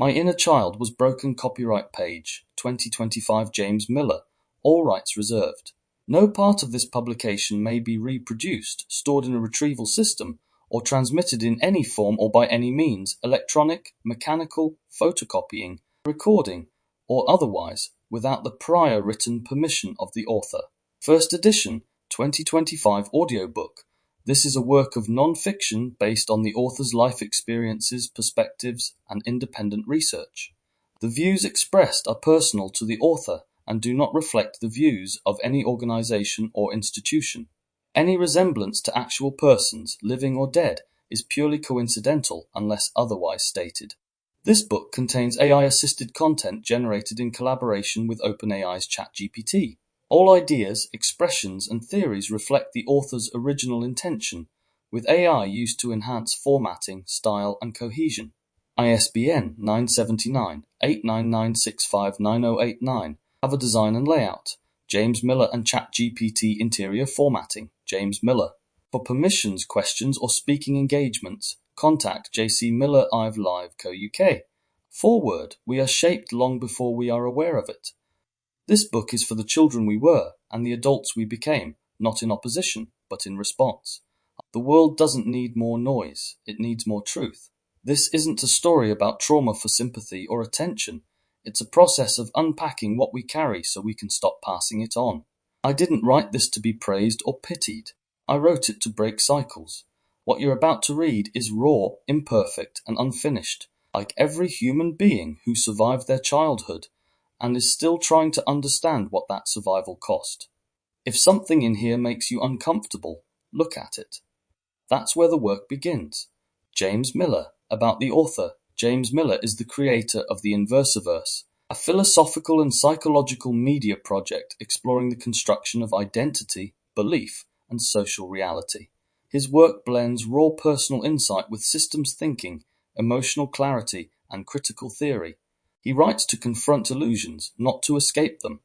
My Inner Child Was Broken copyright page, 2025 James Miller, all rights reserved. No part of this publication may be reproduced, stored in a retrieval system, or transmitted in any form or by any means, electronic, mechanical, photocopying, recording, or otherwise, without the prior written permission of the author. First edition, 2025 audiobook. This is a work of non-fiction based on the author's life experiences, perspectives, and independent research. The views expressed are personal to the author and do not reflect the views of any organization or institution. Any resemblance to actual persons, living or dead, is purely coincidental unless otherwise stated. This book contains AI-assisted content generated in collaboration with OpenAI's ChatGPT. All ideas, expressions, and theories reflect the author's original intention, with AI used to enhance formatting, style, and cohesion. ISBN 979-899659089. Cover design and layout. James Miller and ChatGPT interior formatting. James Miller. For permissions, questions, or speaking engagements, contact JC Miller Ive Live Co. UK. Foreword. We are shaped long before we are aware of it. This book is for the children we were and the adults we became, not in opposition, but in response. The world doesn't need more noise, it needs more truth. This isn't a story about trauma for sympathy or attention. It's a process of unpacking what we carry so we can stop passing it on. I didn't write this to be praised or pitied. I wrote it to break cycles. What you're about to read is raw, imperfect, and unfinished, like every human being who survived their childhood and is still trying to understand what that survival cost. If something in here makes you uncomfortable, look at it. That's where the work begins. James Miller. About the author. James Miller is the creator of the Inversiverse, a philosophical and psychological media project exploring the construction of identity, belief, and social reality. His work blends raw personal insight with systems thinking, emotional clarity, and critical theory. He writes to confront illusions, not to escape them.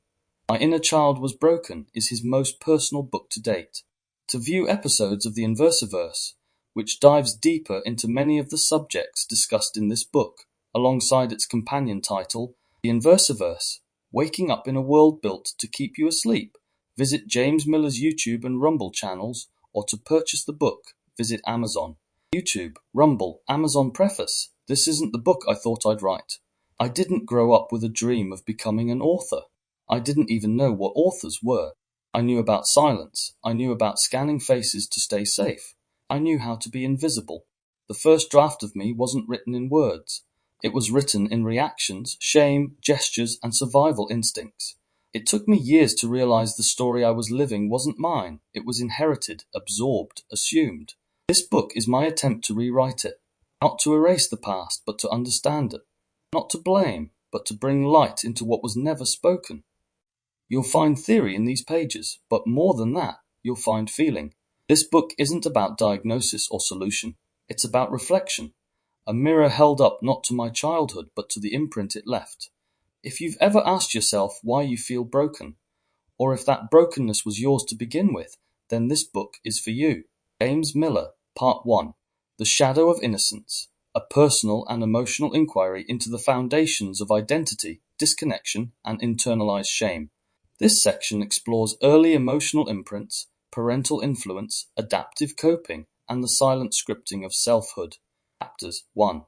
My Inner Child Was Broken is his most personal book to date. To view episodes of the Inversiverse, which dives deeper into many of the subjects discussed in this book, alongside its companion title, The Inversiverse, Waking Up in a World Built to Keep You Asleep, visit James Miller's YouTube and Rumble channels, or to purchase the book, visit Amazon. YouTube, Rumble, Amazon preface. This isn't the book I thought I'd write. I didn't grow up with a dream of becoming an author. I didn't even know what authors were. I knew about silence. I knew about scanning faces to stay safe. I knew how to be invisible. The first draft of me wasn't written in words. It was written in reactions, shame, gestures, and survival instincts. It took me years to realize the story I was living wasn't mine. It was inherited, absorbed, assumed. This book is my attempt to rewrite it. Not to erase the past, but to understand it. Not to blame, but to bring light into what was never spoken. You'll find theory in these pages, but more than that, you'll find feeling. This book isn't about diagnosis or solution. It's about reflection. A mirror held up not to my childhood, but to the imprint it left. If you've ever asked yourself why you feel broken, or if that brokenness was yours to begin with, then this book is for you. James Miller, Part 1. The Shadow of Innocence. A personal and emotional inquiry into the foundations of identity, disconnection, and internalized shame. This section explores early emotional imprints, parental influence, adaptive coping, and the silent scripting of selfhood. Chapters 1.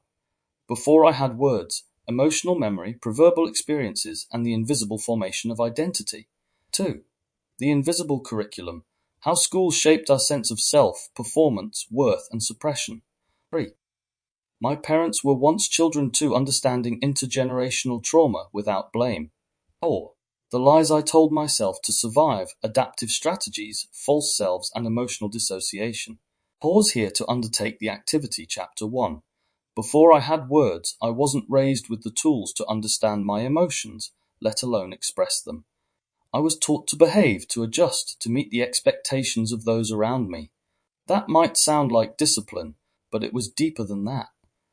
Before I Had Words, Emotional Memory, Proverbal Experiences, and the Invisible Formation of Identity. 2. The Invisible Curriculum, How Schools Shaped Our Sense of Self, Performance, Worth, and Suppression. 3. My Parents Were Once Children Too, Understanding Intergenerational Trauma Without Blame. 4. The Lies I Told Myself to Survive, Adaptive Strategies, False Selves, and Emotional Dissociation. Pause here to undertake the activity. Chapter 1. Before I had words, I wasn't raised with the tools to understand my emotions, let alone express them. I was taught to behave, to adjust, to meet the expectations of those around me. That might sound like discipline, but it was deeper than that.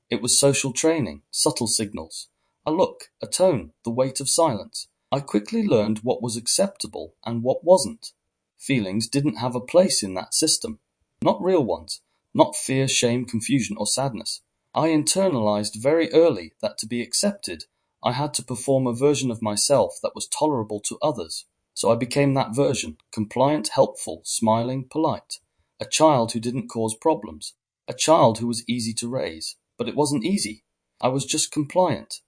It was social training, subtle signals, a look, a tone, the weight of silence. I quickly learned what was acceptable and what wasn't. Feelings didn't have a place in that system. Not real ones. Not fear, shame, confusion, or sadness. I internalized very early that to be accepted, I had to perform a version of myself that was tolerable to others. So I became that version, compliant, helpful, smiling, polite. A child who didn't cause problems. A child who was easy to raise. But it wasn't easy. I was just compliant.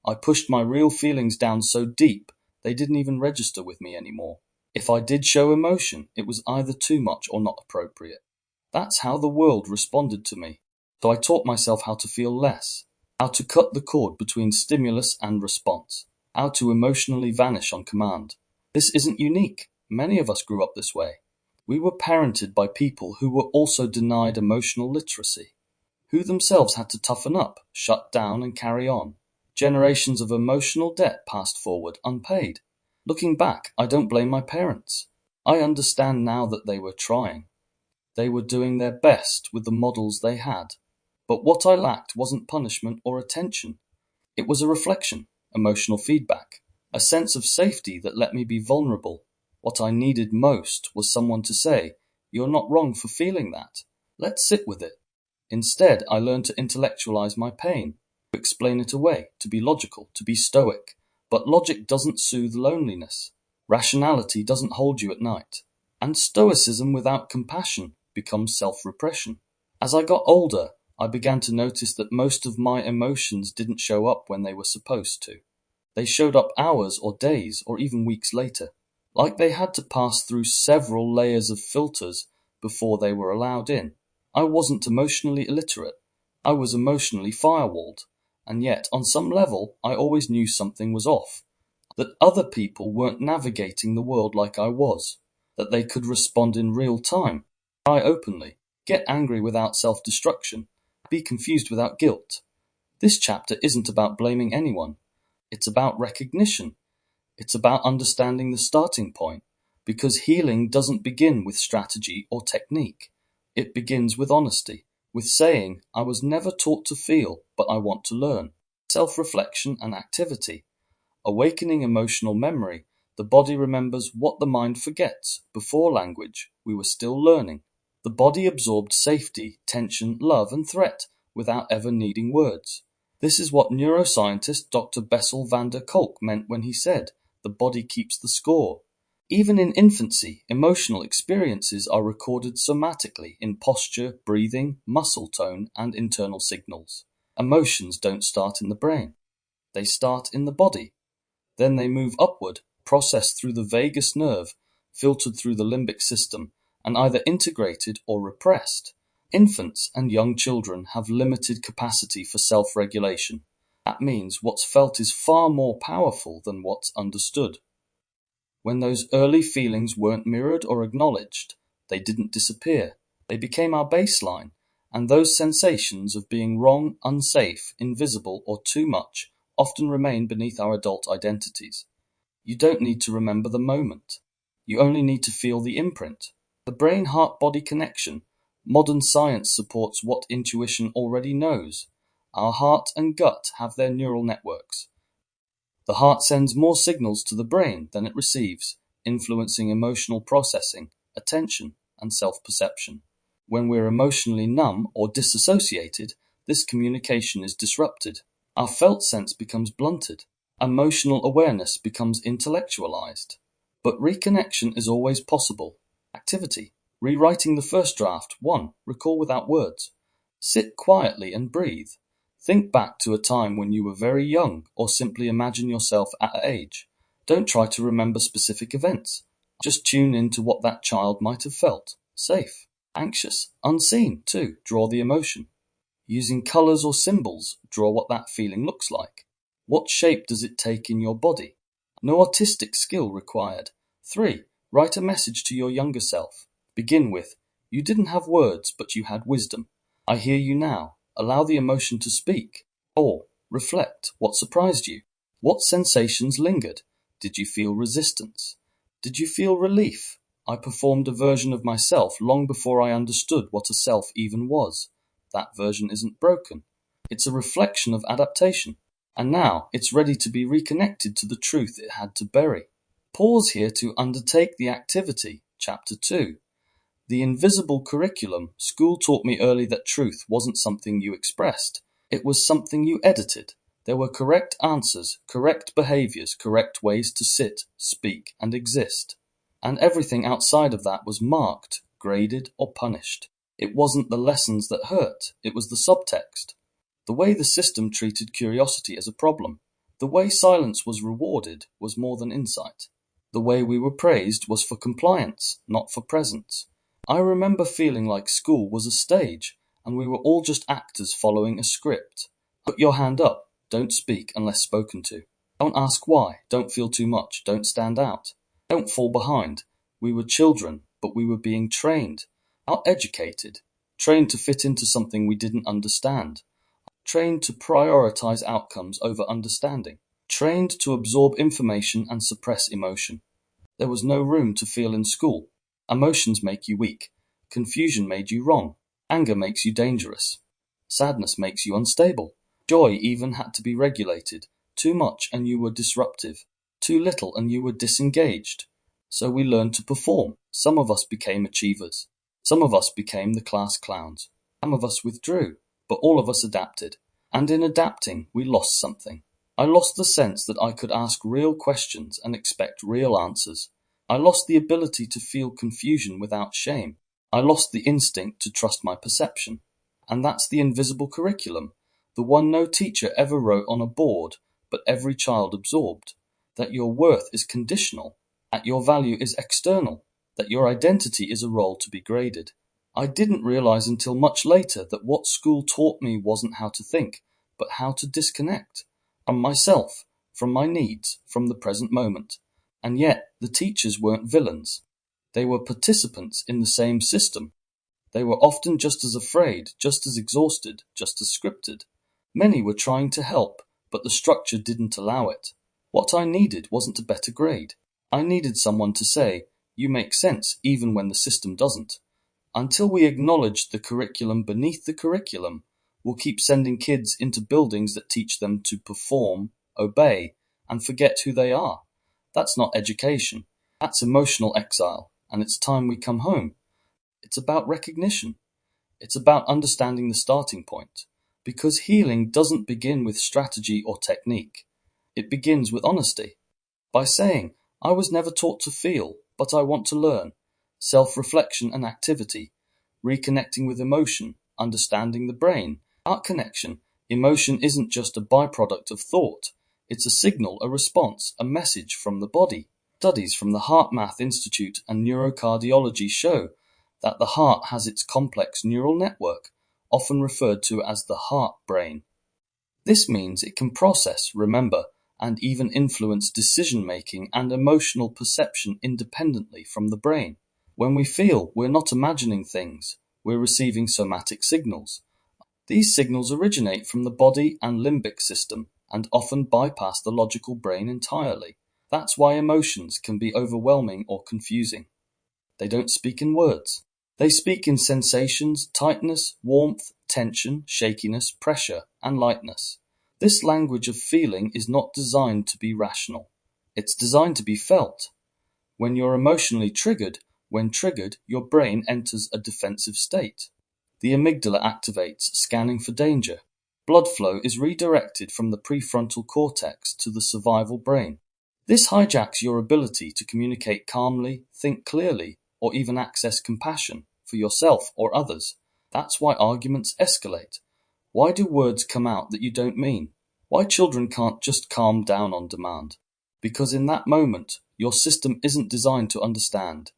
I pushed my real feelings down so deep, they didn't even register with me anymore. If I did show emotion, it was either too much or not appropriate. That's how the world responded to me. So I taught myself how to feel less, how to cut the cord between stimulus and response, how to emotionally vanish on command. This isn't unique. Many of us grew up this way. We were parented by people who were also denied emotional literacy, who themselves had to toughen up, shut down, and carry on. Generations of emotional debt passed forward unpaid. Looking back, I don't blame my parents. I understand now that they were trying. They were doing their best with the models they had. But what I lacked wasn't punishment or attention. It was a reflection, emotional feedback, a sense of safety that let me be vulnerable. What I needed most was someone to say, "You're not wrong for feeling that. Let's sit with it." Instead, I learned to intellectualize my pain, to explain it away, to be logical, to be stoic. But logic doesn't soothe loneliness. Rationality doesn't hold you at night. And stoicism without compassion becomes self-repression. As I got older, I began to notice that most of my emotions didn't show up when they were supposed to. They showed up hours or days or even weeks later, like they had to pass through several layers of filters before they were allowed in. I wasn't emotionally illiterate. I was emotionally firewalled. And yet, on some level, I always knew something was off. That other people weren't navigating the world like I was. That they could respond in real time, cry openly, get angry without self-destruction, be confused without guilt. This chapter isn't about blaming anyone. It's about recognition. It's about understanding the starting point. Because healing doesn't begin with strategy or technique. It begins with honesty, with saying, "I was never taught to feel, but I want to learn." Self-reflection and activity. Awakening emotional memory. The body remembers what the mind forgets. Before language, we were still learning. The body absorbed safety, tension, love, and threat without ever needing words. This is what neuroscientist Dr. Bessel van der Kolk meant when he said, "The body keeps the score." Even in infancy, emotional experiences are recorded somatically in posture, breathing, muscle tone, and internal signals. Emotions don't start in the brain. They start in the body. Then they move upward, processed through the vagus nerve, filtered through the limbic system, and either integrated or repressed. Infants and young children have limited capacity for self-regulation. That means what's felt is far more powerful than what's understood. When those early feelings weren't mirrored or acknowledged, they didn't disappear. They became our baseline, and those sensations of being wrong, unsafe, invisible, or too much often remain beneath our adult identities. You don't need to remember the moment. You only need to feel the imprint. The brain-heart-body connection. Modern science supports what intuition already knows. Our heart and gut have their neural networks. The heart sends more signals to the brain than it receives, influencing emotional processing, attention, and self-perception. When we're emotionally numb or disassociated, this communication is disrupted. Our felt sense becomes blunted. Emotional awareness becomes intellectualized. But reconnection is always possible. Activity. Rewriting the first draft. 1. Recall without words. Sit quietly and breathe. Think back to a time when you were very young, or simply imagine yourself at that age. Don't try to remember specific events. Just tune in to what that child might have felt. Safe, anxious, unseen, too. Draw the emotion. Using colors or symbols, draw what that feeling looks like. What shape does it take in your body? No artistic skill required. 3. Write a message to your younger self. Begin with, "You didn't have words, but you had wisdom. I hear you now." Allow the emotion to speak. 4. Reflect. What surprised you? What sensations lingered? Did you feel resistance? Did you feel relief? I performed a version of myself long before I understood what a self even was. That version isn't broken. It's a reflection of adaptation. And now it's ready to be reconnected to the truth it had to bury. Pause here to undertake the activity. Chapter 2. The invisible curriculum. School taught me early that truth wasn't something you expressed. It was something you edited. There were correct answers, correct behaviors, correct ways to sit, speak, and exist. And everything outside of that was marked, graded, or punished. It wasn't the lessons that hurt, it was the subtext. The way the system treated curiosity as a problem. The way silence was rewarded was more than insight. The way we were praised was for compliance, not for presence. I remember feeling like school was a stage, and we were all just actors following a script. Put your hand up, don't speak unless spoken to. Don't ask why, don't feel too much, don't stand out. Don't fall behind. We were children, but we were being trained. Not educated. Trained to fit into something we didn't understand. Trained to prioritize outcomes over understanding. Trained to absorb information and suppress emotion. There was no room to feel in school. Emotions make you weak. Confusion made you wrong. Anger makes you dangerous. Sadness makes you unstable. Joy even had to be regulated. Too much and you were disruptive. Too little and you were disengaged. So we learned to perform. Some of us became achievers. Some of us became the class clowns. Some of us withdrew, but all of us adapted. And in adapting, we lost something. I lost the sense that I could ask real questions and expect real answers. I lost the ability to feel confusion without shame. I lost the instinct to trust my perception. And that's the invisible curriculum, the one no teacher ever wrote on a board, but every child absorbed. That your worth is conditional, that your value is external, that your identity is a role to be graded. I didn't realize until much later that what school taught me wasn't how to think, but how to disconnect. From myself, from my needs, from the present moment. And yet, the teachers weren't villains. They were participants in the same system. They were often just as afraid, just as exhausted, just as scripted. Many were trying to help, but the structure didn't allow it. What I needed wasn't a better grade. I needed someone to say, "You make sense even when the system doesn't." Until we acknowledge the curriculum beneath the curriculum, we'll keep sending kids into buildings that teach them to perform, obey, and forget who they are. That's not education. That's emotional exile, and it's time we come home. It's about recognition. It's about understanding the starting point. Because healing doesn't begin with strategy or technique. It begins with honesty. By saying, "I was never taught to feel, but I want to learn." Self-reflection and activity. Reconnecting with emotion. Understanding the brain. Art connection. Emotion isn't just a byproduct of thought. It's a signal, a response, a message from the body. Studies from the Heart Math Institute and neurocardiology show that the heart has its complex neural network, often referred to as the heart brain. This means it can process, remember, and even influence decision-making and emotional perception independently from the brain. When we feel, we're not imagining things, we're receiving somatic signals. These signals originate from the body and limbic system and often bypass the logical brain entirely. That's why emotions can be overwhelming or confusing. They don't speak in words. They speak in sensations, tightness, warmth, tension, shakiness, pressure, and lightness. This language of feeling is not designed to be rational. It's designed to be felt. When you're emotionally triggered, when triggered, your brain enters a defensive state. The amygdala activates, scanning for danger. Blood flow is redirected from the prefrontal cortex to the survival brain. This hijacks your ability to communicate calmly, think clearly, or even access compassion for yourself or others. That's why arguments escalate. Why do words come out that you don't mean? Why children can't just calm down on demand? Because in that moment, your system isn't designed to understand.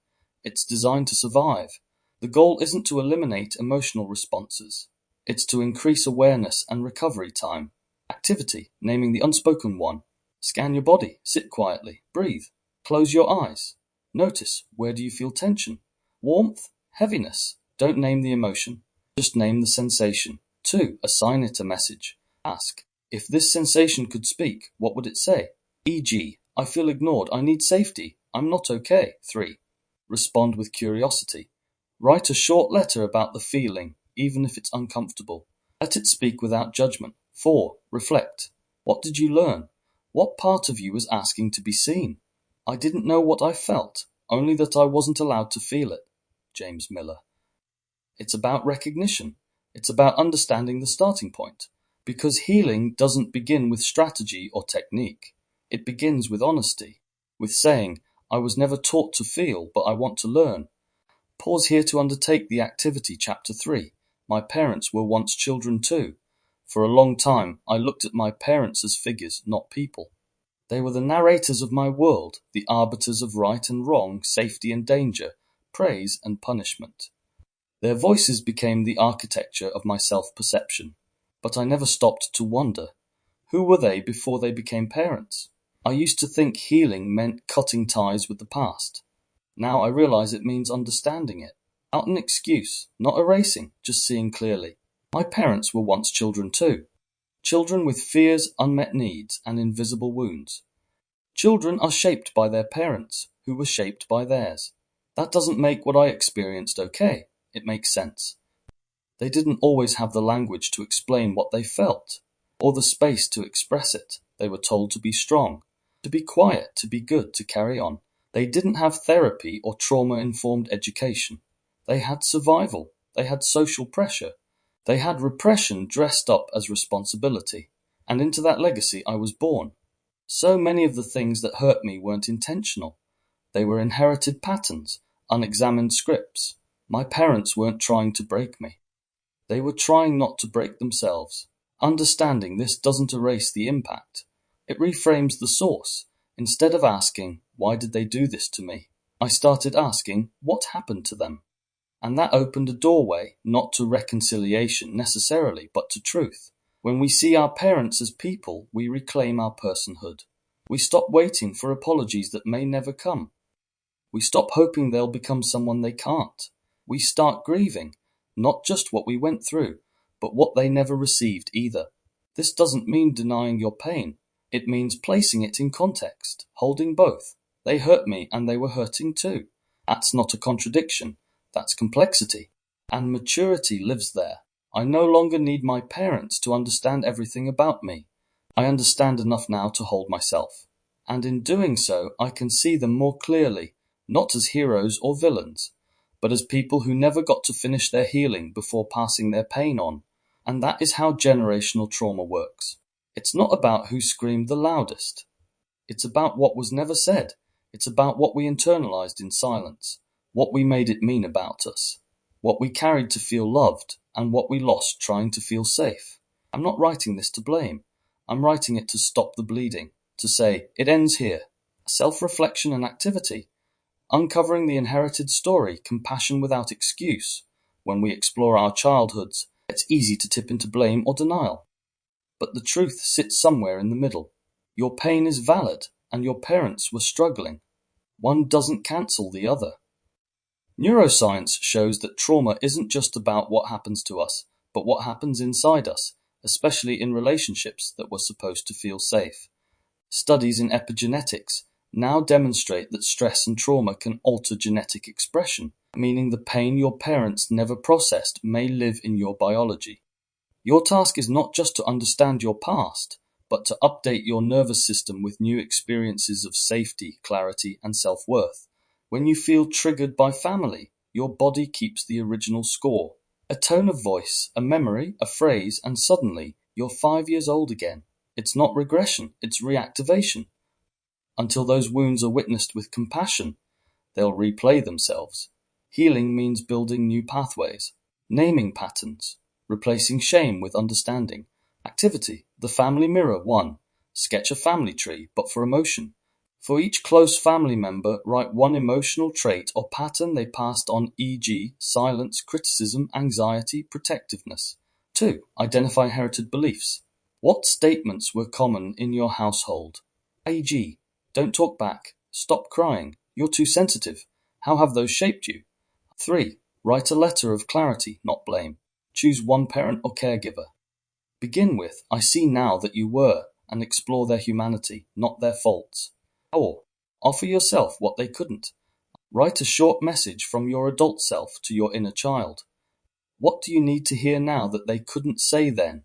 It's designed to survive. The goal isn't to eliminate emotional responses. It's to increase awareness and recovery time. Activity, naming the unspoken one. Scan your body, sit quietly, breathe. Close your eyes. Notice, where do you feel tension? Warmth? Heaviness? Don't name the emotion. Just name the sensation. 2. Assign it a message. Ask, if this sensation could speak, what would it say? E.g., I feel ignored, I need safety, I'm not okay. 3. Respond with curiosity. Write a short letter about the feeling, even if it's uncomfortable. Let it speak without judgment. 4. Reflect. What did you learn? What part of you was asking to be seen? I didn't know what I felt, only that I wasn't allowed to feel it. James Miller. It's about recognition. It's about understanding the starting point. Because healing doesn't begin with strategy or technique. It begins with honesty, with saying, I was never taught to feel, but I want to learn. Pause here to undertake the activity. Chapter 3. My parents were once children too. For a long time, I looked at my parents as figures, not people. They were the narrators of my world, the arbiters of right and wrong, safety and danger, praise and punishment. Their voices became the architecture of my self-perception. But I never stopped to wonder. Who were they before they became parents? I used to think healing meant cutting ties with the past. Now I realize it means understanding it. Not an excuse, not erasing, just seeing clearly. My parents were once children too. Children with fears, unmet needs, and invisible wounds. Children are shaped by their parents, who were shaped by theirs. That doesn't make what I experienced okay. It makes sense. They didn't always have the language to explain what they felt, or the space to express it. They were told to be strong, to be quiet, to be good, to carry on. They didn't have therapy or trauma-informed education. They had survival. They had social pressure. They had repression dressed up as responsibility. And into that legacy I was born. So many of the things that hurt me weren't intentional. They were inherited patterns, unexamined scripts. My parents weren't trying to break me. They were trying not to break themselves. Understanding this doesn't erase the impact. It reframes the source. Instead of asking, why did they do this to me? I started asking, what happened to them? And that opened a doorway, not to reconciliation necessarily, but to truth. When we see our parents as people, we reclaim our personhood. We stop waiting for apologies that may never come. We stop hoping they'll become someone they can't. We start grieving, not just what we went through, but what they never received either. This doesn't mean denying your pain. It means placing it in context, holding both. They hurt me and they were hurting too. That's not a contradiction. That's complexity. And maturity lives there. I no longer need my parents to understand everything about me. I understand enough now to hold myself. And in doing so, I can see them more clearly, not as heroes or villains, but as people who never got to finish their healing before passing their pain on. And that is how generational trauma works. It's not about who screamed the loudest. It's about what was never said. It's about what we internalized in silence, what we made it mean about us, what we carried to feel loved, and what we lost trying to feel safe. I'm not writing this to blame. I'm writing it to stop the bleeding, to say, it ends here. Self-reflection and activity. Uncovering the inherited story, compassion without excuse. When we explore our childhoods, it's easy to tip into blame or denial. But the truth sits somewhere in the middle. Your pain is valid, and your parents were struggling. One doesn't cancel the other. Neuroscience shows that trauma isn't just about what happens to us, but what happens inside us, especially in relationships that were supposed to feel safe. Studies in epigenetics now demonstrate that stress and trauma can alter genetic expression, meaning the pain your parents never processed may live in your biology. Your task is not just to understand your past, but to update your nervous system with new experiences of safety, clarity, and self-worth. When you feel triggered by family, your body keeps the original score. A tone of voice, a memory, a phrase, and suddenly you're 5 years old again. It's not regression, it's reactivation. Until those wounds are witnessed with compassion, they'll replay themselves. Healing means building new pathways, naming patterns, replacing shame with understanding. Activity, the family mirror 1. Sketch a family tree, but for emotion. For each close family member, write one emotional trait or pattern they passed on, e.g., silence, criticism, anxiety, protectiveness. 2. Identify inherited beliefs. What statements were common in your household? E.g., don't talk back, stop crying, you're too sensitive. How have those shaped you? 3. Write a letter of clarity, not blame. Choose one parent or caregiver. Begin with, I see now that you were, and explore their humanity, not their faults. Or, offer yourself what they couldn't. Write a short message from your adult self to your inner child. What do you need to hear now that they couldn't say then?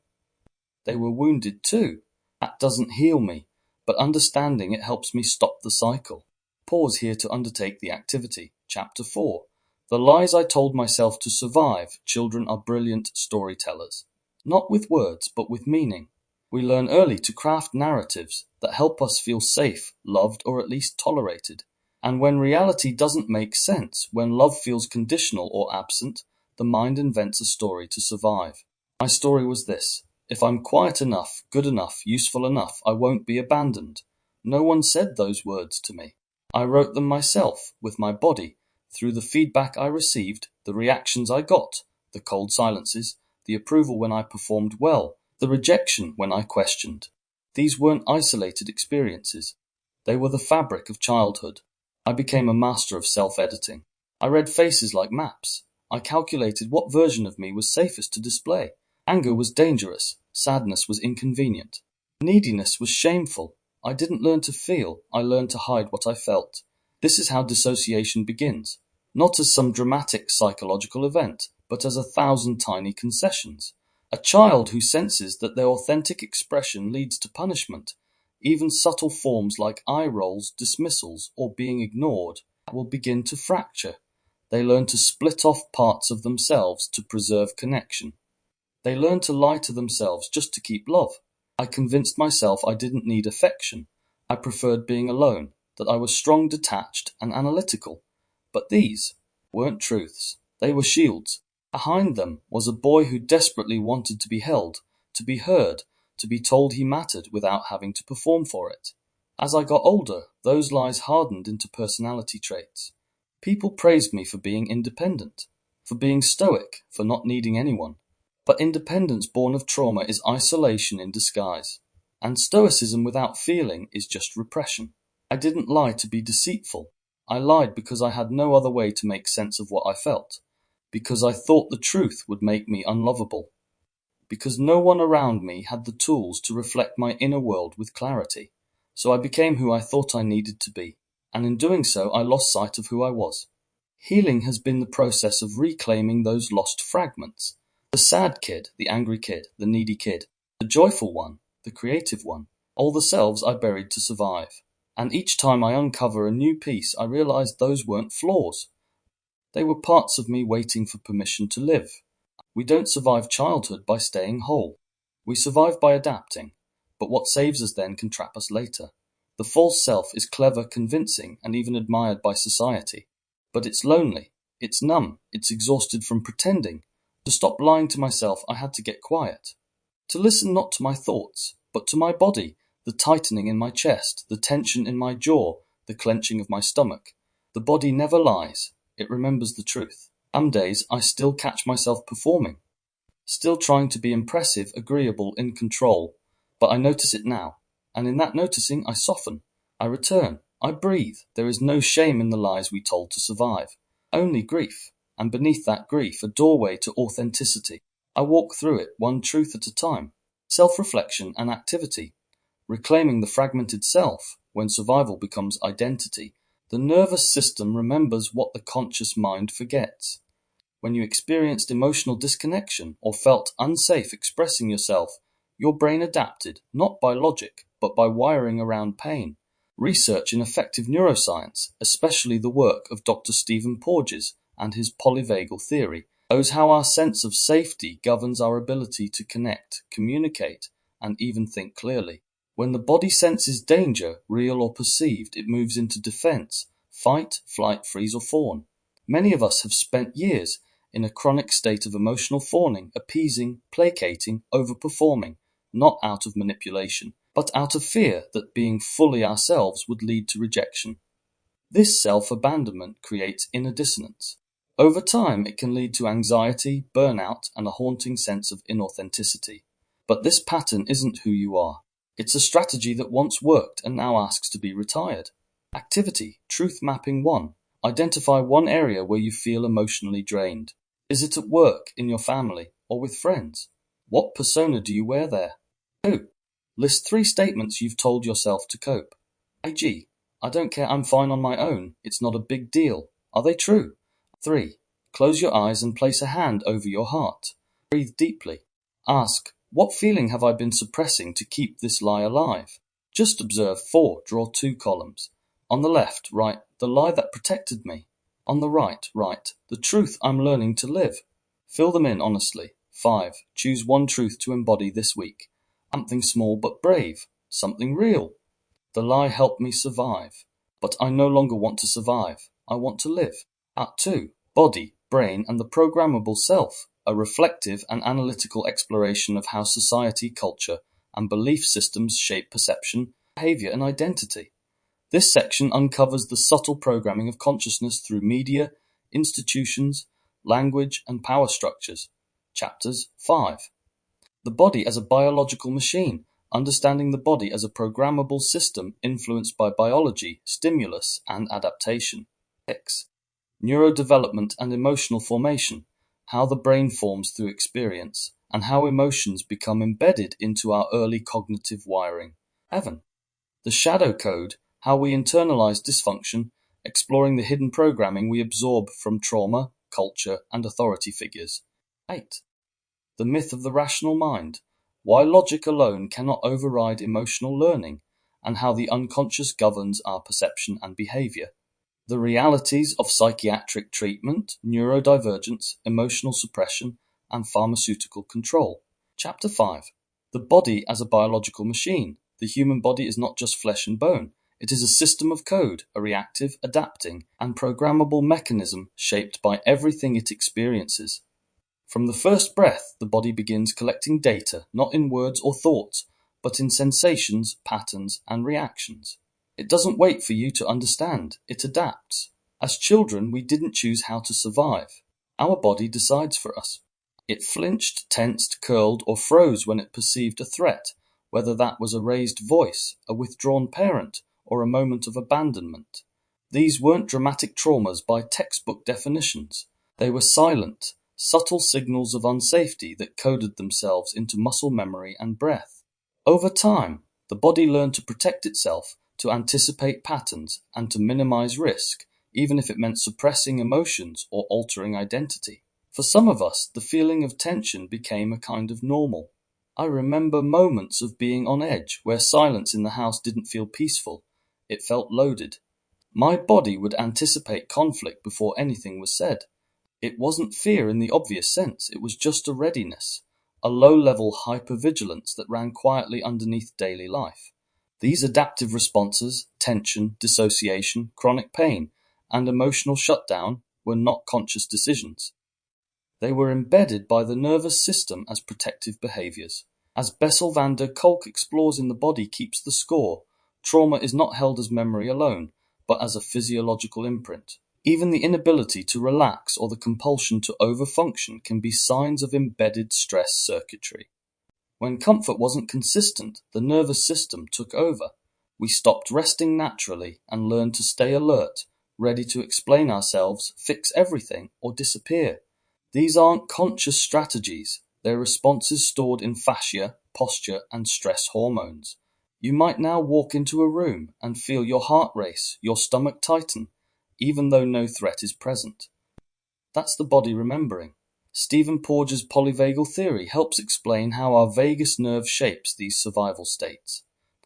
They were wounded too. That doesn't heal me, but understanding it helps me stop the cycle. Pause here to undertake the activity. Chapter 4. The lies I told myself to survive. Children are brilliant storytellers. not with words, but with meaning. We learn early to craft narratives that help us feel safe, loved, or at least tolerated. And when reality doesn't make sense, when love feels conditional or absent, the mind invents a story to survive. My story was this: if I'm quiet enough, good enough, useful enough, I won't be abandoned. No one said those words to me. I wrote them myself, with my body, through the feedback I received, the reactions I got, the cold silences, the approval when I performed well, the rejection when I questioned. These weren't isolated experiences. They were the fabric of childhood. I became a master of self-editing. I read faces like maps. I calculated what version of me was safest to display. Anger was dangerous. Sadness was inconvenient. Neediness was shameful. I didn't learn to feel. I learned to hide what I felt. This is how dissociation begins. Not as some dramatic psychological event, but as 1,000 tiny concessions. A child who senses that their authentic expression leads to punishment, even subtle forms like eye rolls, dismissals, or being ignored, will begin to fracture. They learn to split off parts of themselves to preserve connection. They learn to lie to themselves just to keep love. I convinced myself I didn't need affection. I preferred being alone, that I was strong, detached, and analytical. But these weren't truths. They were shields. Behind them was a boy who desperately wanted to be held, to be heard, to be told he mattered without having to perform for it. As I got older, those lies hardened into personality traits. People praised me for being independent, for being stoic, for not needing anyone. But independence born of trauma is isolation in disguise. And stoicism without feeling is just repression. I didn't lie to be deceitful. I lied because I had no other way to make sense of what I felt. Because I thought the truth would make me unlovable. Because no one around me had the tools to reflect my inner world with clarity. So I became who I thought I needed to be. And in doing so, I lost sight of who I was. Healing has been the process of reclaiming those lost fragments. The sad kid, the angry kid, the needy kid, the joyful one, the creative one, all the selves I buried to survive. And each time I uncover a new piece, I realize those weren't flaws. They were parts of me waiting for permission to live. We don't survive childhood by staying whole. We survive by adapting. But what saves us then can trap us later. The false self is clever, convincing, and even admired by society. But it's lonely. It's numb. It's exhausted from pretending. To stop lying to myself, I had to get quiet. To listen not to my thoughts, but to my body, the tightening in my chest, the tension in my jaw, the clenching of my stomach. The body never lies. It remembers the truth. Some days I still catch myself performing, still trying to be impressive, agreeable, in control. But I notice it now. And in that noticing, I soften. I return. I breathe. There is no shame in the lies we told to survive. Only grief. And beneath that grief, a doorway to authenticity. I walk through it, one truth at a time. Self-reflection and activity. Reclaiming the fragmented self, when survival becomes identity. The nervous system remembers what the conscious mind forgets. When you experienced emotional disconnection or felt unsafe expressing yourself, your brain adapted, not by logic, but by wiring around pain. Research in affective neuroscience, especially the work of Dr. Stephen Porges and his polyvagal theory, shows how our sense of safety governs our ability to connect, communicate, and even think clearly. When the body senses danger, real or perceived, it moves into defense, fight, flight, freeze, or fawn. Many of us have spent years in a chronic state of emotional fawning, appeasing, placating, overperforming, not out of manipulation, but out of fear that being fully ourselves would lead to rejection. This self-abandonment creates inner dissonance. Over time, it can lead to anxiety, burnout, and a haunting sense of inauthenticity. But this pattern isn't who you are. It's a strategy that once worked and now asks to be retired. Activity, truth mapping 1. Identify one area where you feel emotionally drained. Is it at work, in your family, or with friends? What persona do you wear there? 2. List 3 statements you've told yourself to cope. E.g., I don't care, I'm fine on my own, it's not a big deal. Are they true? 3. Close your eyes and place a hand over your heart. Breathe deeply. Ask, what feeling have I been suppressing to keep this lie alive? Just observe 4. Draw 2 columns. On the left, write, the lie that protected me. On the right, write, the truth I'm learning to live. Fill them in honestly. 5. Choose one truth to embody this week. Something small but brave. Something real. The lie helped me survive. But I no longer want to survive. I want to live. Part 2. Body, Brain, and the Programmable Self. A reflective and analytical exploration of how society, culture, and belief systems shape perception, behavior, and identity. This section uncovers the subtle programming of consciousness through media, institutions, language, and power structures. Chapters 5. The body as a biological machine, understanding the body as a programmable system influenced by biology, stimulus, and adaptation. 6. Neurodevelopment and emotional formation, how the brain forms through experience, and how emotions become embedded into our early cognitive wiring. 7. The shadow code, how we internalize dysfunction, exploring the hidden programming we absorb from trauma, culture, and authority figures. 8. The myth of the rational mind, why logic alone cannot override emotional learning, and how the unconscious governs our perception and behavior. The realities of psychiatric treatment, neurodivergence, emotional suppression, and pharmaceutical control. Chapter 5. The body as a biological machine. The human body is not just flesh and bone. It is a system of code, a reactive, adapting, and programmable mechanism shaped by everything it experiences. From the first breath, the body begins collecting data, not in words or thoughts, but in sensations, patterns, and reactions. It doesn't wait for you to understand, it adapts. As children, we didn't choose how to survive. Our body decides for us. It flinched, tensed, curled, or froze when it perceived a threat, whether that was a raised voice, a withdrawn parent, or a moment of abandonment. These weren't dramatic traumas by textbook definitions. They were silent, subtle signals of unsafety that coded themselves into muscle memory and breath. Over time, the body learned to protect itself, to anticipate patterns, and to minimize risk, even if it meant suppressing emotions or altering identity. For some of us, the feeling of tension became a kind of normal. I remember moments of being on edge where silence in the house didn't feel peaceful. It felt loaded. My body would anticipate conflict before anything was said. It wasn't fear in the obvious sense, it was just a readiness, a low-level hypervigilance that ran quietly underneath daily life. These adaptive responses, tension, dissociation, chronic pain, and emotional shutdown were not conscious decisions. They were embedded by the nervous system as protective behaviors. As Bessel van der Kolk explores in The Body Keeps the Score, trauma is not held as memory alone, but as a physiological imprint. Even the inability to relax or the compulsion to overfunction can be signs of embedded stress circuitry. When comfort wasn't consistent, the nervous system took over. We stopped resting naturally and learned to stay alert, ready to explain ourselves, fix everything, or disappear. These aren't conscious strategies. They're responses stored in fascia, posture, and stress hormones. You might now walk into a room and feel your heart race, your stomach tighten, even though no threat is present. That's the body remembering. Stephen Porges' polyvagal theory helps explain how our vagus nerve shapes these survival states.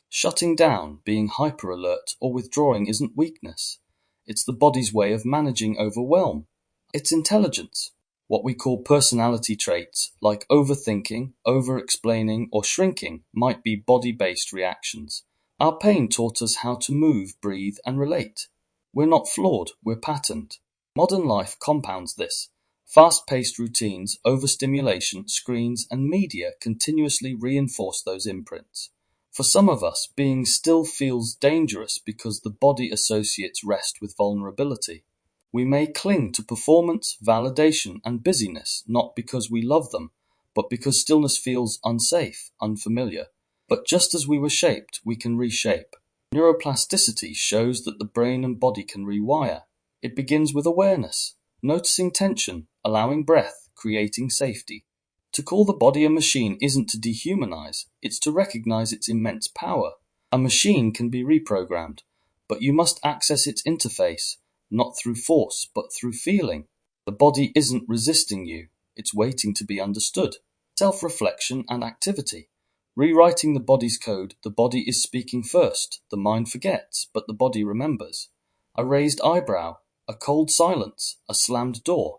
Shutting down, being hyper-alert, or withdrawing isn't weakness. It's the body's way of managing overwhelm. It's intelligence. What we call personality traits, like overthinking, over-explaining, or shrinking, might be body-based reactions. Our pain taught us how to move, breathe, and relate. We're not flawed, we're patterned. Modern life compounds this. Fast-paced routines, overstimulation, screens, and media continuously reinforce those imprints. For some of us, being still feels dangerous because the body associates rest with vulnerability. We may cling to performance, validation, and busyness, not because we love them, but because stillness feels unsafe, unfamiliar. But just as we were shaped, we can reshape. Neuroplasticity shows that the brain and body can rewire. It begins with awareness, noticing tension, allowing breath, creating safety. To call the body a machine isn't to dehumanize, it's to recognize its immense power. A machine can be reprogrammed, but you must access its interface, not through force, but through feeling. The body isn't resisting you, it's waiting to be understood. Self-reflection and activity. Rewriting the body's code, the body is speaking first, the mind forgets, but the body remembers. A raised eyebrow, a cold silence, a slammed door.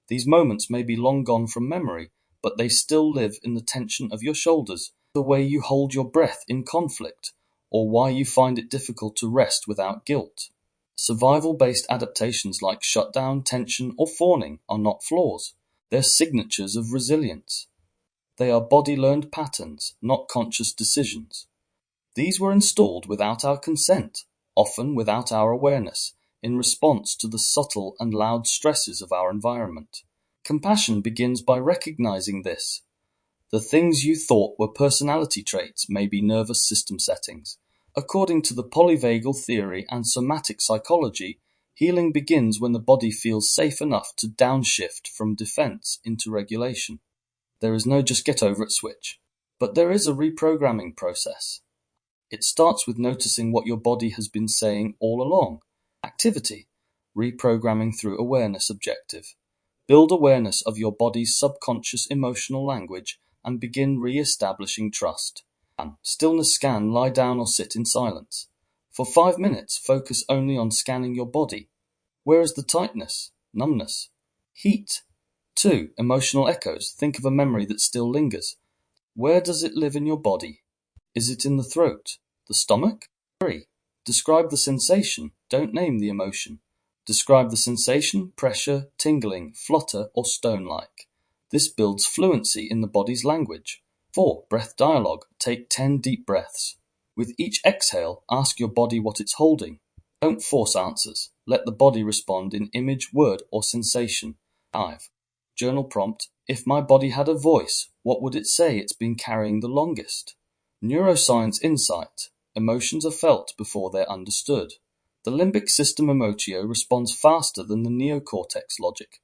These moments may be long gone from memory, but they still live in the tension of your shoulders, the way you hold your breath in conflict, or why you find it difficult to rest without guilt. Survival-based adaptations like shutdown, tension, or fawning are not flaws. They're signatures of resilience. They are body-learned patterns, not conscious decisions. These were installed without our consent, often without our awareness, in response to the subtle and loud stresses of our environment. Compassion begins by recognizing this. The things you thought were personality traits may be nervous system settings. According to the polyvagal theory and somatic psychology, healing begins when the body feels safe enough to downshift from defense into regulation. There is no just get over it switch, but there is a reprogramming process. It starts with noticing what your body has been saying all along. Activity, reprogramming through awareness objective. Build awareness of your body's subconscious emotional language and begin re-establishing trust. Stillness scan, lie down or sit in silence. For 5 minutes, focus only on scanning your body. Where is the tightness, numbness, heat? 2. Emotional echoes. Think of a memory that still lingers. Where does it live in your body? Is it in the throat? The stomach? 3. Describe the sensation. Don't name the emotion. Describe the sensation, pressure, tingling, flutter, or stone-like. This builds fluency in the body's language. 4. Breath dialogue. Take 10 deep breaths. With each exhale, ask your body what it's holding. Don't force answers. Let the body respond in image, word, or sensation. 5. Journal prompt. If my body had a voice, what would it say it's been carrying the longest? Neuroscience insight. Emotions are felt before they're understood. The limbic system emotio responds faster than the neocortex logic.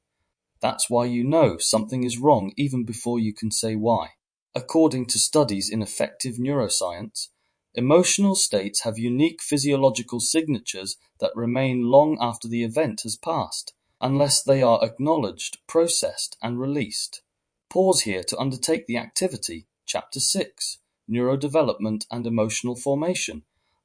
That's why you know something is wrong even before you can say why. According to studies in affective neuroscience, emotional states have unique physiological signatures that remain long after the event has passed, unless they are acknowledged, processed, and released. Pause here to undertake the activity. Chapter 6. Neurodevelopment and Emotional Formation.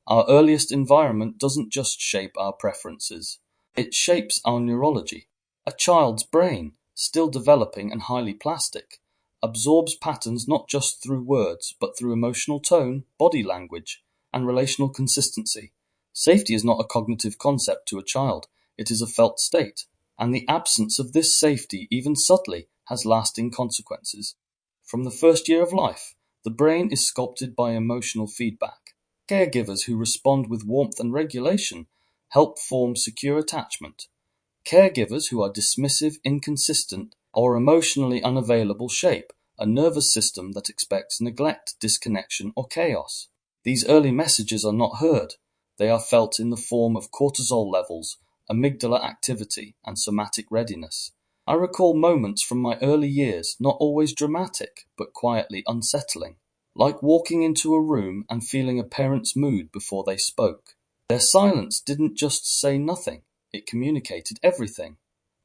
Our earliest environment doesn't just shape our preferences. It shapes our neurology. A child's brain, still developing and highly plastic, absorbs patterns not just through words, but through emotional tone, body language, and relational consistency. Safety is not a cognitive concept to a child. It is a felt state. And the absence of this safety, even subtly, has lasting consequences. From the first year of life, the brain is sculpted by emotional feedback. Caregivers who respond with warmth and regulation help form secure attachment. Caregivers who are dismissive, inconsistent, or emotionally unavailable shape a nervous system that expects neglect, disconnection, or chaos. These early messages are not heard. They are felt in the form of cortisol levels, amygdala activity, and somatic readiness. I recall moments from my early years, not always dramatic, but quietly unsettling, like walking into a room and feeling a parent's mood before they spoke. Their silence didn't just say nothing, it communicated everything.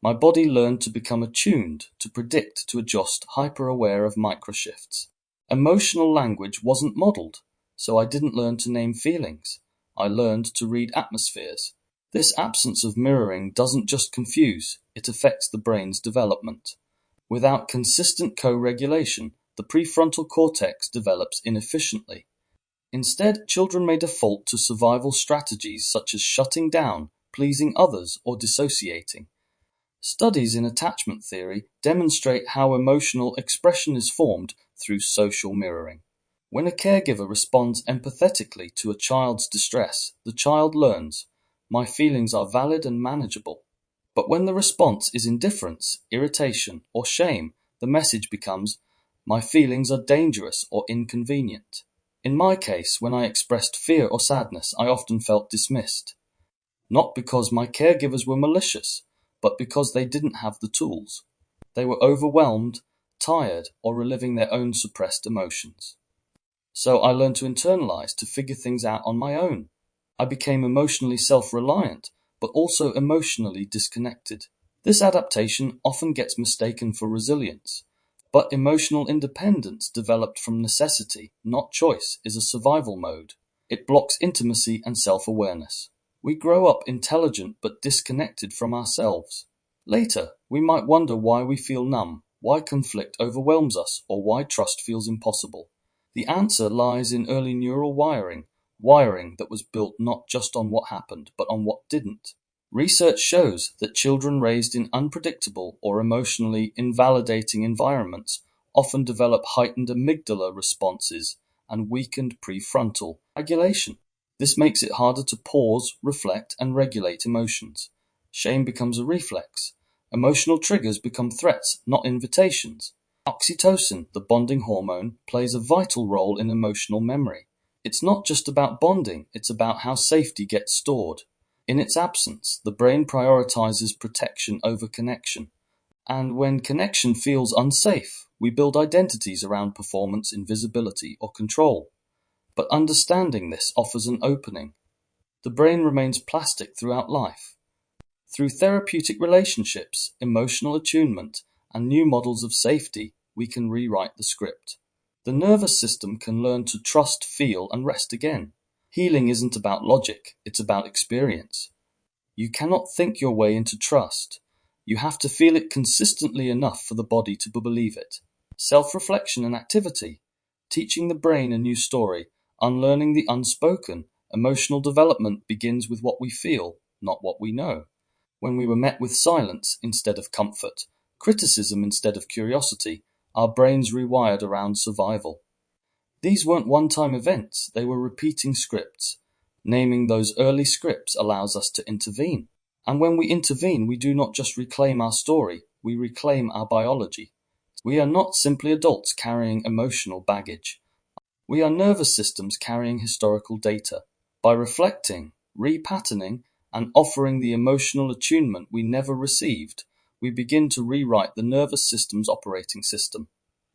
My body learned to become attuned, to predict, to adjust, hyper-aware of microshifts. Emotional language wasn't modeled, so I didn't learn to name feelings. I learned to read atmospheres. This absence of mirroring doesn't just confuse, it affects the brain's development. Without consistent co-regulation, the prefrontal cortex develops inefficiently. Instead, children may default to survival strategies such as shutting down, pleasing others, or dissociating. Studies in attachment theory demonstrate how emotional expression is formed through social mirroring. When a caregiver responds empathetically to a child's distress, the child learns, my feelings are valid and manageable. But when the response is indifference, irritation, or shame, the message becomes, my feelings are dangerous or inconvenient. In my case, when I expressed fear or sadness, I often felt dismissed. Not because my caregivers were malicious, but because they didn't have the tools. They were overwhelmed, tired, or reliving their own suppressed emotions. So I learned to internalize, to figure things out on my own. I became emotionally self-reliant, but also emotionally disconnected. This adaptation often gets mistaken for resilience, but emotional independence developed from necessity, not choice, is a survival mode. It blocks intimacy and self-awareness. We grow up intelligent but disconnected from ourselves. Later, we might wonder why we feel numb, why conflict overwhelms us, or why trust feels impossible. The answer lies in early neural wiring that was built not just on what happened, but on what didn't. Research shows that children raised in unpredictable or emotionally invalidating environments often develop heightened amygdala responses and weakened prefrontal regulation. This makes it harder to pause, reflect, and regulate emotions. Shame becomes a reflex. Emotional triggers become threats, not invitations. Oxytocin, the bonding hormone, plays a vital role in emotional memory. It's not just about bonding, it's about how safety gets stored. In its absence, the brain prioritizes protection over connection. And when connection feels unsafe, we build identities around performance, invisibility, or control. But understanding this offers an opening. The brain remains plastic throughout life. Through therapeutic relationships, emotional attunement, and new models of safety, we can rewrite the script. The nervous system can learn to trust, feel, and rest again. Healing isn't about logic, it's about experience. You cannot think your way into trust. You have to feel it consistently enough for the body to believe it. Self-reflection and activity, teaching the brain a new story, unlearning the unspoken. Emotional development begins with what we feel, not what we know. When we were met with silence instead of comfort, criticism instead of curiosity, our brains rewired around survival. These weren't one-time events, they were repeating scripts. Naming those early scripts allows us to intervene. And when we intervene, we do not just reclaim our story, we reclaim our biology. We are not simply adults carrying emotional baggage. We are nervous systems carrying historical data. By reflecting, repatterning, and offering the emotional attunement we never received, we begin to rewrite the nervous system's operating system.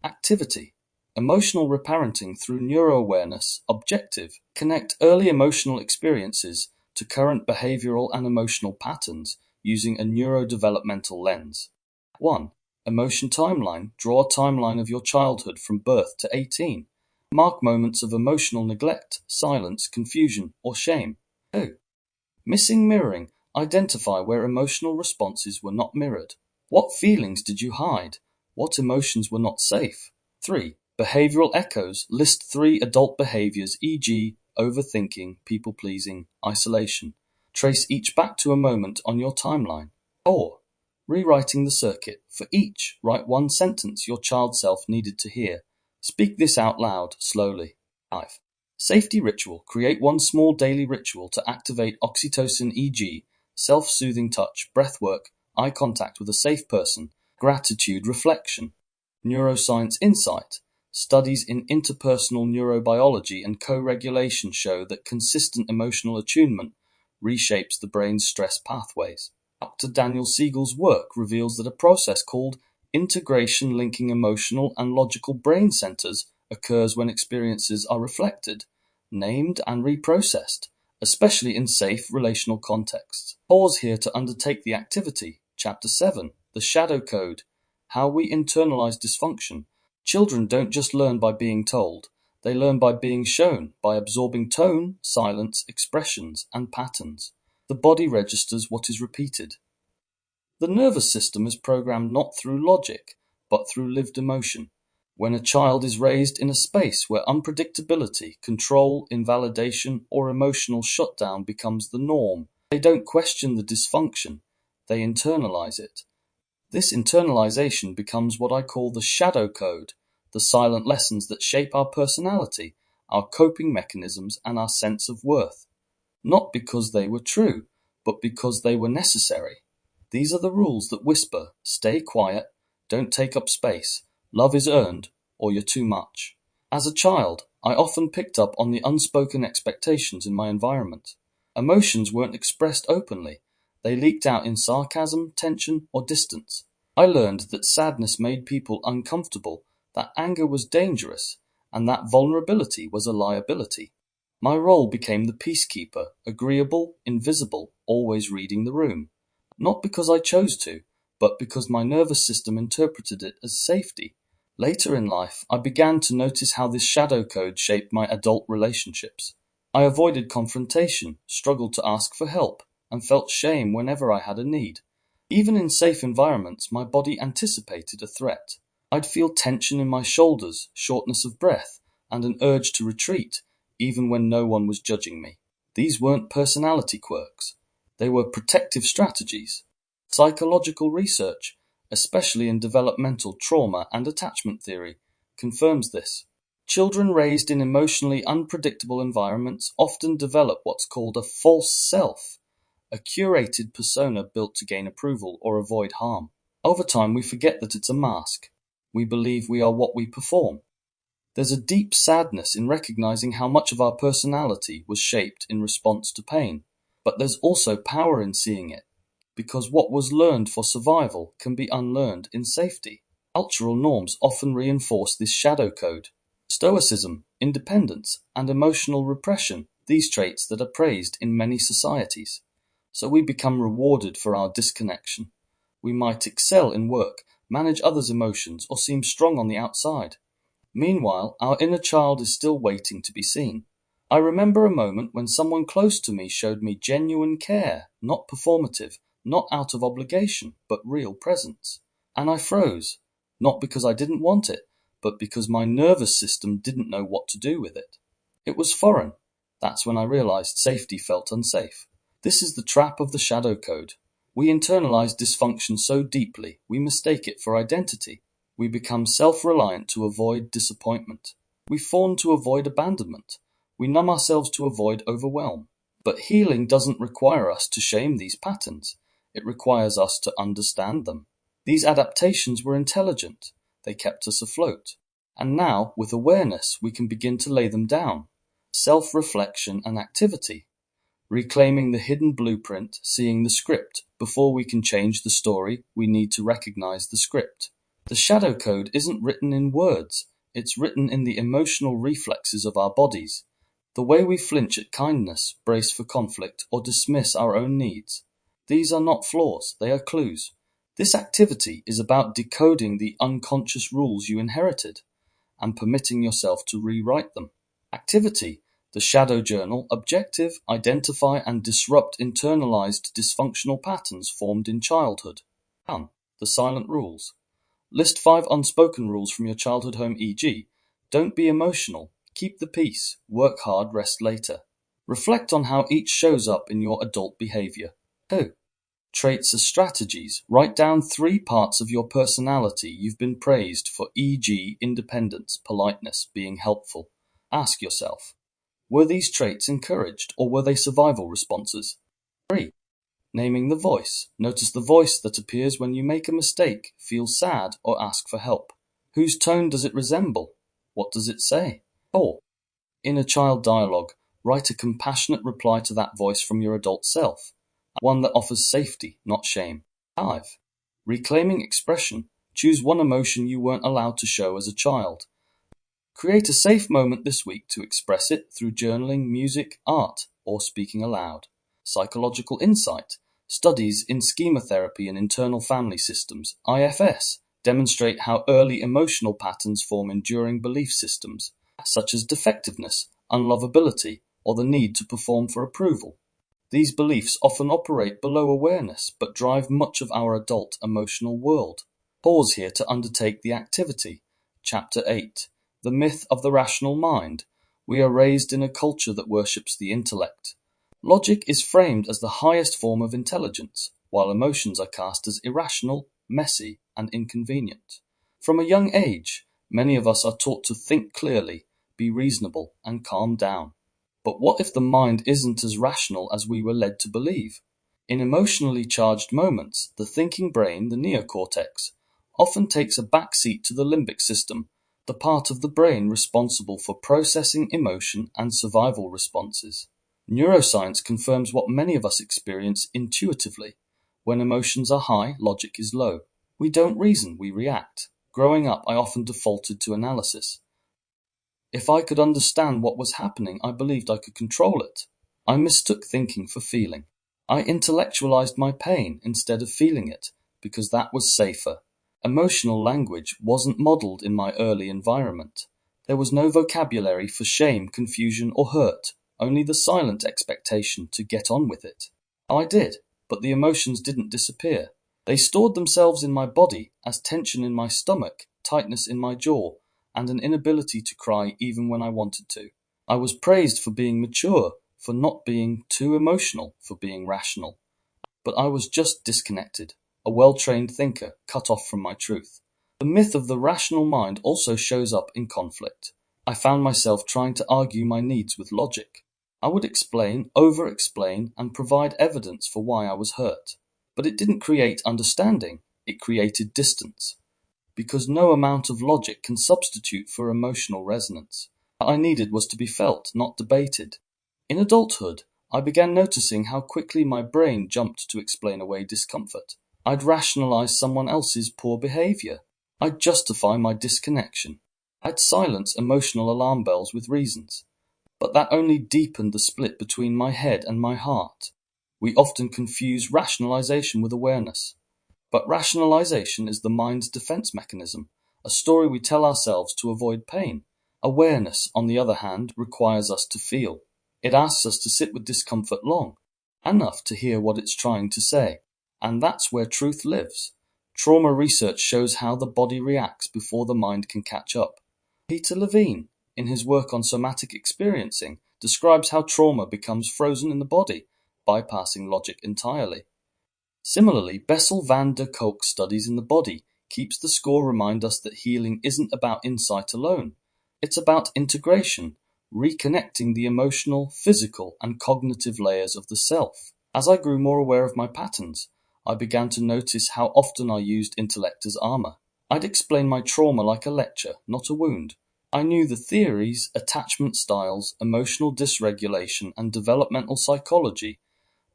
Activity. Emotional reparenting through neuroawareness, objective, connect early emotional experiences to current behavioral and emotional patterns using a neurodevelopmental lens. 1. Emotion timeline. Draw a timeline of your childhood from birth to 18. Mark moments of emotional neglect, silence, confusion, or shame. 2. Missing mirroring. Identify where emotional responses were not mirrored. What feelings did you hide? What emotions were not safe? 3. Behavioral echoes. List 3 adult behaviors, e.g., overthinking, people-pleasing, isolation. Trace each back to a moment on your timeline. 4. Rewriting the circuit. For each, write one sentence your child self needed to hear. Speak this out loud, slowly. 5. Safety ritual. Create one small daily ritual to activate oxytocin, e.g., self-soothing touch, breath work, eye contact with a safe person, gratitude, reflection. Neuroscience insight. Studies in interpersonal neurobiology and co-regulation show that consistent emotional attunement reshapes the brain's stress pathways. Dr. Daniel Siegel's work reveals that a process called integration linking emotional and logical brain centers occurs when experiences are reflected, named, and reprocessed, especially in safe relational contexts. Pause here to undertake the activity. Chapter 7, The Shadow Code, How We Internalize Dysfunction. Children don't just learn by being told, they learn by being shown, by absorbing tone, silence, expressions, and patterns. The body registers what is repeated. The nervous system is programmed not through logic, but through lived emotion. When a child is raised in a space where unpredictability, control, invalidation, or emotional shutdown becomes the norm, they don't question the dysfunction, they internalize it. This internalization becomes what I call the shadow code, the silent lessons that shape our personality, our coping mechanisms, and our sense of worth. Not because they were true, but because they were necessary. These are the rules that whisper, stay quiet, don't take up space, love is earned, or you're too much. As a child, I often picked up on the unspoken expectations in my environment. Emotions weren't expressed openly. They leaked out in sarcasm, tension, or distance. I learned that sadness made people uncomfortable, that anger was dangerous, and that vulnerability was a liability. My role became the peacekeeper, agreeable, invisible, always reading the room. Not because I chose to, but because my nervous system interpreted it as safety. Later in life, I began to notice how this shadow code shaped my adult relationships. I avoided confrontation, struggled to ask for help, and felt shame whenever I had a need. Even in safe environments, my body anticipated a threat. I'd feel tension in my shoulders, shortness of breath, and an urge to retreat, even when no one was judging me. These weren't personality quirks. They were protective strategies. Psychological research, especially in developmental trauma and attachment theory, confirms this. Children raised in emotionally unpredictable environments often develop what's called a false self, a curated persona built to gain approval or avoid harm. Over time, we forget that it's a mask. We believe we are what we perform. There's a deep sadness in recognizing how much of our personality was shaped in response to pain. But there's also power in seeing it, because what was learned for survival can be unlearned in safety. Cultural norms often reinforce this shadow code. Stoicism, independence, and emotional repression, these traits that are praised in many societies. So we become rewarded for our disconnection. We might excel in work, manage others' emotions, or seem strong on the outside. Meanwhile, our inner child is still waiting to be seen. I remember a moment when someone close to me showed me genuine care, not performative, not out of obligation, but real presence. And I froze, not because I didn't want it, but because my nervous system didn't know what to do with it. It was foreign. That's when I realized safety felt unsafe. This is the trap of the shadow code. We internalize dysfunction so deeply, we mistake it for identity. We become self-reliant to avoid disappointment. We fawn to avoid abandonment. We numb ourselves to avoid overwhelm. But healing doesn't require us to shame these patterns. It requires us to understand them. These adaptations were intelligent. They kept us afloat. And now, with awareness, we can begin to lay them down. Self-reflection and activity. Reclaiming the hidden blueprint, seeing the script. Before we can change the story, we need to recognize the script. The shadow code isn't written in words, it's written in the emotional reflexes of our bodies. The way we flinch at kindness, brace for conflict, or dismiss our own needs. These are not flaws, they are clues. This activity is about decoding the unconscious rules you inherited and permitting yourself to rewrite them. Activity, the shadow journal, objective, identify and disrupt internalized dysfunctional patterns formed in childhood. 1. The silent rules. List 5 unspoken rules from your childhood home, e.g., don't be emotional, keep the peace, work hard, rest later. Reflect on how each shows up in your adult behavior. 2. Traits as strategies. Write down 3 parts of your personality you've been praised for, e.g., independence, politeness, being helpful. Ask yourself, were these traits encouraged or were they survival responses? 3. Naming the voice. Notice the voice that appears when you make a mistake, feel sad, or ask for help. Whose tone does it resemble? What does it say? 4. Inner child dialogue. Write a compassionate reply to that voice from your adult self. One that offers safety, not shame. 5. Reclaiming expression. Choose one emotion you weren't allowed to show as a child. Create a safe moment this week to express it through journaling, music, art, or speaking aloud. Psychological insight. Studies in schema therapy and internal family systems, IFS, demonstrate how early emotional patterns form enduring belief systems, such as defectiveness, unlovability, or the need to perform for approval. These beliefs often operate below awareness, but drive much of our adult emotional world. Pause here to undertake the activity. Chapter 8. The Myth of the Rational Mind. We are raised in a culture that worships the intellect. Logic is framed as the highest form of intelligence, while emotions are cast as irrational, messy, and inconvenient. From a young age, many of us are taught to think clearly, be reasonable, and calm down. But what if the mind isn't as rational as we were led to believe? In emotionally charged moments, the thinking brain, the neocortex, often takes a backseat to the limbic system, the part of the brain responsible for processing emotion and survival responses. Neuroscience confirms what many of us experience intuitively. When emotions are high, logic is low. We don't reason, we react. Growing up, I often defaulted to analysis. If I could understand what was happening, I believed I could control it. I mistook thinking for feeling. I intellectualized my pain instead of feeling it, because that was safer. Emotional language wasn't modeled in my early environment. There was no vocabulary for shame, confusion, or hurt, only the silent expectation to get on with it. I did, but the emotions didn't disappear. They stored themselves in my body as tension in my stomach, tightness in my jaw, and an inability to cry even when I wanted to. I was praised for being mature, for not being too emotional, for being rational. But I was just disconnected, a well-trained thinker cut off from my truth. The myth of the rational mind also shows up in conflict. I found myself trying to argue my needs with logic. I would explain, over-explain, and provide evidence for why I was hurt. But it didn't create understanding, it created distance. Because no amount of logic can substitute for emotional resonance. What I needed was to be felt, not debated. In adulthood, I began noticing how quickly my brain jumped to explain away discomfort. I'd rationalize someone else's poor behavior. I'd justify my disconnection. I'd silence emotional alarm bells with reasons. But that only deepened the split between my head and my heart. We often confuse rationalization with awareness. But rationalization is the mind's defense mechanism, a story we tell ourselves to avoid pain. Awareness, on the other hand, requires us to feel. It asks us to sit with discomfort long, enough to hear what it's trying to say. And that's where truth lives. Trauma research shows how the body reacts before the mind can catch up. Peter Levine, in his work on somatic experiencing, describes how trauma becomes frozen in the body, bypassing logic entirely. Similarly, Bessel van der Kolk's studies in the body keeps the score remind us that healing isn't about insight alone. It's about integration, reconnecting the emotional, physical, and cognitive layers of the self. As I grew more aware of my patterns, I began to notice how often I used intellect as armor. I'd explain my trauma like a lecture, not a wound. I knew the theories, attachment styles, emotional dysregulation, and developmental psychology,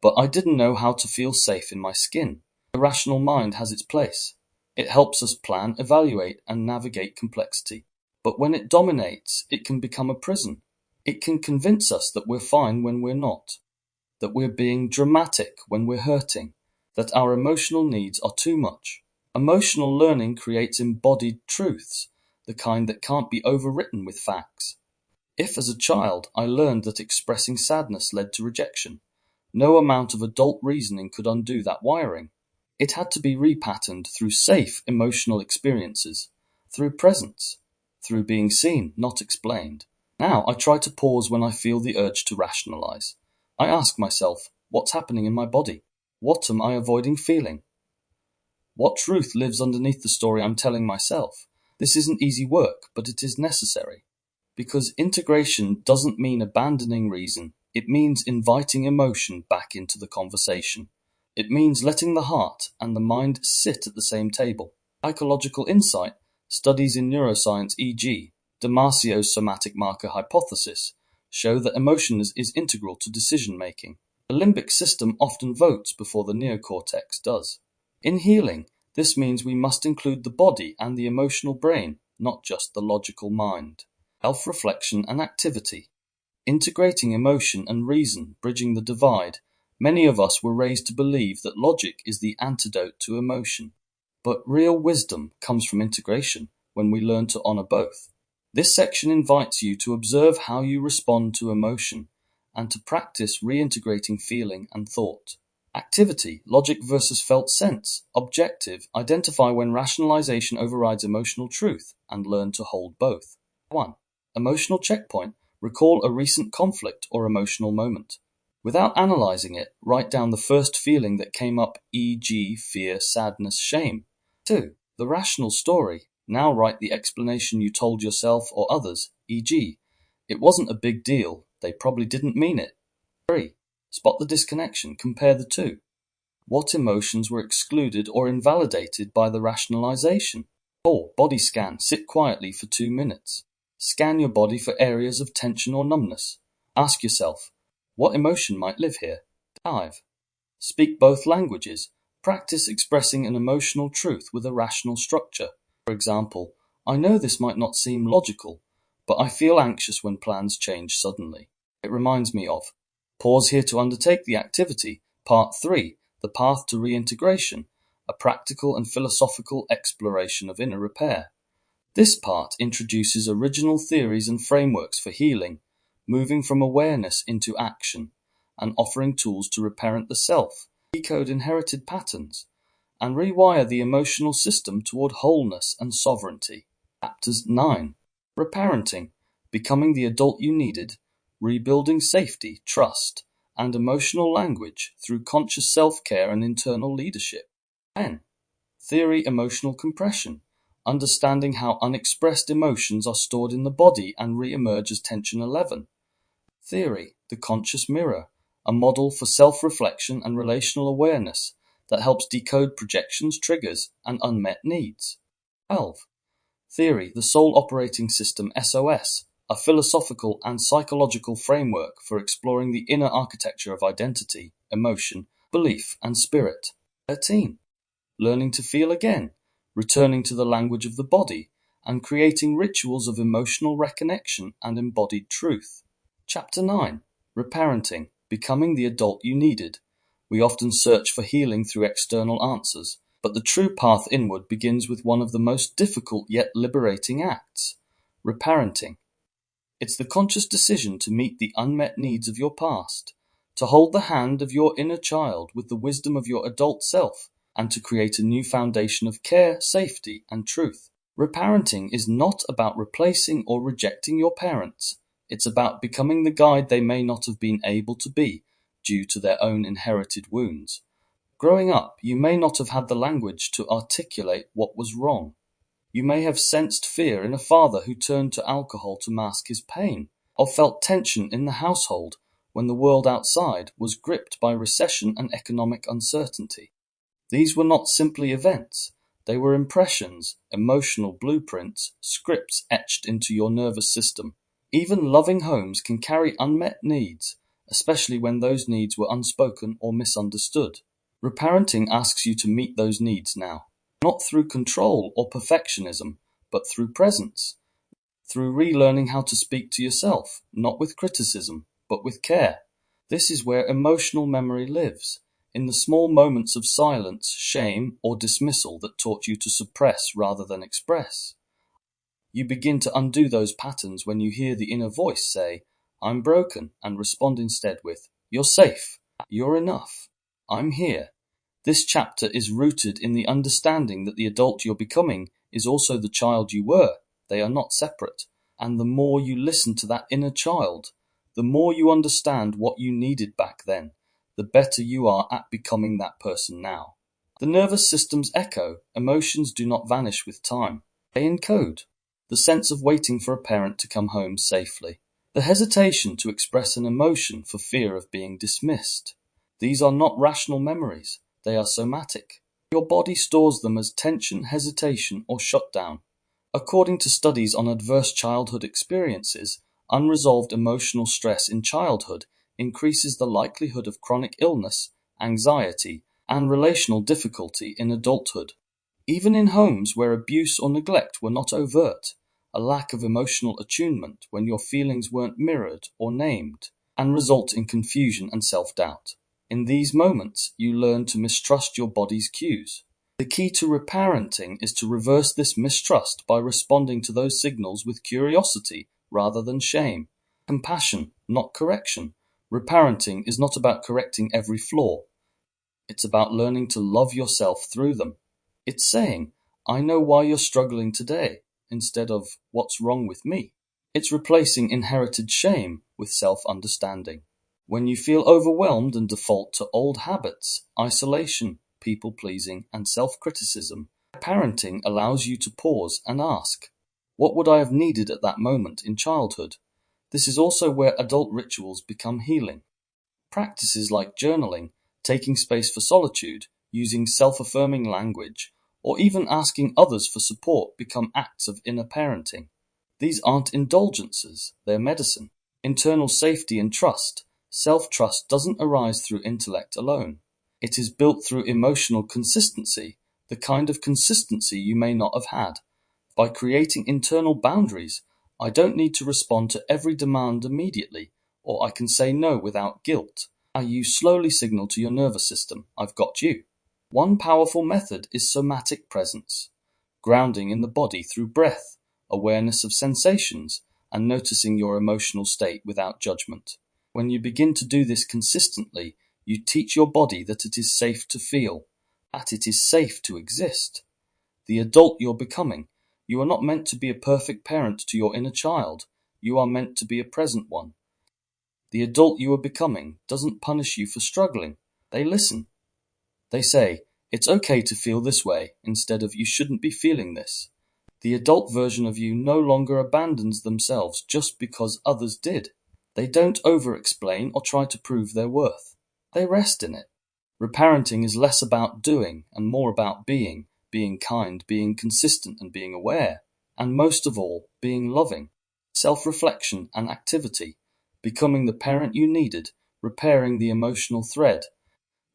but I didn't know how to feel safe in my skin. The rational mind has its place. It helps us plan, evaluate, and navigate complexity. But when it dominates, it can become a prison. It can convince us that we're fine when we're not, that we're being dramatic when we're hurting, that our emotional needs are too much. Emotional learning creates embodied truths, the kind that can't be overwritten with facts. If as a child I learned that expressing sadness led to rejection, no amount of adult reasoning could undo that wiring. It had to be repatterned through safe emotional experiences, through presence, through being seen, not explained. Now I try to pause when I feel the urge to rationalize. I ask myself, what's happening in my body? What am I avoiding feeling? What truth lives underneath the story I'm telling myself? This isn't easy work, but it is necessary. Because integration doesn't mean abandoning reason, it means inviting emotion back into the conversation. It means letting the heart and the mind sit at the same table. Psychological insight, studies in neuroscience, e.g., Damasio's somatic marker hypothesis, show that emotion is integral to decision making. The limbic system often votes before the neocortex does. In healing, this means we must include the body and the emotional brain, not just the logical mind. Self-reflection and activity. Integrating emotion and reason, bridging the divide. Many of us were raised to believe that logic is the antidote to emotion. But real wisdom comes from integration, when we learn to honor both. This section invites you to observe how you respond to emotion, and to practice reintegrating feeling and thought. Activity, logic versus felt sense. Objective, identify when rationalization overrides emotional truth, and learn to hold both. 1. Emotional checkpoint. Recall a recent conflict or emotional moment. Without analyzing it, write down the first feeling that came up, e.g., fear, sadness, shame. 2. The rational story. Now write the explanation you told yourself or others, e.g., it wasn't a big deal, they probably didn't mean it. 3. Spot the disconnection, compare the two. What emotions were excluded or invalidated by the rationalization? 4. Body scan, sit quietly for 2 minutes. Scan your body for areas of tension or numbness. Ask yourself, what emotion might live here? 5. Speak both languages. Practice expressing an emotional truth with a rational structure. For example, I know this might not seem logical, but I feel anxious when plans change suddenly. It reminds me of. Pause here to undertake the activity. Part 3, The Path to Reintegration, a practical and philosophical exploration of inner repair. This part introduces original theories and frameworks for healing, moving from awareness into action, and offering tools to reparent the self, decode inherited patterns, and rewire the emotional system toward wholeness and sovereignty. Chapters 9. Reparenting, becoming the adult you needed, rebuilding safety, trust, and emotional language through conscious self-care and internal leadership. 10. Theory emotional compression, understanding how unexpressed emotions are stored in the body and re-emerge as tension. 11. Theory, the conscious mirror, a model for self-reflection and relational awareness that helps decode projections, triggers, and unmet needs. 12. Theory, the soul operating system SOS, a philosophical and psychological framework for exploring the inner architecture of identity, emotion, belief, and spirit. 13. Learning to feel again, returning to the language of the body, and creating rituals of emotional reconnection and embodied truth. Chapter 9. Reparenting, becoming the adult you needed. We often search for healing through external answers, but the true path inward begins with one of the most difficult yet liberating acts, reparenting. It's the conscious decision to meet the unmet needs of your past, to hold the hand of your inner child with the wisdom of your adult self, and to create a new foundation of care, safety, and truth. Reparenting is not about replacing or rejecting your parents. It's about becoming the guide they may not have been able to be due to their own inherited wounds. Growing up, you may not have had the language to articulate what was wrong. You may have sensed fear in a father who turned to alcohol to mask his pain, or felt tension in the household when the world outside was gripped by recession and economic uncertainty. These were not simply events. They were impressions, emotional blueprints, scripts etched into your nervous system. Even loving homes can carry unmet needs, especially when those needs were unspoken or misunderstood. Reparenting asks you to meet those needs now, not through control or perfectionism, but through presence, through relearning how to speak to yourself, not with criticism, but with care. This is where emotional memory lives, in the small moments of silence, shame, or dismissal that taught you to suppress rather than express. You begin to undo those patterns when you hear the inner voice say, "I'm broken," and respond instead with, "You're safe. You're enough. I'm here." This chapter is rooted in the understanding that the adult you're becoming is also the child you were. They are not separate. And the more you listen to that inner child, the more you understand what you needed back then, the better you are at becoming that person now. The nervous system's echo, emotions do not vanish with time. They encode. The sense of waiting for a parent to come home safely. The hesitation to express an emotion for fear of being dismissed. These are not rational memories. They are somatic. Your body stores them as tension, hesitation, or shutdown. According to studies on adverse childhood experiences, unresolved emotional stress in childhood increases the likelihood of chronic illness, anxiety, and relational difficulty in adulthood. Even in homes where abuse or neglect were not overt, a lack of emotional attunement when your feelings weren't mirrored or named, and result in confusion and self-doubt. In these moments, you learn to mistrust your body's cues. The key to reparenting is to reverse this mistrust by responding to those signals with curiosity rather than shame. Compassion, not correction. Reparenting is not about correcting every flaw. It's about learning to love yourself through them. It's saying, "I know why you're struggling today," instead of "what's wrong with me." It's replacing inherited shame with self-understanding. When you feel overwhelmed and default to old habits, isolation, people-pleasing, and self-criticism, parenting allows you to pause and ask, what would I have needed at that moment in childhood? This is also where adult rituals become healing. Practices like journaling, taking space for solitude, using self-affirming language, or even asking others for support become acts of inner parenting. These aren't indulgences, they're medicine. Internal safety and trust. Self-trust doesn't arise through intellect alone. It is built through emotional consistency, the kind of consistency you may not have had. By creating internal boundaries, I don't need to respond to every demand immediately, or I can say no without guilt. You slowly signal to your nervous system, "I've got you." One powerful method is somatic presence, grounding in the body through breath, awareness of sensations, and noticing your emotional state without judgment. When you begin to do this consistently, you teach your body that it is safe to feel. that it is safe to exist. The adult you're becoming, you are not meant to be a perfect parent to your inner child. You are meant to be a present one. The adult you are becoming doesn't punish you for struggling. They listen. They say, it's okay to feel this way, instead of you shouldn't be feeling this. The adult version of you no longer abandons themselves just because others did. They don't over-explain or try to prove their worth. They rest in it. Reparenting is less about doing and more about being kind, being consistent and being aware, and most of all, being loving. Self-reflection and activity, becoming the parent you needed, repairing the emotional thread.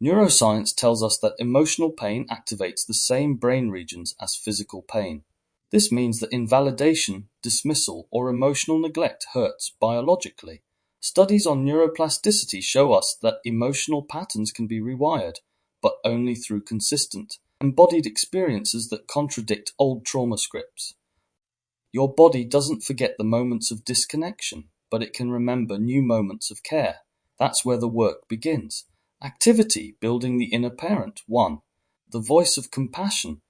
Neuroscience tells us that emotional pain activates the same brain regions as physical pain. This means that invalidation, dismissal, or emotional neglect hurts biologically. Studies on neuroplasticity show us that emotional patterns can be rewired, but only through consistent, embodied experiences that contradict old trauma scripts. Your body doesn't forget the moments of disconnection, but it can remember new moments of care. That's where the work begins. Activity, building the inner parent. 1. The voice of compassion.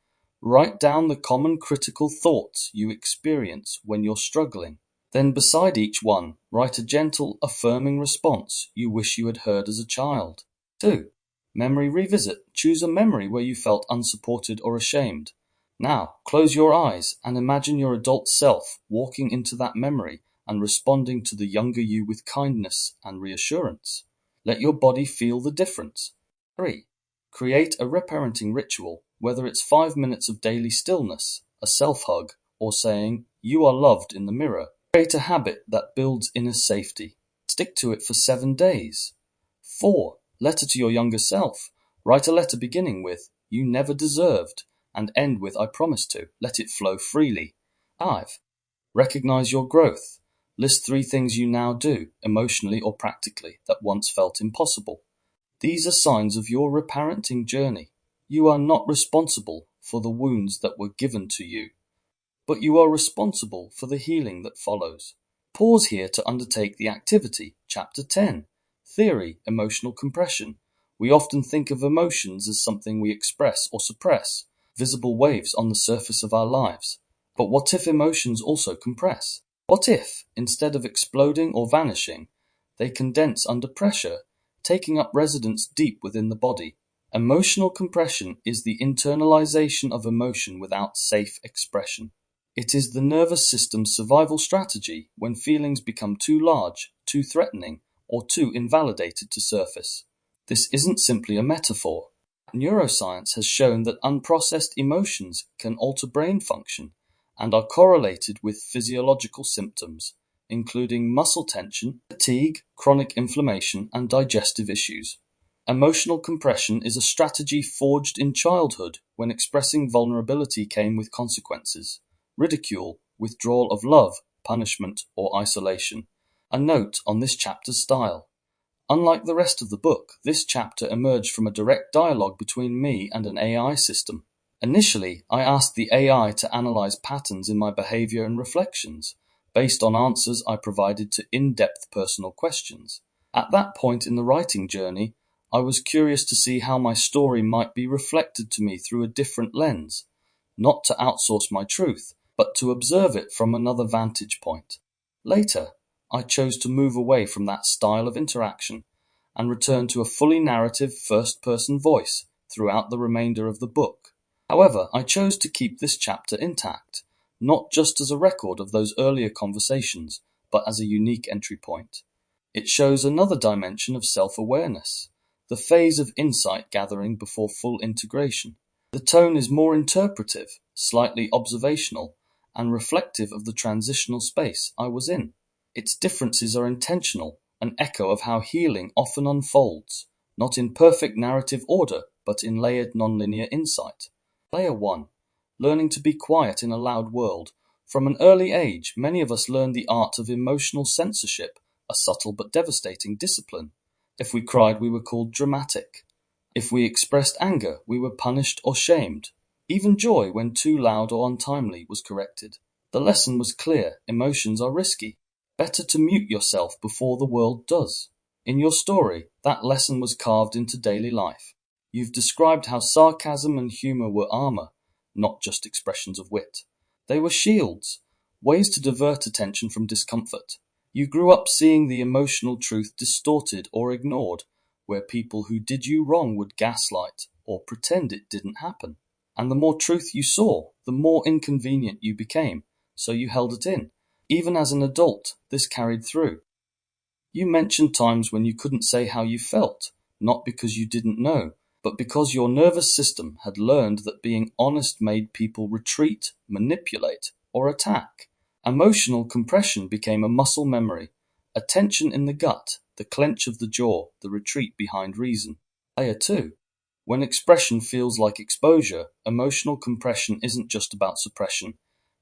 Write down the common critical thoughts you experience when you're struggling. Then beside each one, write a gentle, affirming response you wish you had heard as a child. 2. Memory revisit. Choose a memory where you felt unsupported or ashamed. Now, close your eyes and imagine your adult self walking into that memory and responding to the younger you with kindness and reassurance. Let your body feel the difference. 3. Create a reparenting ritual, whether it's 5 minutes of daily stillness, a self-hug, or saying, "You are loved" in the mirror. Create a habit that builds inner safety. Stick to it for 7 days. 4. Letter to your younger self. Write a letter beginning with, "You never deserved," and end with, "I promise to." Let it flow freely. 5. Recognize your growth. List 3 things you now do, emotionally or practically, that once felt impossible. These are signs of your reparenting journey. You are not responsible for the wounds that were given to you, but you are responsible for the healing that follows. Pause here to undertake the activity. Chapter 10. Theory, emotional compression. We often think of emotions as something we express or suppress, visible waves on the surface of our lives. But what if emotions also compress? What if, instead of exploding or vanishing, they condense under pressure, taking up residence deep within the body? Emotional compression is the internalization of emotion without safe expression. It is the nervous system's survival strategy when feelings become too large, too threatening, or too invalidated to surface. This isn't simply a metaphor. Neuroscience has shown that unprocessed emotions can alter brain function and are correlated with physiological symptoms, including muscle tension, fatigue, chronic inflammation, and digestive issues. Emotional compression is a strategy forged in childhood when expressing vulnerability came with consequences: ridicule, withdrawal of love, punishment, or isolation. A note on this chapter's style. Unlike the rest of the book, this chapter emerged from a direct dialogue between me and an AI system. Initially, I asked the AI to analyze patterns in my behavior and reflections, based on answers I provided to in-depth personal questions. At that point in the writing journey, I was curious to see how my story might be reflected to me through a different lens, not to outsource my truth, but to observe it from another vantage point. Later, I chose to move away from that style of interaction and return to a fully narrative first-person voice throughout the remainder of the book. However, I chose to keep this chapter intact, not just as a record of those earlier conversations, but as a unique entry point. It shows another dimension of self-awareness, the phase of insight gathering before full integration. The tone is more interpretive, slightly observational, and reflective of the transitional space I was in. Its differences are intentional, an echo of how healing often unfolds, not in perfect narrative order, but in layered nonlinear insight. Layer 1. Learning to be quiet in a loud world. From an early age, many of us learn the art of emotional censorship, a subtle but devastating discipline. If we cried, we were called dramatic. If we expressed anger, we were punished or shamed. Even joy, when too loud or untimely, was corrected. The lesson was clear: emotions are risky. Better to mute yourself before the world does. In your story, that lesson was carved into daily life. You've described how sarcasm and humor were armor, not just expressions of wit. They were shields, ways to divert attention from discomfort. You grew up seeing the emotional truth distorted or ignored, where people who did you wrong would gaslight or pretend it didn't happen. And the more truth you saw, the more inconvenient you became, so you held it in. Even as an adult, this carried through. You mentioned times when you couldn't say how you felt, not because you didn't know, but because your nervous system had learned that being honest made people retreat, manipulate, or attack. Emotional compression became a muscle memory, a tension in the gut, the clench of the jaw, the retreat behind reason. Layer 2. When expression feels like exposure, emotional compression isn't just about suppression,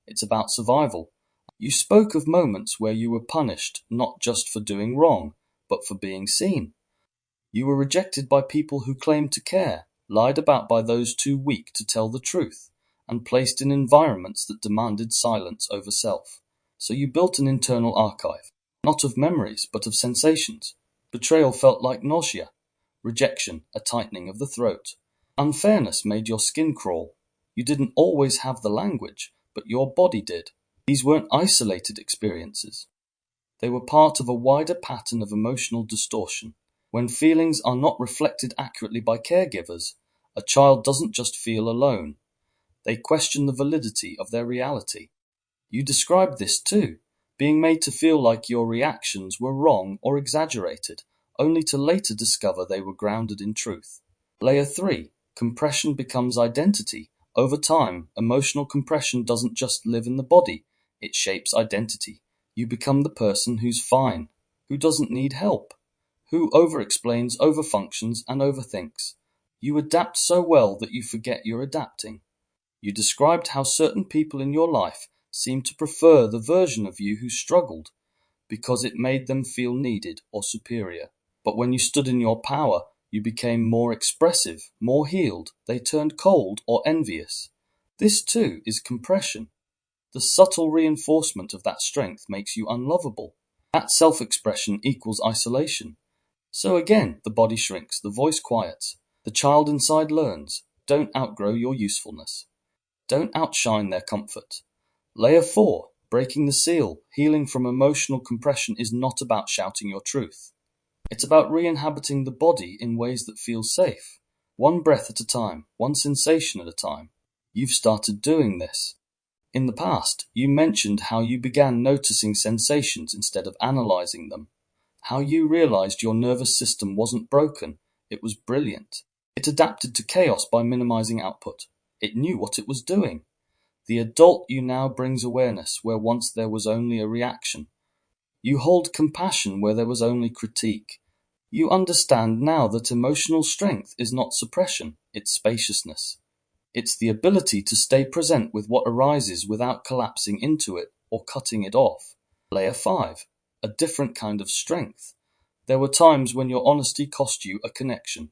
it's about survival. You spoke of moments where you were punished not just for doing wrong, but for being seen. You were rejected by people who claimed to care, lied about by those too weak to tell the truth, and placed in environments that demanded silence over self. So you built an internal archive, not of memories, but of sensations. Betrayal felt like nausea, rejection a tightening of the throat. Unfairness made your skin crawl. You didn't always have the language, but your body did. These weren't isolated experiences. They were part of a wider pattern of emotional distortion. When feelings are not reflected accurately by caregivers, a child doesn't just feel alone. They question the validity of their reality. You described this too, being made to feel like your reactions were wrong or exaggerated, only to later discover they were grounded in truth. Layer 3. Compression becomes identity. Over time, emotional compression doesn't just live in the body, it shapes identity. You become the person who's fine, who doesn't need help, who over-explains, over-functions, and overthinks. You adapt so well that you forget you're adapting. You described how certain people in your life seemed to prefer the version of you who struggled because it made them feel needed or superior. But when you stood in your power, you became more expressive, more healed. They turned cold or envious. This too is compression. The subtle reinforcement of that strength makes you unlovable. That self-expression equals isolation. So again, the body shrinks, the voice quiets. The child inside learns. Don't outgrow your usefulness. Don't outshine their comfort. Layer 4. Breaking the seal. Healing from emotional compression is not about shouting your truth. It's about re-inhabiting the body in ways that feel safe. One breath at a time, one sensation at a time. You've started doing this. In the past, you mentioned how you began noticing sensations instead of analyzing them. How you realized your nervous system wasn't broken, it was brilliant. It adapted to chaos by minimizing output. It knew what it was doing. The adult you now brings awareness where once there was only a reaction. You hold compassion where there was only critique. You understand now that emotional strength is not suppression, it's spaciousness. It's the ability to stay present with what arises without collapsing into it or cutting it off. Layer 5. A different kind of strength. There were times when your honesty cost you a connection.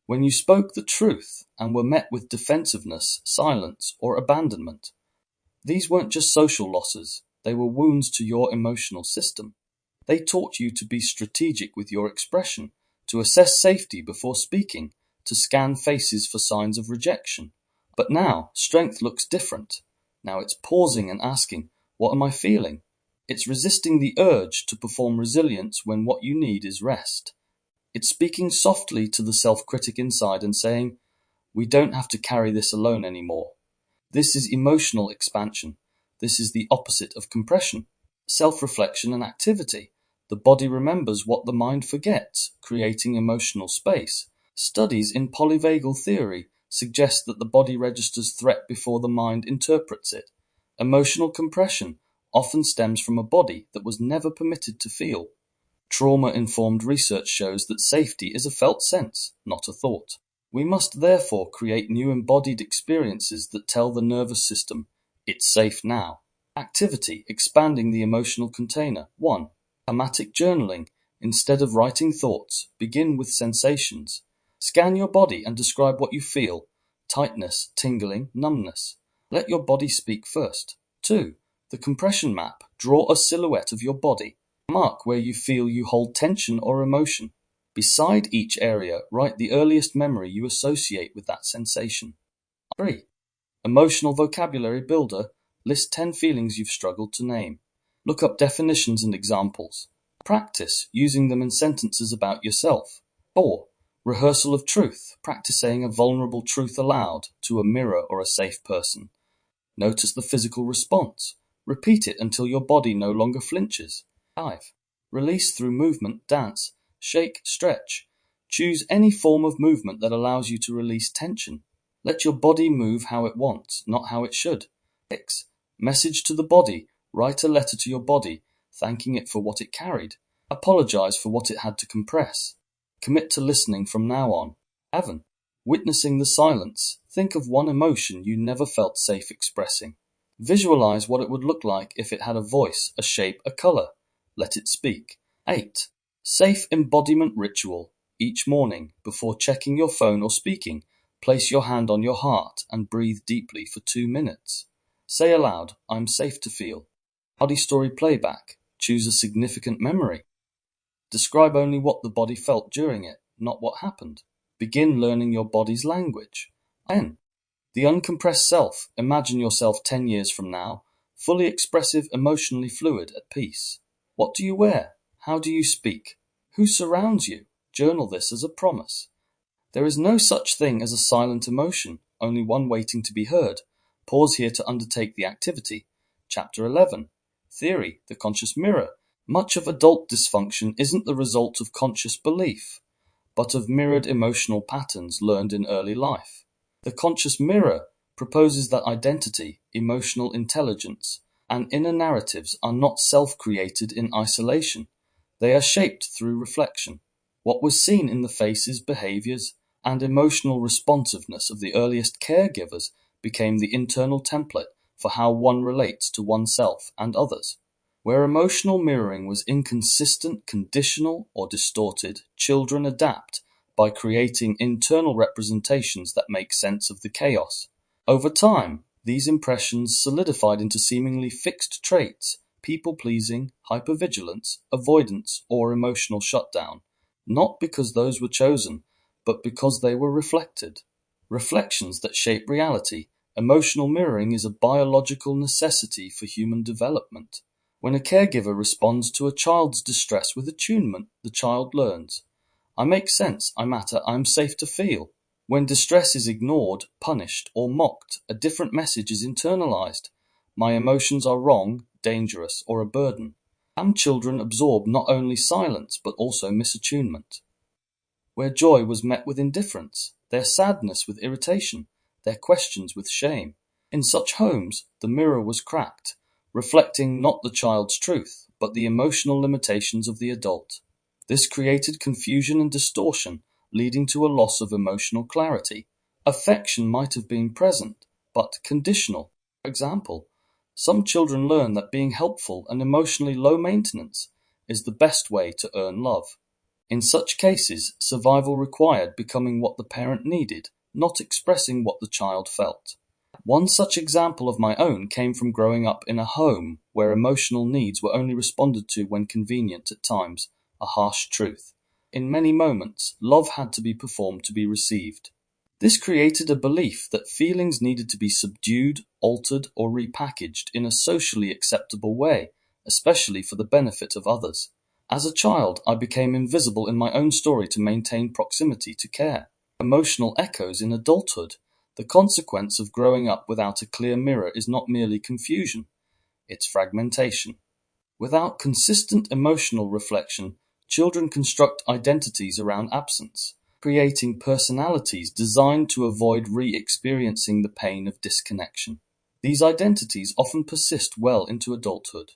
When you spoke the truth and were met with defensiveness, silence, or abandonment. These weren't just social losses, they were wounds to your emotional system. They taught you to be strategic with your expression, to assess safety before speaking, to scan faces for signs of rejection. But now, strength looks different. Now it's pausing and asking, what am I feeling? It's resisting the urge to perform resilience when what you need is rest. It's speaking softly to the self-critic inside and saying, we don't have to carry this alone anymore. This is emotional expansion. This is the opposite of compression. Self-reflection and activity. The body remembers what the mind forgets, creating emotional space. Studies in polyvagal theory suggest that the body registers threat before the mind interprets it. Emotional compression often stems from a body that was never permitted to feel. Trauma-informed research shows that safety is a felt sense, not a thought. We must therefore create new embodied experiences that tell the nervous system, it's safe now. Activity, expanding the emotional container. 1. Somatic journaling. Instead of writing thoughts, begin with sensations. Scan your body and describe what you feel. Tightness, tingling, numbness. Let your body speak first. 2. The compression map. Draw a silhouette of your body. Mark where you feel you hold tension or emotion. Beside each area, write the earliest memory you associate with that sensation. 3. Emotional vocabulary builder. List 10 feelings you've struggled to name. Look up definitions and examples. Practice using them in sentences about yourself. 4. Rehearsal of truth. Practice saying a vulnerable truth aloud to a mirror or a safe person. Notice the physical response. Repeat it until your body no longer flinches. 5. Release through movement, dance, shake, stretch. Choose any form of movement that allows you to release tension. Let your body move how it wants, not how it should. 6. Message to the body. Write a letter to your body, thanking it for what it carried. Apologize for what it had to compress. Commit to listening from now on. 7. Witnessing the silence. Think of one emotion you never felt safe expressing. Visualize what it would look like if it had a voice, a shape, a color. Let it speak. 8. Safe embodiment ritual. Each morning, before checking your phone or speaking, place your hand on your heart and breathe deeply for 2 minutes. Say aloud, I'm safe to feel. Body story playback. Choose a significant memory. Describe only what the body felt during it, not what happened. Begin learning your body's language. 10. The uncompressed self. Imagine yourself 10 years from now, fully expressive, emotionally fluid, at peace. What do you wear? How do you speak? Who surrounds you? Journal this as a promise. There is no such thing as a silent emotion, only one waiting to be heard. Pause here to undertake the activity. Chapter 11. Theory, the conscious mirror. Much of adult dysfunction isn't the result of conscious belief, but of mirrored emotional patterns learned in early life. The conscious mirror proposes that identity, emotional intelligence, and inner narratives are not self-created in isolation. They are shaped through reflection. What was seen in the faces, behaviors, and emotional responsiveness of the earliest caregivers became the internal template for how one relates to oneself and others. Where emotional mirroring was inconsistent, conditional, or distorted, children adapt by creating internal representations that make sense of the chaos. Over time, these impressions solidified into seemingly fixed traits: people-pleasing, hypervigilance, avoidance, or emotional shutdown, not because those were chosen, but because they were reflected. Reflections that shape reality. Emotional mirroring is a biological necessity for human development. When a caregiver responds to a child's distress with attunement, the child learns, I make sense, I matter, I am safe to feel. When distress is ignored, punished, or mocked, a different message is internalized. My emotions are wrong, dangerous, or a burden. Some children absorb not only silence, but also misattunement. Where joy was met with indifference, their sadness with irritation, their questions with shame. In such homes, the mirror was cracked, reflecting not the child's truth, but the emotional limitations of the adult. This created confusion and distortion, leading to a loss of emotional clarity. Affection might have been present, but conditional. For example, some children learn that being helpful and emotionally low maintenance is the best way to earn love. In such cases, survival required becoming what the parent needed, not expressing what the child felt. One such example of my own came from growing up in a home where emotional needs were only responded to when convenient, at times, a harsh truth. In many moments, love had to be performed to be received. This created a belief that feelings needed to be subdued, altered, or repackaged in a socially acceptable way, especially for the benefit of others. As a child, I became invisible in my own story to maintain proximity to care. Emotional echoes in adulthood. The consequence of growing up without a clear mirror is not merely confusion, it's fragmentation. Without consistent emotional reflection, children construct identities around absence, creating personalities designed to avoid re-experiencing the pain of disconnection. These identities often persist well into adulthood.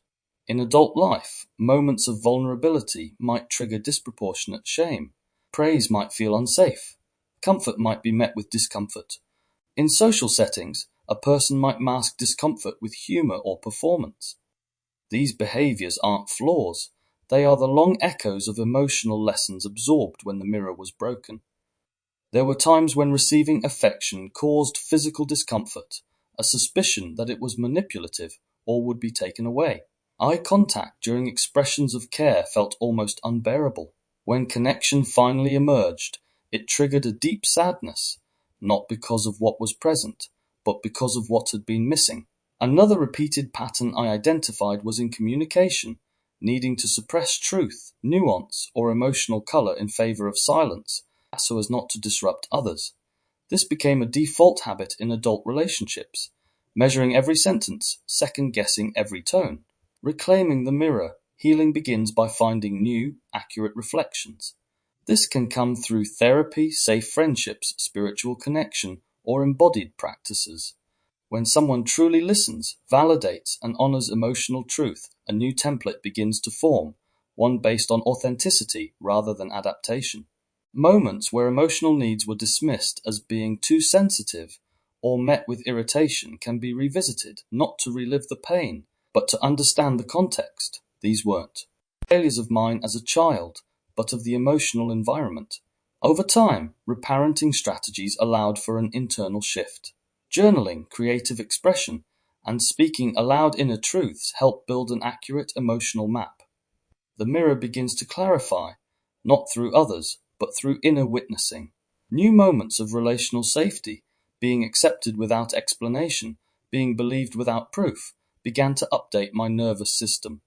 In adult life, moments of vulnerability might trigger disproportionate shame. Praise might feel unsafe. Comfort might be met with discomfort. In social settings, a person might mask discomfort with humor or performance. These behaviors aren't flaws. They are the long echoes of emotional lessons absorbed when the mirror was broken. There were times when receiving affection caused physical discomfort, a suspicion that it was manipulative or would be taken away. Eye contact during expressions of care felt almost unbearable. When connection finally emerged, it triggered a deep sadness, not because of what was present, but because of what had been missing. Another repeated pattern I identified was in communication, needing to suppress truth, nuance, or emotional color in favor of silence, so as not to disrupt others. This became a default habit in adult relationships, measuring every sentence, second-guessing every tone. Reclaiming the mirror, healing begins by finding new, accurate reflections. This can come through therapy, safe friendships, spiritual connection, or embodied practices. When someone truly listens, validates, and honors emotional truth, a new template begins to form, one based on authenticity rather than adaptation. Moments where emotional needs were dismissed as being too sensitive or met with irritation can be revisited, not to relive the pain, but to understand the context. These weren't failures of mine as a child, but of the emotional environment. Over time, reparenting strategies allowed for an internal shift. Journaling, creative expression, and speaking aloud inner truths help build an accurate emotional map. The mirror begins to clarify, not through others, but through inner witnessing. New moments of relational safety, being accepted without explanation, being believed without proof, began to update my nervous system.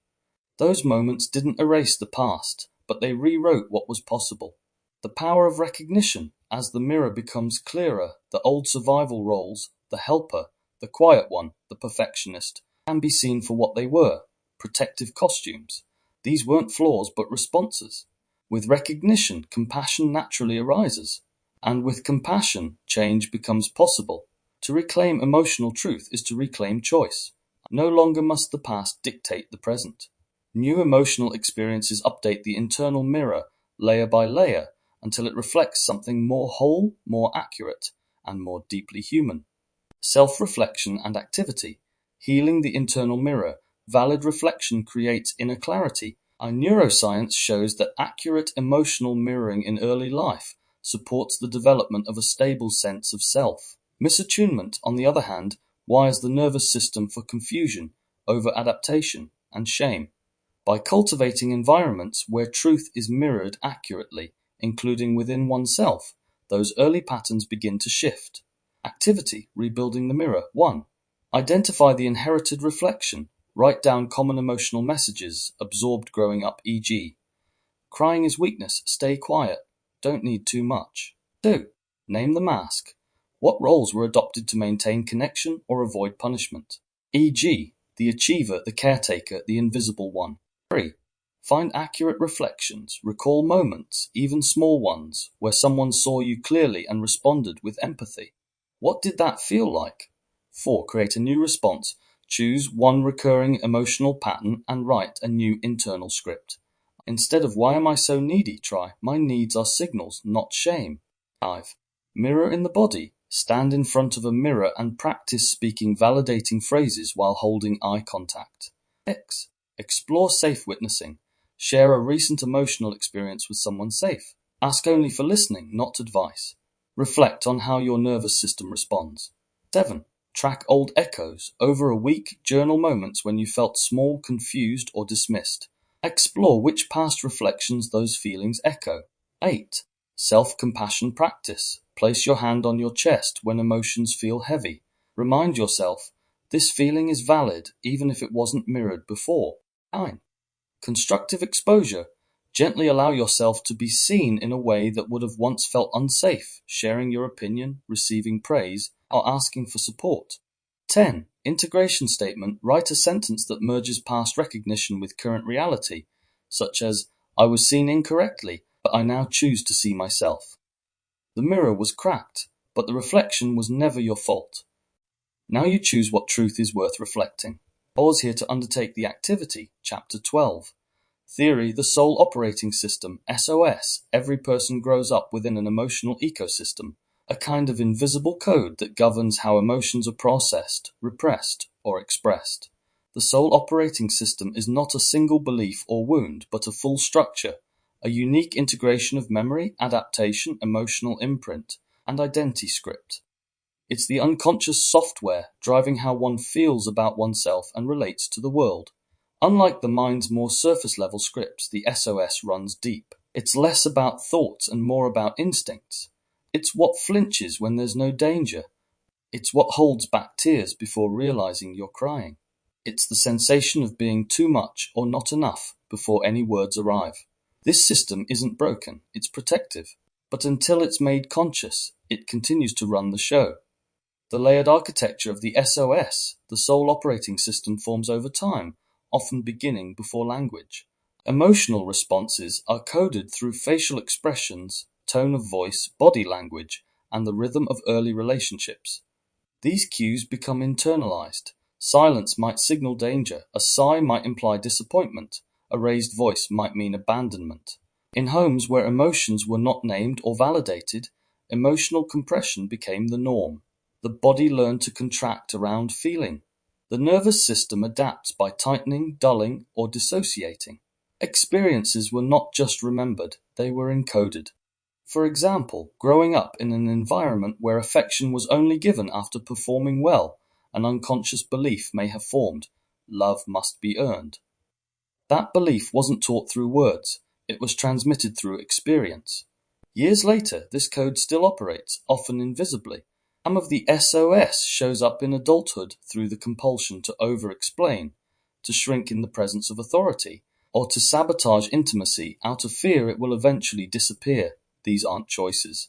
Those moments didn't erase the past, but they rewrote what was possible. The power of recognition, as the mirror becomes clearer, the old survival roles, the helper, the quiet one, the perfectionist, can be seen for what they were, protective costumes. These weren't flaws but responses. With recognition, compassion naturally arises. And with compassion, change becomes possible. To reclaim emotional truth is to reclaim choice. No longer must the past dictate the present. New emotional experiences update the internal mirror, layer by layer, until it reflects something more whole, more accurate, and more deeply human. Self-reflection and activity. Healing the internal mirror. Valid reflection creates inner clarity. Our neuroscience shows that accurate emotional mirroring in early life supports the development of a stable sense of self. Misattunement, on the other hand, wires the nervous system for confusion, over-adaptation, and shame. By cultivating environments where truth is mirrored accurately, including within oneself, those early patterns begin to shift. Activity, rebuilding the mirror. 1. Identify the inherited reflection. Write down common emotional messages absorbed growing up, e.g., crying is weakness, stay quiet, don't need too much. 2. Name the mask. What roles were adopted to maintain connection or avoid punishment? E.g., the achiever, the caretaker, the invisible one. 3. Find accurate reflections. Recall moments, even small ones, where someone saw you clearly and responded with empathy. What did that feel like? 4. Create a new response. Choose one recurring emotional pattern and write a new internal script. Instead of "why am I so needy?" try "my needs are signals, not shame." 5. Mirror in the body. Stand in front of a mirror and practice speaking validating phrases while holding eye contact. 6. Explore safe witnessing. Share a recent emotional experience with someone safe. Ask only for listening, not advice. Reflect on how your nervous system responds. 7. Track old echoes. Over a week, journal moments when you felt small, confused, or dismissed. Explore which past reflections those feelings echo. 8. Self-compassion practice. Place your hand on your chest when emotions feel heavy. Remind yourself, this feeling is valid even if it wasn't mirrored before. 9. Constructive exposure. Gently allow yourself to be seen in a way that would have once felt unsafe, sharing your opinion, receiving praise, or asking for support. 10. Integration statement. Write a sentence that merges past recognition with current reality, such as, "I was seen incorrectly, but I now choose to see myself." The mirror was cracked, but the reflection was never your fault. Now you choose what truth is worth reflecting. Pause here to undertake the activity, Chapter 12. Theory, the soul operating system, SOS. Every person grows up within an emotional ecosystem, a kind of invisible code that governs how emotions are processed, repressed, or expressed. The soul operating system is not a single belief or wound, but a full structure, a unique integration of memory, adaptation, emotional imprint, and identity script. It's the unconscious software driving how one feels about oneself and relates to the world. Unlike the mind's more surface-level scripts, the SOS runs deep. It's less about thoughts and more about instincts. It's what flinches when there's no danger. It's what holds back tears before realizing you're crying. It's the sensation of being too much or not enough before any words arrive. This system isn't broken, it's protective. But until it's made conscious, it continues to run the show. The layered architecture of the SOS, the soul operating system, forms over time, often beginning before language. Emotional responses are coded through facial expressions, tone of voice, body language, and the rhythm of early relationships. These cues become internalized. Silence might signal danger, a sigh might imply disappointment, a raised voice might mean abandonment. In homes where emotions were not named or validated, emotional compression became the norm. The body learned to contract around feeling. The nervous system adapts by tightening, dulling, or dissociating. Experiences were not just remembered, they were encoded. For example, growing up in an environment where affection was only given after performing well, an unconscious belief may have formed: love must be earned. That belief wasn't taught through words, it was transmitted through experience. Years later, this code still operates, often invisibly. Some of the SOS shows up in adulthood through the compulsion to over-explain, to shrink in the presence of authority, or to sabotage intimacy out of fear it will eventually disappear. These aren't choices.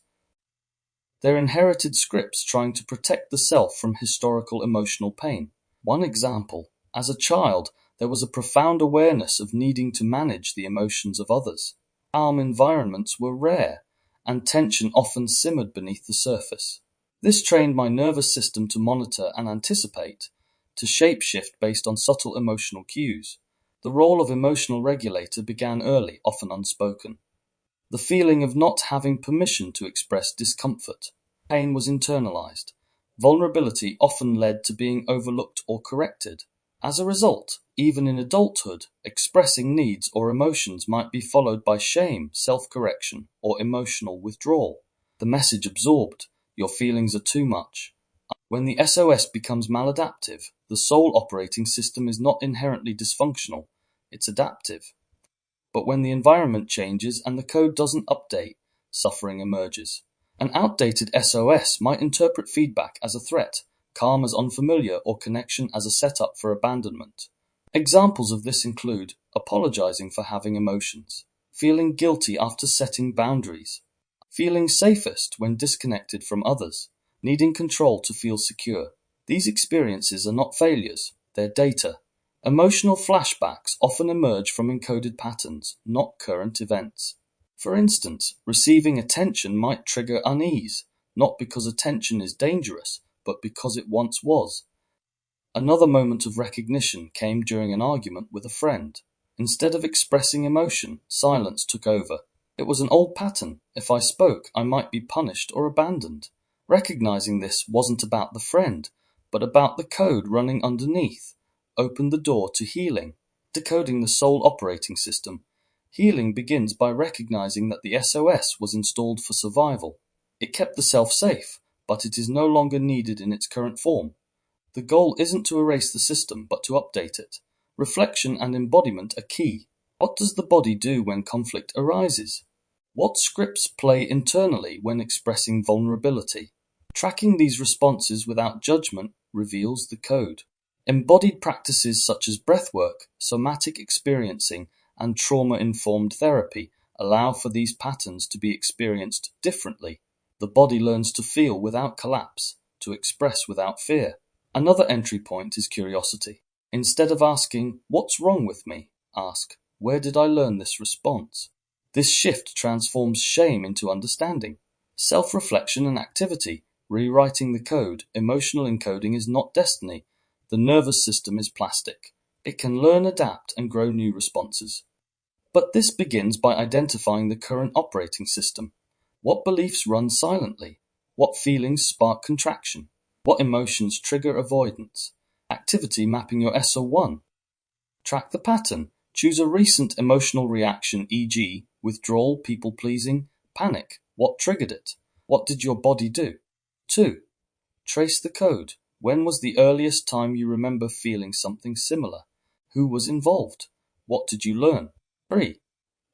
They're inherited scripts trying to protect the self from historical emotional pain. One example: as a child, there was a profound awareness of needing to manage the emotions of others. Calm environments were rare, and tension often simmered beneath the surface. This trained my nervous system to monitor and anticipate, to shapeshift based on subtle emotional cues. The role of emotional regulator began early, often unspoken. The feeling of not having permission to express discomfort. Pain was internalized. Vulnerability often led to being overlooked or corrected. As a result, even in adulthood, expressing needs or emotions might be followed by shame, self-correction, or emotional withdrawal. The message absorbed: your feelings are too much. When the SOS becomes maladaptive, the soul operating system is not inherently dysfunctional, it's adaptive. But when the environment changes and the code doesn't update, suffering emerges. An outdated SOS might interpret feedback as a threat, calm as unfamiliar, or connection as a setup for abandonment. Examples of this include apologizing for having emotions, feeling guilty after setting boundaries, feeling safest when disconnected from others, needing control to feel secure. These experiences are not failures, they're data. Emotional flashbacks often emerge from encoded patterns, not current events. For instance, receiving attention might trigger unease, not because attention is dangerous, but because it once was. Another moment of recognition came during an argument with a friend. Instead of expressing emotion, silence took over. It was an old pattern. If I spoke, I might be punished or abandoned. Recognizing this wasn't about the friend, but about the code running underneath, opened the door to healing. Decoding the soul operating system. Healing begins by recognizing that the SOS was installed for survival. It kept the self safe, but it is no longer needed in its current form. The goal isn't to erase the system, but to update it. Reflection and embodiment are key. What does the body do when conflict arises? What scripts play internally when expressing vulnerability? Tracking these responses without judgment reveals the code. Embodied practices such as breathwork, somatic experiencing, and trauma-informed therapy allow for these patterns to be experienced differently. The body learns to feel without collapse, to express without fear. Another entry point is curiosity. Instead of asking, "What's wrong with me?" ask, "Where did I learn this response?" This shift transforms shame into understanding. Self-reflection and activity, rewriting the code. Emotional encoding is not destiny. The nervous system is plastic. It can learn, adapt, and grow new responses. But this begins by identifying the current operating system. What beliefs run silently? What feelings spark contraction? What emotions trigger avoidance? Activity mapping your SO1. Track the pattern. Choose a recent emotional reaction, e.g., withdrawal, people-pleasing, panic. What triggered it? What did your body do? 2. Trace the code. When was the earliest time you remember feeling something similar? Who was involved? What did you learn? 3.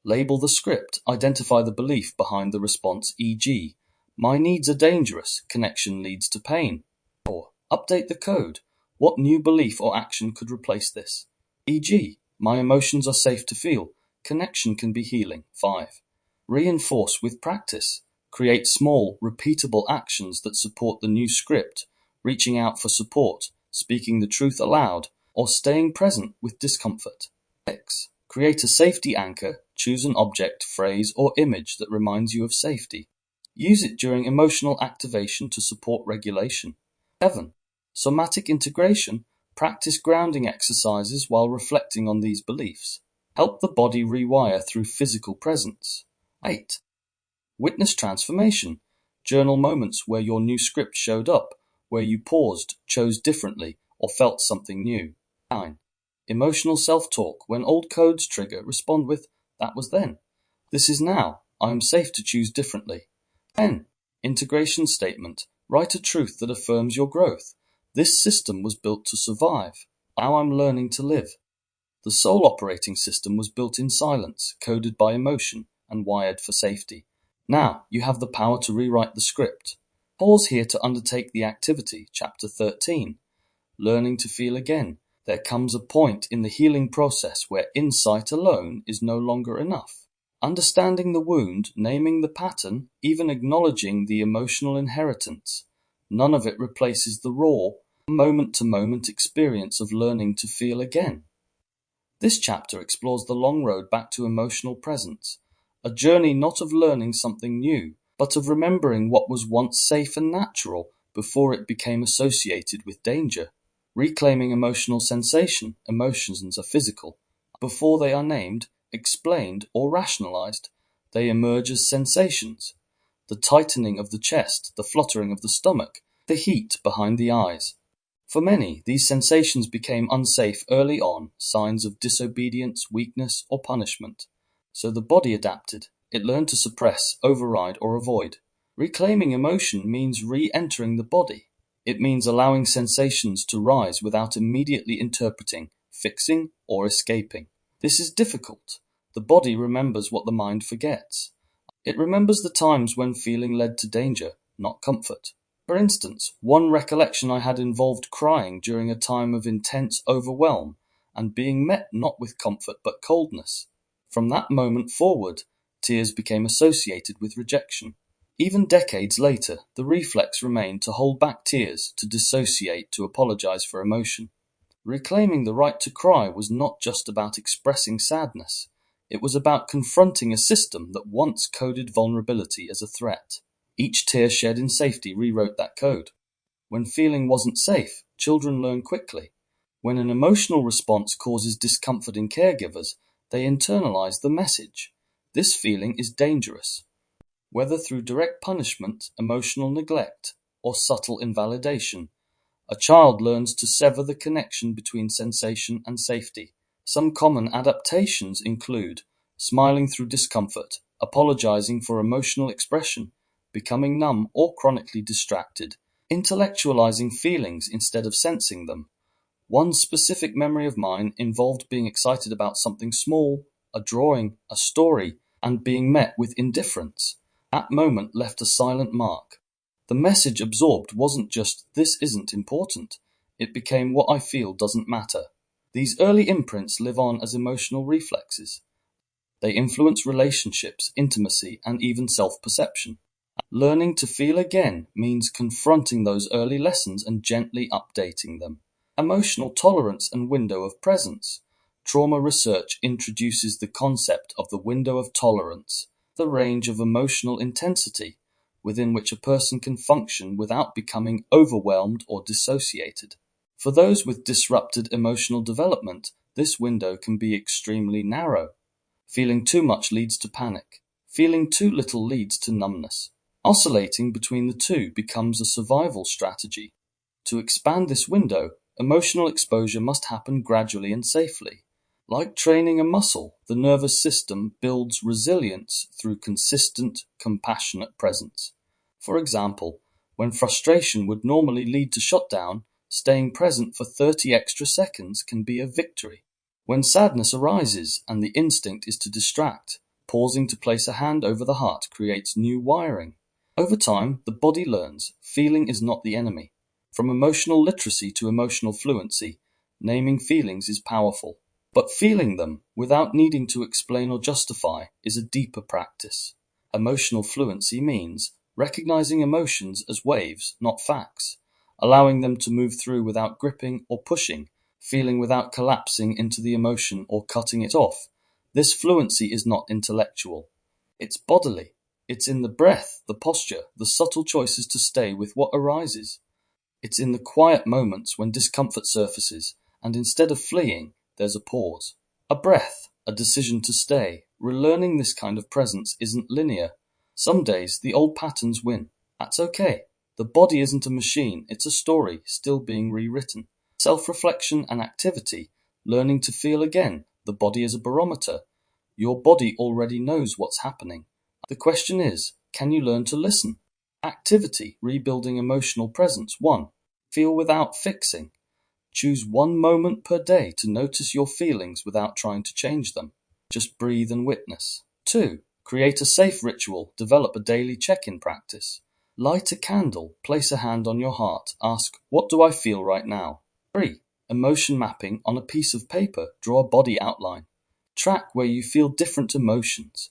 Label the script, identify the belief behind the response, e.g., my needs are dangerous, connection leads to pain. Or update the code, what new belief or action could replace this? E.g., my emotions are safe to feel, connection can be healing. 5. Reinforce with practice. Create small, repeatable actions that support the new script, reaching out for support, speaking the truth aloud, or staying present with discomfort. 6. Create a safety anchor. Choose an object, phrase, or image that reminds you of safety. Use it during emotional activation to support regulation. 7. Somatic integration. Practice grounding exercises while reflecting on these beliefs. Help the body rewire through physical presence. 8. Witness transformation. Journal moments where your new script showed up, where you paused, chose differently, or felt something new. 9. Emotional self-talk. When old codes trigger, respond with, that was then. This is now. I am safe to choose differently. 10. Integration statement. Write a truth that affirms your growth. This system was built to survive. Now I'm learning to live. The soul operating system was built in silence, coded by emotion, and wired for safety. Now you have the power to rewrite the script. Pause here to undertake the activity. Chapter 13. Learning to feel again. There comes a point in the healing process where insight alone is no longer enough. Understanding the wound, naming the pattern, even acknowledging the emotional inheritance. None of it replaces the raw, moment-to-moment experience of learning to feel again. This chapter explores the long road back to emotional presence, a journey not of learning something new, but of remembering what was once safe and natural before it became associated with danger. Reclaiming emotional sensation. Emotions are physical. Before they are named, explained, or rationalized, they emerge as sensations. The tightening of the chest, the fluttering of the stomach, the heat behind the eyes. For many, these sensations became unsafe early on, signs of disobedience, weakness, or punishment. So the body adapted. It learned to suppress, override, or avoid. Reclaiming emotion means re-entering the body. It means allowing sensations to rise without immediately interpreting, fixing, or escaping. This is difficult. The body remembers what the mind forgets. It remembers the times when feeling led to danger, not comfort. For instance, one recollection I had involved crying during a time of intense overwhelm and being met not with comfort but coldness. From that moment forward, tears became associated with rejection. Even decades later, the reflex remained to hold back tears, to dissociate, to apologize for emotion. Reclaiming the right to cry was not just about expressing sadness. It was about confronting a system that once coded vulnerability as a threat. Each tear shed in safety rewrote that code. When feeling wasn't safe, children learn quickly. When an emotional response causes discomfort in caregivers, they internalize the message. This feeling is dangerous. Whether through direct punishment, emotional neglect, or subtle invalidation, a child learns to sever the connection between sensation and safety. Some common adaptations include smiling through discomfort, apologizing for emotional expression, becoming numb or chronically distracted, intellectualizing feelings instead of sensing them. One specific memory of mine involved being excited about something small, a drawing, a story, and being met with indifference. That moment left a silent mark. The message absorbed wasn't just, this isn't important. It became, what I feel doesn't matter. These early imprints live on as emotional reflexes. They influence relationships, intimacy, and even self-perception. Learning to feel again means confronting those early lessons and gently updating them. Emotional tolerance and window of presence. Trauma research introduces the concept of the window of tolerance, the range of emotional intensity within which a person can function without becoming overwhelmed or dissociated. For those with disrupted emotional development, this window can be extremely narrow. Feeling too much leads to panic. Feeling too little leads to numbness. Oscillating between the two becomes a survival strategy. To expand this window, emotional exposure must happen gradually and safely. Like training a muscle, the nervous system builds resilience through consistent, compassionate presence. For example, when frustration would normally lead to shutdown, staying present for 30 extra seconds can be a victory. When sadness arises and the instinct is to distract, Pausing to place a hand over the heart creates new wiring. Over time, the body learns feeling is not the enemy. From emotional literacy to emotional fluency, naming feelings is powerful. But feeling them, without needing to explain or justify, is a deeper practice. Emotional fluency means recognizing emotions as waves, not facts, allowing them to move through without gripping or pushing, feeling without collapsing into the emotion or cutting it off. This fluency is not intellectual. It's bodily. It's in the breath, the posture, the subtle choices to stay with what arises. It's in the quiet moments when discomfort surfaces, and instead of fleeing, there's a pause. A breath, a decision to stay. Relearning this kind of presence isn't linear. Some days the old patterns win. That's okay. The body isn't a machine, it's a story still being rewritten. Self-reflection and activity, learning to feel again. The body is a barometer. Your body already knows what's happening. The question is, can you learn to listen? Activity, rebuilding emotional presence. 1. Feel without fixing. Choose one moment per day to notice your feelings without trying to change them. Just breathe and witness. 2. Create a safe ritual. Develop a daily check-in practice. Light a candle. Place a hand on your heart. Ask, what do I feel right now? 3. Emotion mapping on a piece of paper. Draw a body outline. Track where you feel different emotions.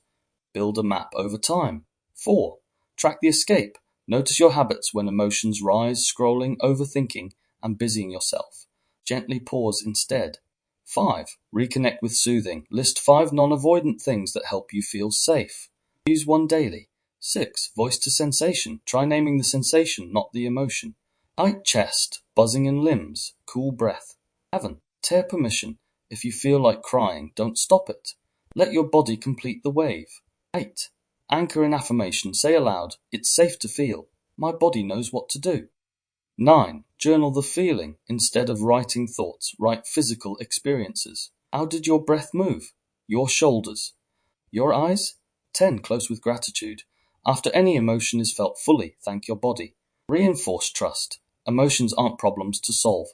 Build a map over time. 4. Track the escape. Notice your habits when emotions rise, scrolling, overthinking, and busying yourself. Gently pause instead. 5. Reconnect with soothing. List 5 non-avoidant things that help you feel safe. Use one daily. 6. Voice to sensation. Try naming the sensation, not the emotion. Tight chest, buzzing in limbs, cool breath. 7. Tear permission. If you feel like crying, don't stop it. Let your body complete the wave. 8. Anchor in affirmation. Say aloud, it's safe to feel. My body knows what to do. 9. Journal the feeling. Instead of writing thoughts, write physical experiences. How did your breath move? Your shoulders. Your eyes? 10. Close with gratitude. After any emotion is felt fully, thank your body. Reinforce trust. Emotions aren't problems to solve.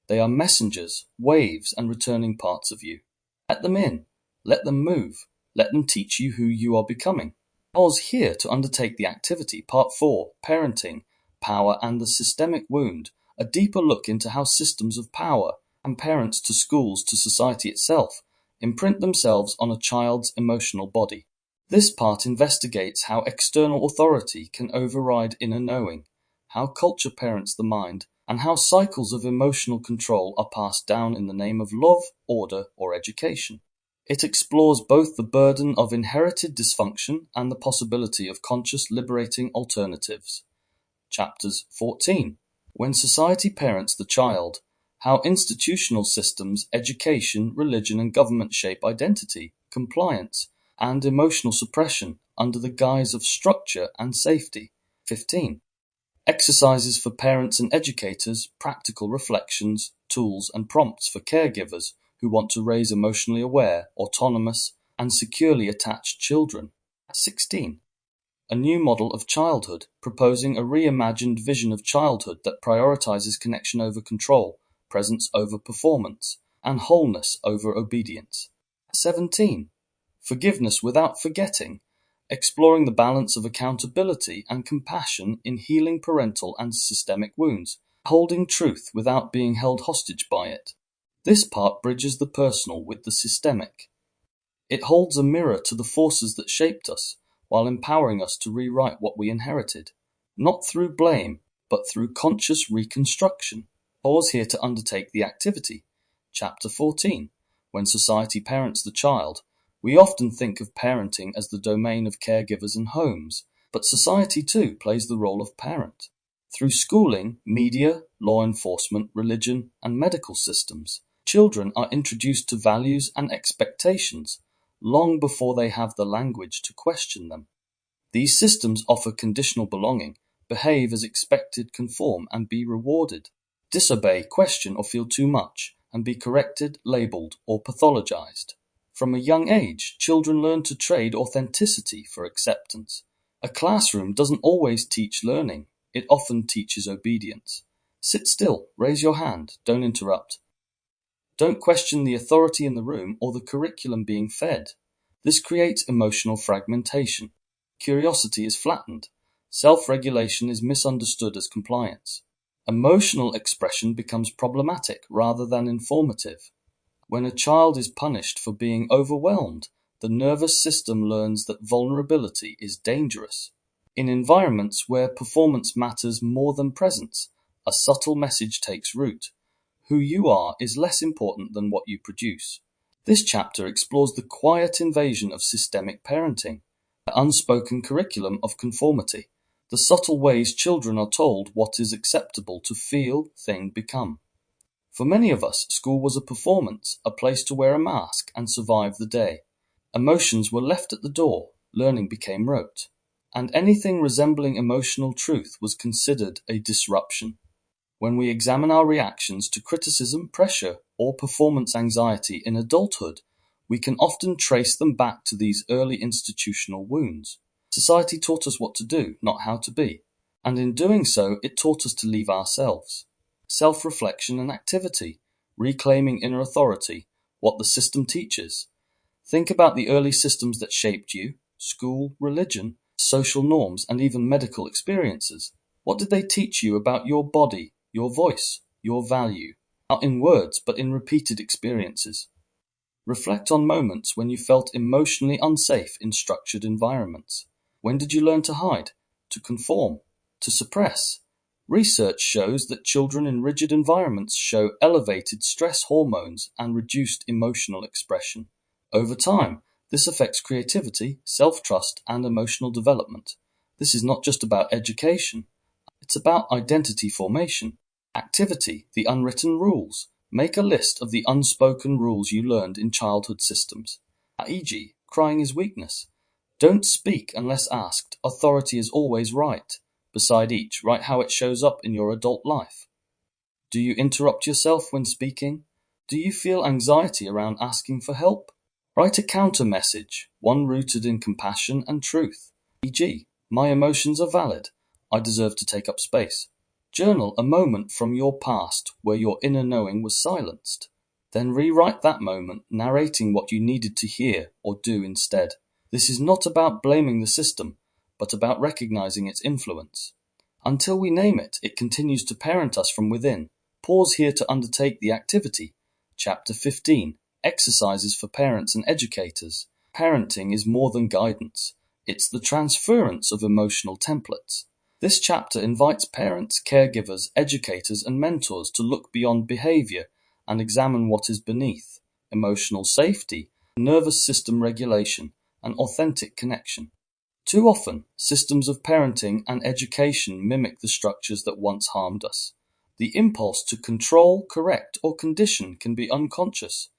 They are messengers, waves, and returning parts of you. Let them in. Let them move. Let them teach you who you are becoming. Pause here to undertake the activity. Part 4. Parenting, Power and the Systemic Wound. A deeper look into how systems of power, and parents to schools to society itself, imprint themselves on a child's emotional body. This part investigates how external authority can override inner knowing, how culture parents the mind, and how cycles of emotional control are passed down in the name of love, order, or education. It explores both the burden of inherited dysfunction and the possibility of conscious liberating alternatives. Chapters 14. When society parents the child, how institutional systems, education, religion, and government shape identity, compliance, and emotional suppression under the guise of structure and safety. 15. Exercises for parents and educators, practical reflections, tools, and prompts for caregivers who want to raise emotionally aware, autonomous, and securely attached children. 16. A new model of childhood, proposing a reimagined vision of childhood that prioritizes connection over control, presence over performance, and wholeness over obedience. 17. Forgiveness without forgetting, exploring the balance of accountability and compassion in healing parental and systemic wounds, holding truth without being held hostage by it. This part bridges the personal with the systemic. It holds a mirror to the forces that shaped us, while empowering us to rewrite what we inherited, not through blame, but through conscious reconstruction. Pause here to undertake the activity. Chapter 14. When society parents the child, we often think of parenting as the domain of caregivers and homes, but society too plays the role of parent. Through schooling, media, law enforcement, religion, and medical systems, children are introduced to values and expectations long before they have the language to question them. These systems offer conditional belonging, behave as expected, conform, and be rewarded. Disobey, question, or feel too much, and be corrected, labeled, or pathologized. From a young age, children learn to trade authenticity for acceptance. A classroom doesn't always teach learning, it often teaches obedience. Sit still, raise your hand, don't interrupt. Don't question the authority in the room or the curriculum being fed. This creates emotional fragmentation. Curiosity is flattened. Self-regulation is misunderstood as compliance. Emotional expression becomes problematic rather than informative. When a child is punished for being overwhelmed, the nervous system learns that vulnerability is dangerous. In environments where performance matters more than presence, a subtle message takes root. Who you are is less important than what you produce. This chapter explores the quiet invasion of systemic parenting, the unspoken curriculum of conformity, the subtle ways children are told what is acceptable to feel, think, become. For many of us, school was a performance, a place to wear a mask and survive the day. Emotions were left at the door, learning became rote, and anything resembling emotional truth was considered a disruption. When we examine our reactions to criticism, pressure, or performance anxiety in adulthood, we can often trace them back to these early institutional wounds. Society taught us what to do, not how to be, and in doing so, it taught us to leave ourselves. Self-reflection and activity, reclaiming inner authority, what the system teaches. Think about the early systems that shaped you: school, religion, social norms, and even medical experiences. What did they teach you about your body, your voice, your value? Not in words, but in repeated experiences. Reflect on moments when you felt emotionally unsafe in structured environments. When did you learn to hide, to conform, to suppress? Research shows that children in rigid environments show elevated stress hormones and reduced emotional expression. Over time, this affects creativity, self-trust, and emotional development. This is not just about education. It's about identity formation. Activity, the unwritten rules. Make a list of the unspoken rules you learned in childhood systems. E.g., crying is weakness. Don't speak unless asked. Authority is always right. Beside each, write how it shows up in your adult life. Do you interrupt yourself when speaking? Do you feel anxiety around asking for help? Write a counter message, one rooted in compassion and truth. E.g., my emotions are valid. I deserve to take up space. Journal a moment from your past where your inner knowing was silenced. Then rewrite that moment, narrating what you needed to hear or do instead. This is not about blaming the system, but about recognizing its influence. Until we name it, it continues to parent us from within. Pause here to undertake the activity. Chapter 15. Exercises for parents and educators. Parenting is more than guidance. It's the transference of emotional templates. This chapter invites parents, caregivers, educators, and mentors to look beyond behavior and examine what is beneath: emotional safety, nervous system regulation, and authentic connection. Too often, systems of parenting and education mimic the structures that once harmed us. The impulse to control, correct, or condition can be unconscious,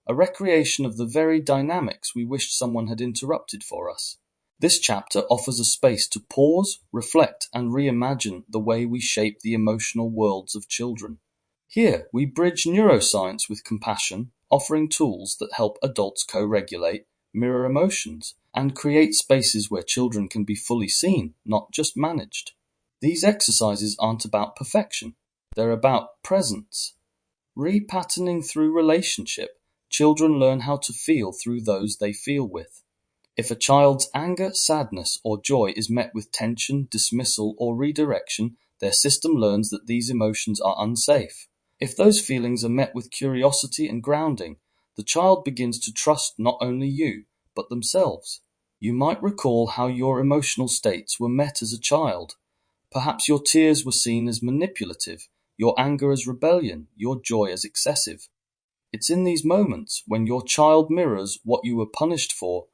a recreation of the very dynamics we wished someone had interrupted for us. This chapter offers a space to pause, reflect, and reimagine the way we shape the emotional worlds of children. Here, we bridge neuroscience with compassion, offering tools that help adults co-regulate, mirror emotions, and create spaces where children can be fully seen, not just managed. These exercises aren't about perfection. They're about presence. Repatterning through relationship, children learn how to feel through those they feel with. If a child's anger, sadness, or joy is met with tension, dismissal, or redirection, their system learns that these emotions are unsafe. If those feelings are met with curiosity and grounding, the child begins to trust not only you, but themselves. You might recall how your emotional states were met as a child. Perhaps your tears were seen as manipulative, your anger as rebellion, your joy as excessive. It's in these moments, when your child mirrors what you were punished for,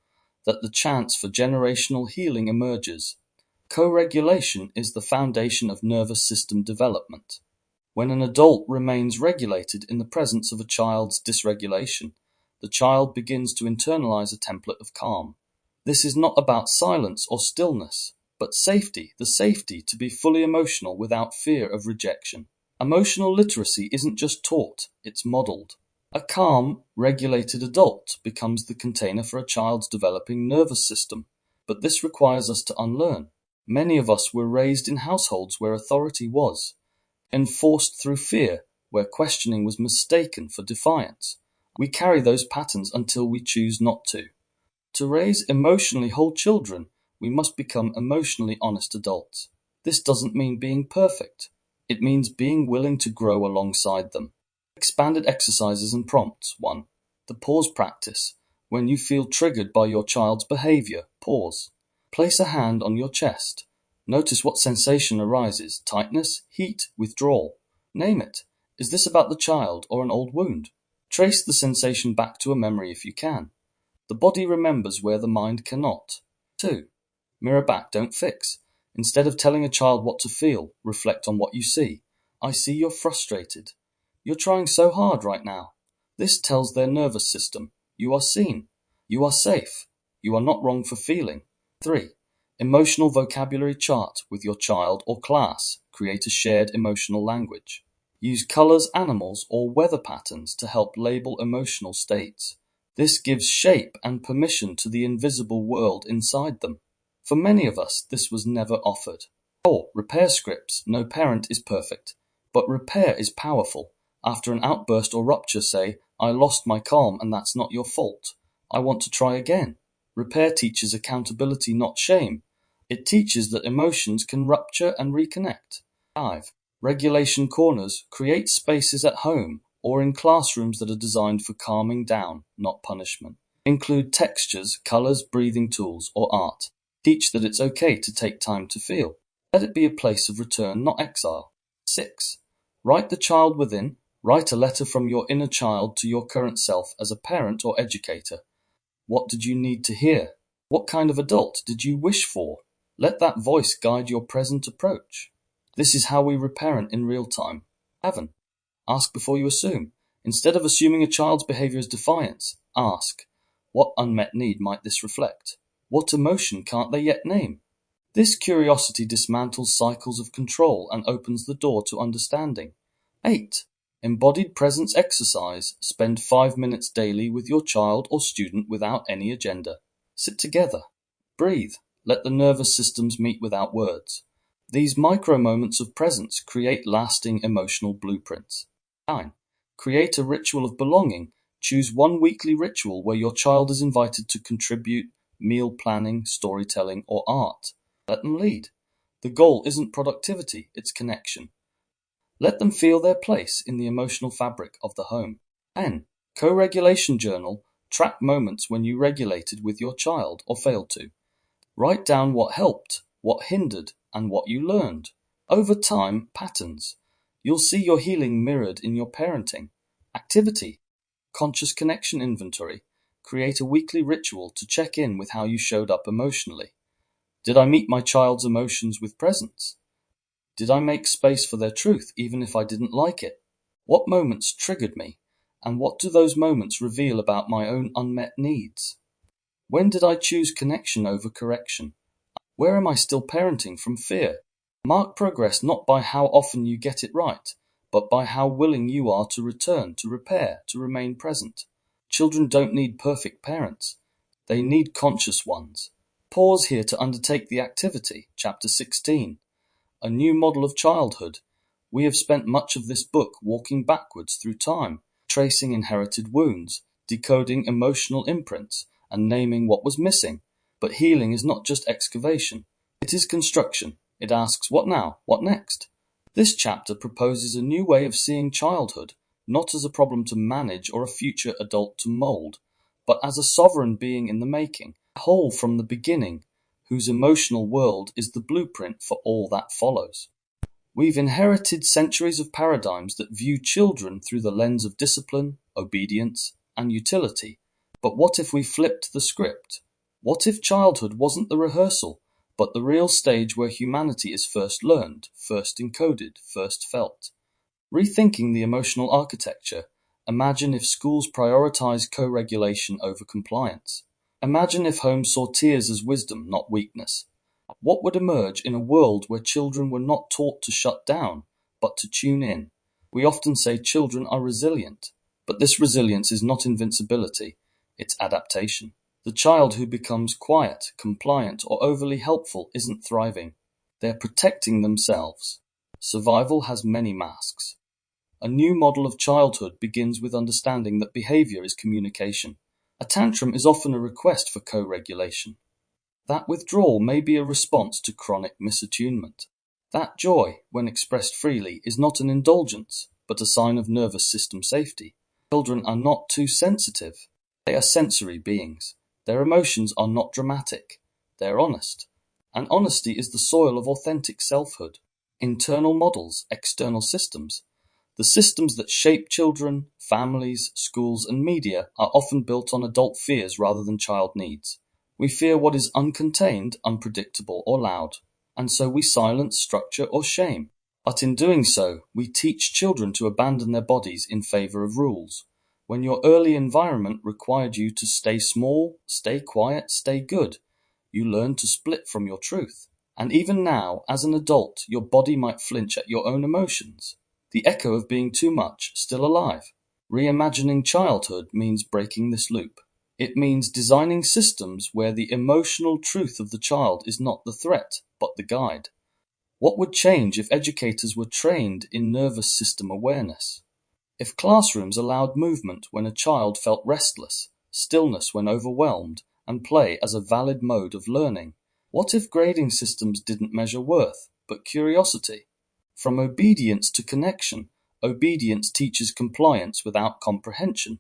that the chance for generational healing emerges. Co-regulation is the foundation of nervous system development. When an adult remains regulated in the presence of a child's dysregulation, the child begins to internalize a template of calm. This is not about silence or stillness, but safety, the safety to be fully emotional without fear of rejection. Emotional literacy isn't just taught, it's modeled. A calm, regulated adult becomes the container for a child's developing nervous system, but this requires us to unlearn. Many of us were raised in households where authority was enforced through fear, where questioning was mistaken for defiance. We carry those patterns until we choose not to. To raise emotionally whole children, we must become emotionally honest adults. This doesn't mean being perfect. It means being willing to grow alongside them. Expanded exercises and prompts. 1. The pause practice. When you feel triggered by your child's behavior, pause. Place a hand on your chest. Notice what sensation arises: tightness, heat, withdrawal. Name it. Is this about the child or an old wound? Trace the sensation back to a memory if you can. The body remembers where the mind cannot. 2. Mirror back, don't fix. Instead of telling a child what to feel, reflect on what you see. I see you're frustrated. You're trying so hard right now. This tells their nervous system, you are seen. You are safe. You are not wrong for feeling. 3. Emotional vocabulary chart with your child or class. Create a shared emotional language. Use colors, animals, or weather patterns to help label emotional states. This gives shape and permission to the invisible world inside them. For many of us, this was never offered. 4. Repair scripts. No parent is perfect, but repair is powerful. After an outburst or rupture, say, I lost my calm and that's not your fault. I want to try again. Repair teaches accountability, not shame. It teaches that emotions can rupture and reconnect. 5. Regulation corners. Create spaces at home or in classrooms that are designed for calming down, not punishment. Include textures, colors, breathing tools, or art. Teach that it's okay to take time to feel. Let it be a place of return, not exile. 6. Write the child within. Write a letter from your inner child to your current self as a parent or educator. What did you need to hear? What kind of adult did you wish for? Let that voice guide your present approach. This is how we reparent in real time. 7. Ask before you assume. Instead of assuming a child's behavior is defiance, ask, what unmet need might this reflect? What emotion can't they yet name? This curiosity dismantles cycles of control and opens the door to understanding. 8. Embodied presence exercise. Spend 5 minutes daily with your child or student without any agenda. Sit together. Breathe. Let the nervous systems meet without words. These micro moments of presence create lasting emotional blueprints. 9. Create a ritual of belonging. Choose one weekly ritual where your child is invited to contribute: meal planning, storytelling, or art. Let them lead. The goal isn't productivity, it's connection. Let them feel their place in the emotional fabric of the home. 10. Co-regulation journal. Track moments when you regulated with your child or failed to. Write down what helped, what hindered, and what you learned. Over time, patterns. You'll see your healing mirrored in your parenting. Activity. Conscious connection inventory. Create a weekly ritual to check in with how you showed up emotionally. Did I meet my child's emotions with presence? Did I make space for their truth even if I didn't like it? What moments triggered me? And what do those moments reveal about my own unmet needs? When did I choose connection over correction? Where am I still parenting from fear? Mark progress not by how often you get it right, but by how willing you are to return, to repair, to remain present. Children don't need perfect parents. They need conscious ones. Pause here to undertake the activity. Chapter 16. A new model of childhood. We have spent much of this book walking backwards through time, tracing inherited wounds, decoding emotional imprints, and naming what was missing. But healing is not just excavation. It is construction. It asks, what now? What next? This chapter proposes a new way of seeing childhood, not as a problem to manage or a future adult to mold, but as a sovereign being in the making, whole from the beginning, whose emotional world is the blueprint for all that follows. We've inherited centuries of paradigms that view children through the lens of discipline, obedience, and utility. But what if we flipped the script? What if childhood wasn't the rehearsal, but the real stage where humanity is first learned, first encoded, first felt? Rethinking the emotional architecture. Imagine if schools prioritize co-regulation over compliance. Imagine if homes saw tears as wisdom, not weakness. What would emerge in a world where children were not taught to shut down, but to tune in? We often say children are resilient, but this resilience is not invincibility, it's adaptation. The child who becomes quiet, compliant, or overly helpful isn't thriving. They're protecting themselves. Survival has many masks. A new model of childhood begins with understanding that behavior is communication. A tantrum is often a request for co-regulation. That withdrawal may be a response to chronic misattunement. That joy, when expressed freely, is not an indulgence, but a sign of nervous system safety. Children are not too sensitive. They are sensory beings. Their emotions are not dramatic. They are honest. And honesty is the soil of authentic selfhood. Internal models, external systems. The systems that shape children, families, schools, and media are often built on adult fears rather than child needs. We fear what is uncontained, unpredictable, or loud, and so we silence structure or shame. But in doing so, we teach children to abandon their bodies in favor of rules. When your early environment required you to stay small, stay quiet, stay good, you learn to split from your truth. And even now, as an adult, your body might flinch at your own emotions. The echo of being too much, still alive. Reimagining childhood means breaking this loop. It means designing systems where the emotional truth of the child is not the threat, but the guide. What would change if educators were trained in nervous system awareness? If classrooms allowed movement when a child felt restless, stillness when overwhelmed, and play as a valid mode of learning? What if grading systems didn't measure worth, but curiosity? From obedience to connection, obedience teaches compliance without comprehension.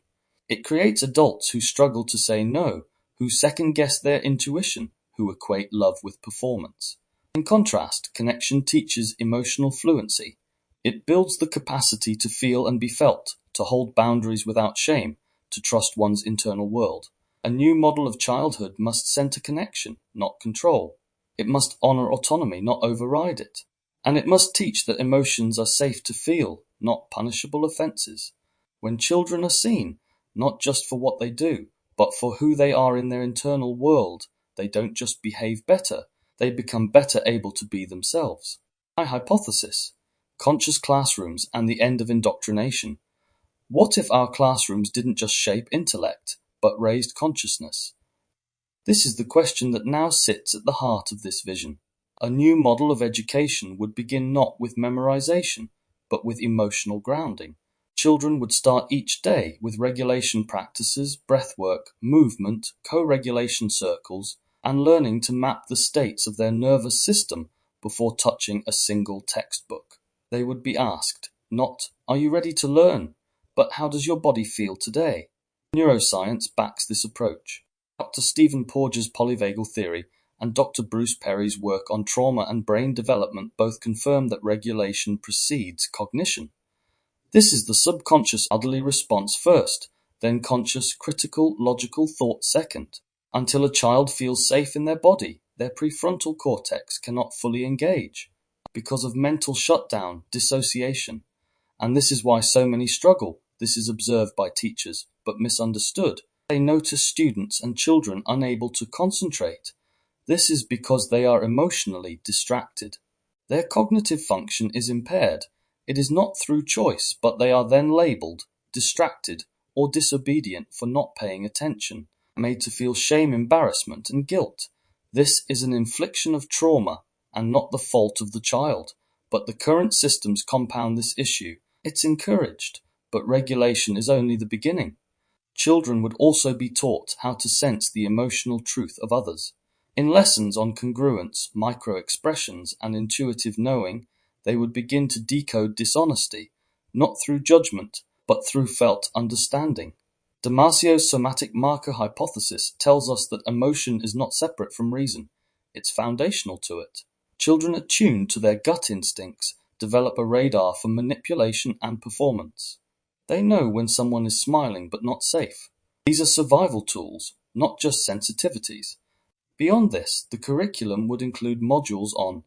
It creates adults who struggle to say no, who second-guess their intuition, who equate love with performance. In contrast, connection teaches emotional fluency. It builds the capacity to feel and be felt, to hold boundaries without shame, to trust one's internal world. A new model of childhood must center connection, not control. It must honor autonomy, not override it. And it must teach that emotions are safe to feel, not punishable offenses. When children are seen, not just for what they do, but for who they are in their internal world, they don't just behave better, they become better able to be themselves. My hypothesis: conscious classrooms and the end of indoctrination. What if our classrooms didn't just shape intellect, but raised consciousness? This is the question that now sits at the heart of this vision. A new model of education would begin not with memorization, but with emotional grounding. Children would start each day with regulation practices, breathwork, movement, co-regulation circles, and learning to map the states of their nervous system before touching a single textbook. They would be asked, not, "Are you ready to learn?" but "How does your body feel today?" Neuroscience backs this approach. Dr. Stephen Porges' polyvagal theory and Dr. Bruce Perry's work on trauma and brain development both confirm that regulation precedes cognition. This is the subconscious elderly response first, then conscious, critical, logical thought second. Until a child feels safe in their body, their prefrontal cortex cannot fully engage because of mental shutdown, dissociation. And this is why so many struggle. This is observed by teachers, but misunderstood. They notice students and children unable to concentrate. This is because they are emotionally distracted. Their cognitive function is impaired. It is not through choice, but they are then labeled, distracted, or disobedient for not paying attention, made to feel shame, embarrassment, and guilt. This is an infliction of trauma, and not the fault of the child. But the current systems compound this issue. It's encouraged, but regulation is only the beginning. Children would also be taught how to sense the emotional truth of others. In lessons on congruence, micro-expressions, and intuitive knowing, they would begin to decode dishonesty, not through judgment, but through felt understanding. Damasio's somatic marker hypothesis tells us that emotion is not separate from reason. It's foundational to it. Children attuned to their gut instincts develop a radar for manipulation and performance. They know when someone is smiling but not safe. These are survival tools, not just sensitivities. Beyond this, the curriculum would include modules on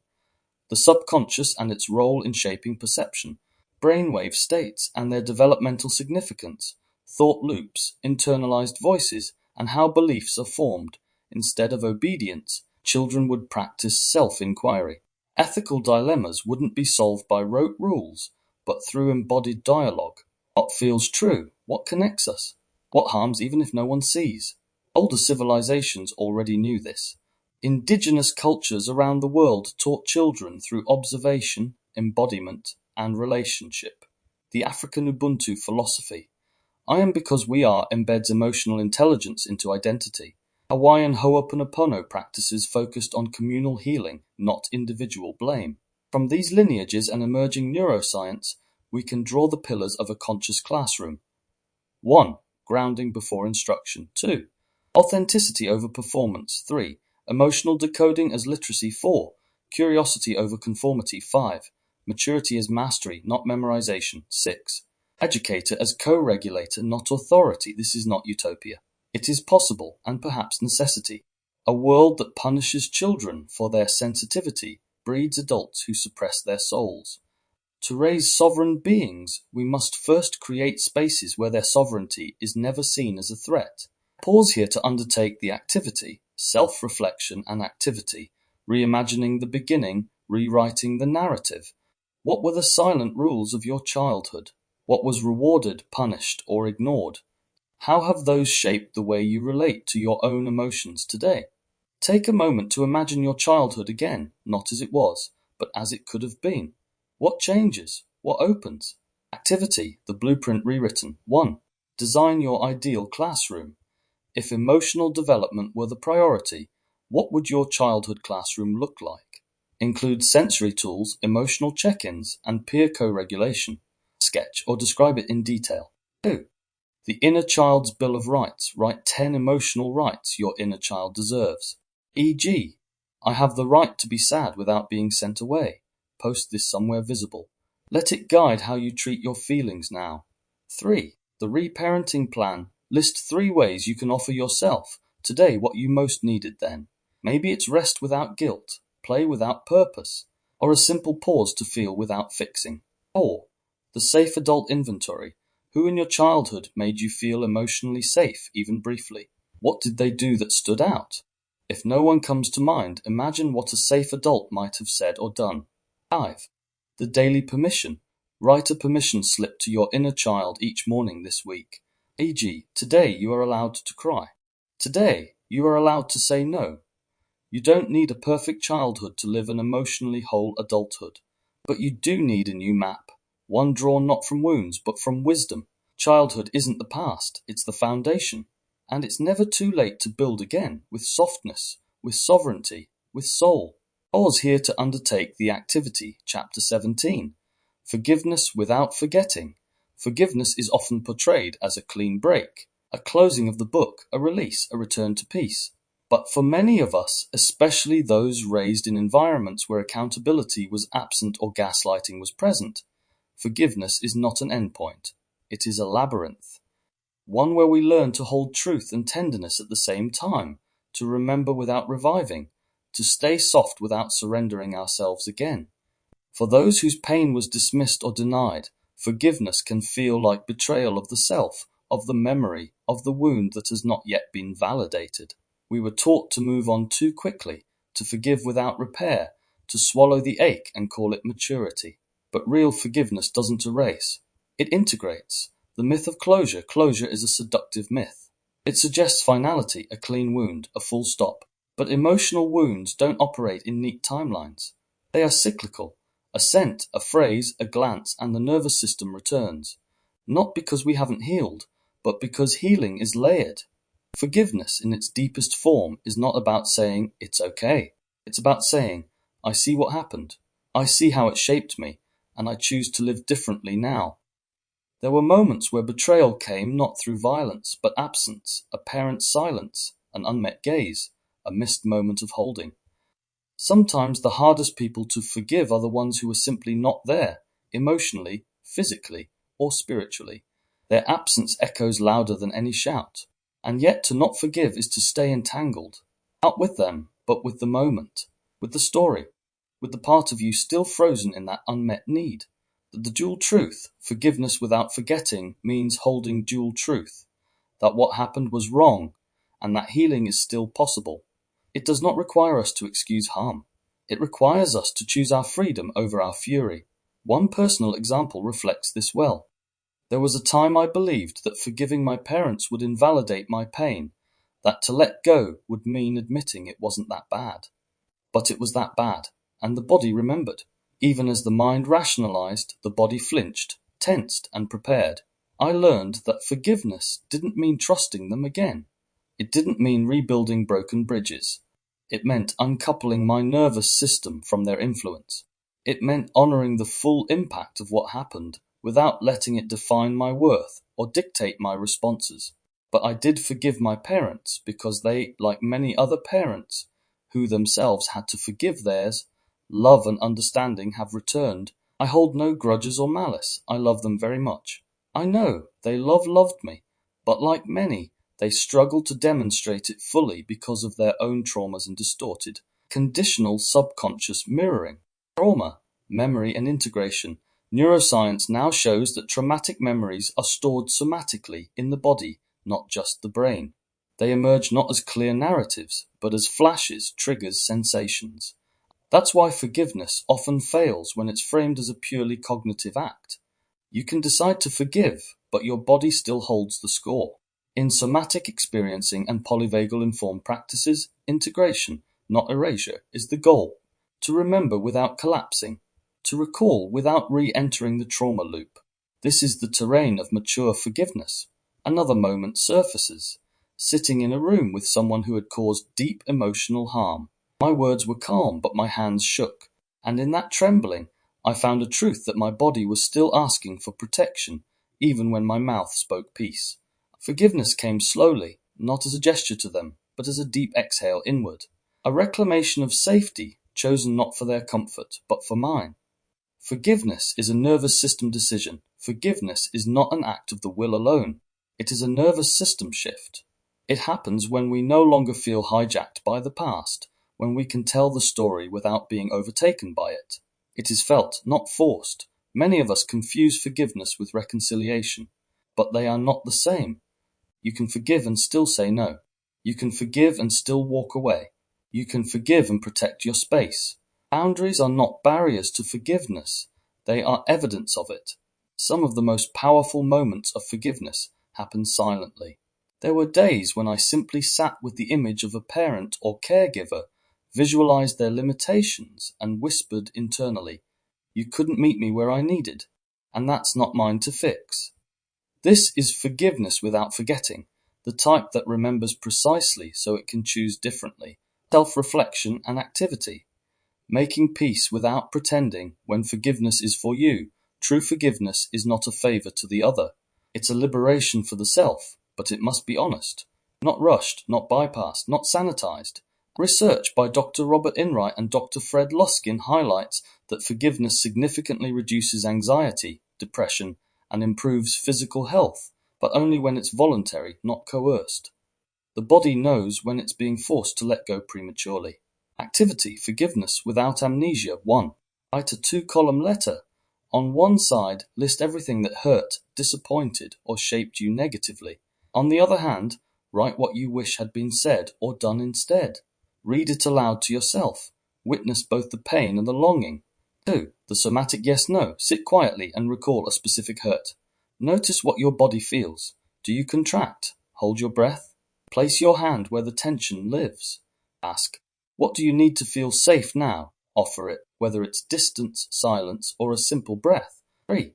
the subconscious and its role in shaping perception, brainwave states and their developmental significance, thought loops, internalized voices, and how beliefs are formed. Instead of obedience, children would practice self-inquiry. Ethical dilemmas wouldn't be solved by rote rules, but through embodied dialogue. What feels true? What connects us? What harms even if no one sees? Older civilizations already knew this. Indigenous cultures around the world taught children through observation, embodiment, and relationship. The African Ubuntu philosophy. I am because we are embeds emotional intelligence into identity. Hawaiian Ho'oponopono practices focused on communal healing, not individual blame. From these lineages and emerging neuroscience, we can draw the pillars of a conscious classroom. 1. Grounding before instruction. 2. Authenticity over performance. 3. Emotional decoding as literacy. 4. Curiosity over conformity. 5. Maturity as mastery, not memorization. 6. Educator as co-regulator, not authority. This is not utopia. It is possible, and perhaps necessity. A world that punishes children for their sensitivity breeds adults who suppress their souls. To raise sovereign beings, we must first create spaces where their sovereignty is never seen as a threat. Pause here to undertake the activity, self-reflection and activity, reimagining the beginning, rewriting the narrative. What were the silent rules of your childhood? What was rewarded, punished, or ignored? How have those shaped the way you relate to your own emotions today? Take a moment to imagine your childhood again, not as it was, but as it could have been. What changes? What opens? Activity, the blueprint rewritten. 1. Design your ideal classroom. If emotional development were the priority, what would your childhood classroom look like? Include sensory tools, emotional check-ins, and peer co-regulation. Sketch or describe it in detail. 2. The inner child's bill of rights. Write 10 emotional rights your inner child deserves. E.g., I have the right to be sad without being sent away. Post this somewhere visible. Let it guide how you treat your feelings now. 3. The reparenting plan. List 3 ways you can offer yourself today what you most needed then. Maybe it's rest without guilt, play without purpose, or a simple pause to feel without fixing. 4. The safe adult inventory. Who in your childhood made you feel emotionally safe, even briefly? What did they do that stood out? If no one comes to mind, imagine what a safe adult might have said or done. 5. The daily permission. Write a permission slip to your inner child each morning this week. E.g., today you are allowed to cry. Today you are allowed to say no. You don't need a perfect childhood to live an emotionally whole adulthood. But you do need a new map, one drawn not from wounds but from wisdom. Childhood isn't the past, it's the foundation. And it's never too late to build again, with softness, with sovereignty, with soul. Pause here to undertake the activity, Chapter 17. Forgiveness without forgetting. Forgiveness is often portrayed as a clean break, a closing of the book, a release, a return to peace. But for many of us, especially those raised in environments where accountability was absent or gaslighting was present, forgiveness is not an endpoint. It is a labyrinth. One where we learn to hold truth and tenderness at the same time, to remember without reviving, to stay soft without surrendering ourselves again. For those whose pain was dismissed or denied, forgiveness can feel like betrayal of the self, of the memory, of the wound that has not yet been validated. We were taught to move on too quickly, to forgive without repair, to swallow the ache and call it maturity. But real forgiveness doesn't erase. It integrates. The myth of closure. Closure is a seductive myth. It suggests finality, a clean wound, a full stop. But emotional wounds don't operate in neat timelines. They are cyclical. A scent, a phrase, a glance, and the nervous system returns. Not because we haven't healed, but because healing is layered. Forgiveness in its deepest form is not about saying, it's okay. It's about saying, I see what happened. I see how it shaped me, and I choose to live differently now. There were moments where betrayal came not through violence, but absence, a parent's silence, an unmet gaze, a missed moment of holding. Sometimes the hardest people to forgive are the ones who are simply not there, emotionally, physically, or spiritually. Their absence echoes louder than any shout. And yet to not forgive is to stay entangled, not with them, but with the moment, with the story, with the part of you still frozen in that unmet need. The dual truth, forgiveness without forgetting, means holding dual truth, that what happened was wrong, and that healing is still possible. It does not require us to excuse harm. It requires us to choose our freedom over our fury. One personal example reflects this well. There was a time I believed that forgiving my parents would invalidate my pain, that to let go would mean admitting it wasn't that bad. But it was that bad, and the body remembered. Even as the mind rationalized, the body flinched, tensed, and prepared. I learned that forgiveness didn't mean trusting them again. It didn't mean rebuilding broken bridges. It meant uncoupling my nervous system from their influence. It meant honoring the full impact of what happened without letting it define my worth or dictate my responses. But I did forgive my parents because they, like many other parents, who themselves had to forgive theirs, love and understanding have returned. I hold no grudges or malice. I love them very much. I know they loved me, but like many, they struggle to demonstrate it fully because of their own traumas and distorted, conditional subconscious mirroring. Trauma, memory and integration. Neuroscience now shows that traumatic memories are stored somatically in the body, not just the brain. They emerge not as clear narratives, but as flashes, triggers, sensations. That's why forgiveness often fails when it's framed as a purely cognitive act. You can decide to forgive, but your body still holds the score. In somatic experiencing and polyvagal informed practices, integration, not erasure, is the goal. To remember without collapsing, to recall without re-entering the trauma loop. This is the terrain of mature forgiveness. Another moment surfaces, sitting in a room with someone who had caused deep emotional harm. My words were calm, but my hands shook, and in that trembling, I found a truth that my body was still asking for protection, even when my mouth spoke peace. Forgiveness came slowly, not as a gesture to them, but as a deep exhale inward. A reclamation of safety, chosen not for their comfort, but for mine. Forgiveness is a nervous system decision. Forgiveness is not an act of the will alone. It is a nervous system shift. It happens when we no longer feel hijacked by the past, when we can tell the story without being overtaken by it. It is felt, not forced. Many of us confuse forgiveness with reconciliation, but they are not the same. You can forgive and still say no. You can forgive and still walk away. You can forgive and protect your space. Boundaries are not barriers to forgiveness. They are evidence of it. Some of the most powerful moments of forgiveness happen silently. There were days when I simply sat with the image of a parent or caregiver, visualized their limitations, and whispered internally, "You couldn't meet me where I needed, and that's not mine to fix." This is forgiveness without forgetting, the type that remembers precisely so it can choose differently. Self-reflection and activity. Making peace without pretending when forgiveness is for you. True forgiveness is not a favor to the other. It's a liberation for the self, but it must be honest. Not rushed, not bypassed, not sanitized. Research by Dr. Robert Inright and Dr. Fred Luskin highlights that forgiveness significantly reduces anxiety, depression, and improves physical health, but only when it's voluntary, not coerced. The body knows when it's being forced to let go prematurely. Activity, forgiveness without amnesia. 1. Write a 2-column letter. On one side, list everything that hurt, disappointed, or shaped you negatively. On the other hand, write what you wish had been said or done instead. Read it aloud to yourself. Witness both the pain and the longing. 2. The somatic yes-no. Sit quietly and recall a specific hurt. Notice what your body feels. Do you contract? Hold your breath? Place your hand where the tension lives. Ask, what do you need to feel safe now? Offer it, whether it's distance, silence, or a simple breath. 3.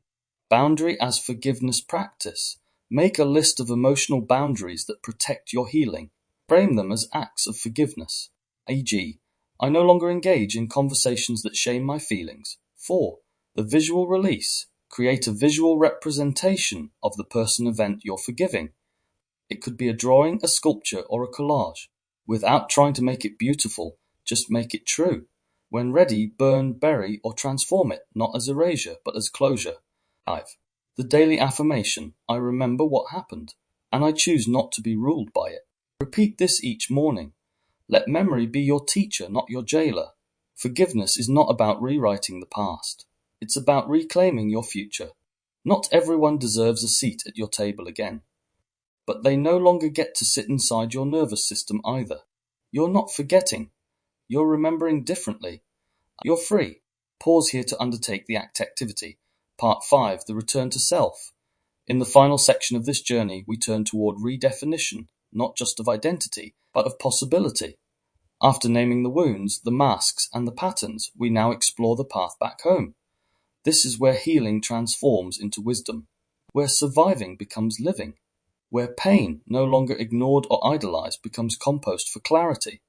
Boundary as forgiveness practice. Make a list of emotional boundaries that protect your healing. Frame them as acts of forgiveness. E.g., I no longer engage in conversations that shame my feelings. 4. The visual release. Create a visual representation of the person event you're forgiving. It could be a drawing, a sculpture, or a collage. Without trying to make it beautiful, just make it true. When ready, burn, bury, or transform it, not as erasure, but as closure. 5. The daily affirmation. I remember what happened, and I choose not to be ruled by it. Repeat this each morning. Let memory be your teacher, not your jailer. Forgiveness is not about rewriting the past. It's about reclaiming your future. Not everyone deserves a seat at your table again. But they no longer get to sit inside your nervous system either. You're not forgetting. You're remembering differently. You're free. Pause here to undertake the activity. Part 5, the return to self. In the final section of this journey, we turn toward redefinition, not just of identity, but of possibility. After naming the wounds, the masks, and the patterns, we now explore the path back home. This is where healing transforms into wisdom. where surviving becomes living, where pain, no longer ignored or idolized, becomes compost for clarity.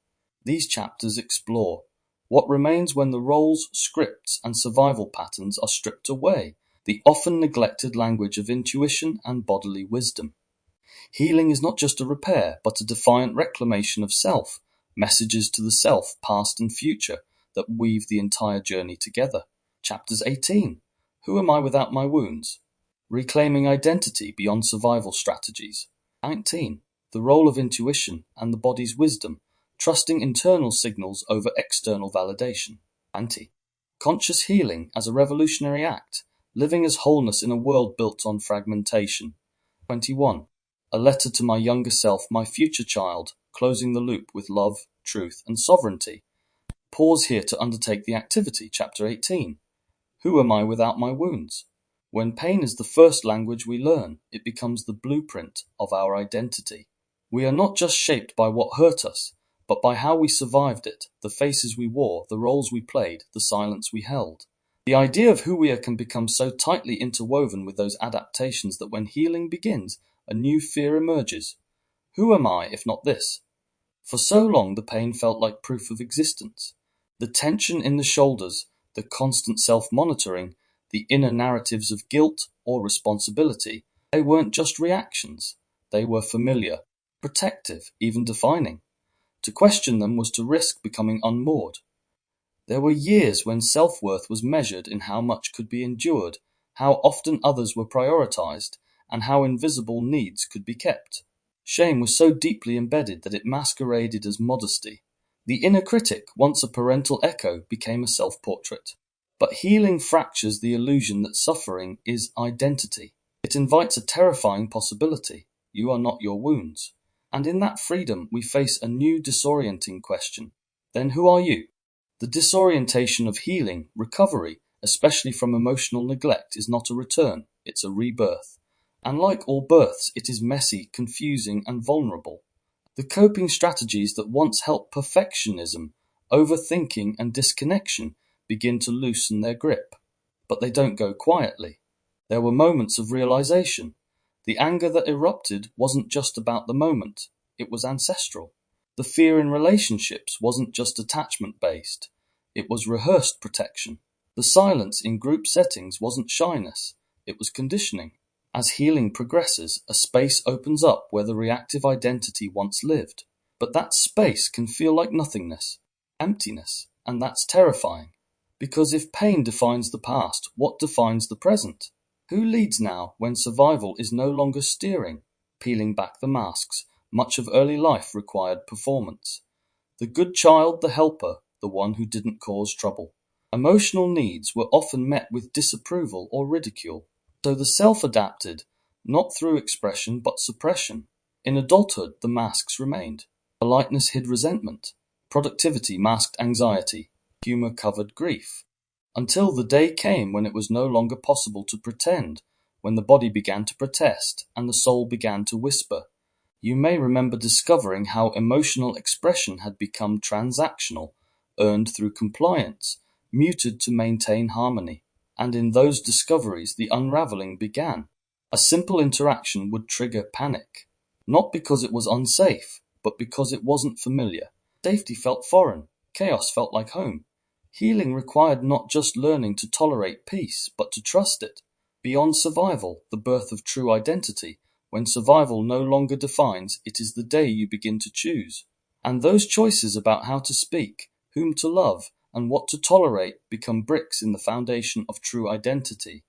These chapters explore what remains when the roles, scripts, and survival patterns are stripped away, the often neglected language of intuition and bodily wisdom. Healing is not just a repair, but a defiant reclamation of self, messages to the self, past and future, that weave the entire journey together. Chapters 18. Who am I without my wounds? Reclaiming identity beyond survival strategies. 19. The role of intuition and the body's wisdom, trusting internal signals over external validation. 20. Conscious healing as a revolutionary act, living as wholeness in a world built on fragmentation. 21. A letter to my younger self, my future child, closing the loop with love, truth, and sovereignty. Pause here to undertake the activity. Chapter 18. Who am I without my wounds? When pain is the first language we learn, it becomes the blueprint of our identity. We are not just shaped by what hurt us, but by how we survived it, the faces we wore, the roles we played, the silence we held. The idea of who we are can become so tightly interwoven with those adaptations that when healing begins, a new fear emerges. Who am I if not this? For so long the pain felt like proof of existence. The tension in the shoulders, the constant self-monitoring, the inner narratives of guilt or responsibility, they weren't just reactions. They were familiar, protective, even defining. To question them was to risk becoming unmoored. There were years when self-worth was measured in how much could be endured, how often others were prioritized, and how invisible needs could be kept. Shame was so deeply embedded that it masqueraded as modesty. The inner critic, once a parental echo, became a self-portrait. But healing fractures the illusion that suffering is identity. It invites a terrifying possibility. You are not your wounds. And in that freedom, we face a new disorienting question. Then who are you? The disorientation of healing, recovery, especially from emotional neglect, is not a return, it's a rebirth. And like all births, it is messy, confusing, and vulnerable. The coping strategies that once helped perfectionism, overthinking, and disconnection begin to loosen their grip. But they don't go quietly. There were moments of realization. The anger that erupted wasn't just about the moment, it was ancestral. The fear in relationships wasn't just attachment-based, it was rehearsed protection. The silence in group settings wasn't shyness, it was conditioning. As healing progresses, a space opens up where the reactive identity once lived. But that space can feel like nothingness, emptiness, and that's terrifying. Because if pain defines the past, what defines the present? Who leads now when survival is no longer steering, peeling back the masks? Much of early life required performance. The good child, the helper, the one who didn't cause trouble. Emotional needs were often met with disapproval or ridicule. So the self adapted, not through expression but suppression. In adulthood, the masks remained. Politeness hid resentment. Productivity masked anxiety. Humor covered grief. Until the day came when it was no longer possible to pretend, when the body began to protest and the soul began to whisper. You may remember discovering how emotional expression had become transactional, earned through compliance, muted to maintain harmony. And in those discoveries the unraveling began. A simple interaction would trigger panic, not because it was unsafe, but because it wasn't familiar. Safety felt foreign, chaos felt like home. Healing required not just learning to tolerate peace, but to trust it. Beyond survival, the birth of true identity. When survival no longer defines, it is the day you begin to choose. And those choices about how to speak, whom to love, and what to tolerate become bricks in the foundation of true identity.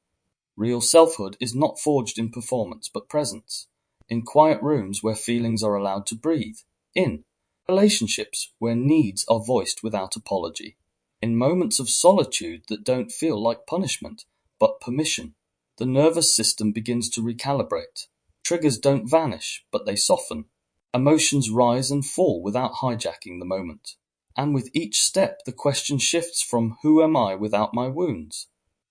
Real selfhood is not forged in performance but presence, in quiet rooms where feelings are allowed to breathe, in relationships where needs are voiced without apology, in moments of solitude that don't feel like punishment but permission. The nervous system begins to recalibrate. Triggers don't vanish, but they soften. Emotions rise and fall without hijacking the moment. And with each step, the question shifts from who am I without my wounds,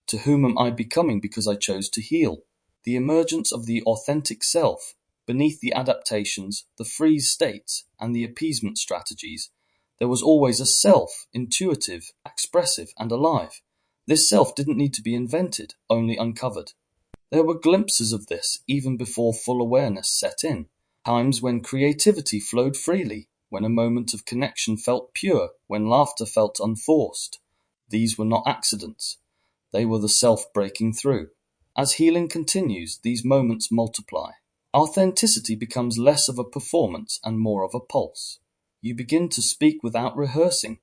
to whom am I becoming because I chose to heal. The emergence of the authentic self, beneath the adaptations, the freeze states, and the appeasement strategies, there was always a self, intuitive, expressive, and alive. This self didn't need to be invented, only uncovered. There were glimpses of this even before full awareness set in. Times when creativity flowed freely, when a moment of connection felt pure, when laughter felt unforced. These were not accidents. They were the self breaking through. As healing continues, these moments multiply. Authenticity becomes less of a performance and more of a pulse. You begin to speak without rehearsing,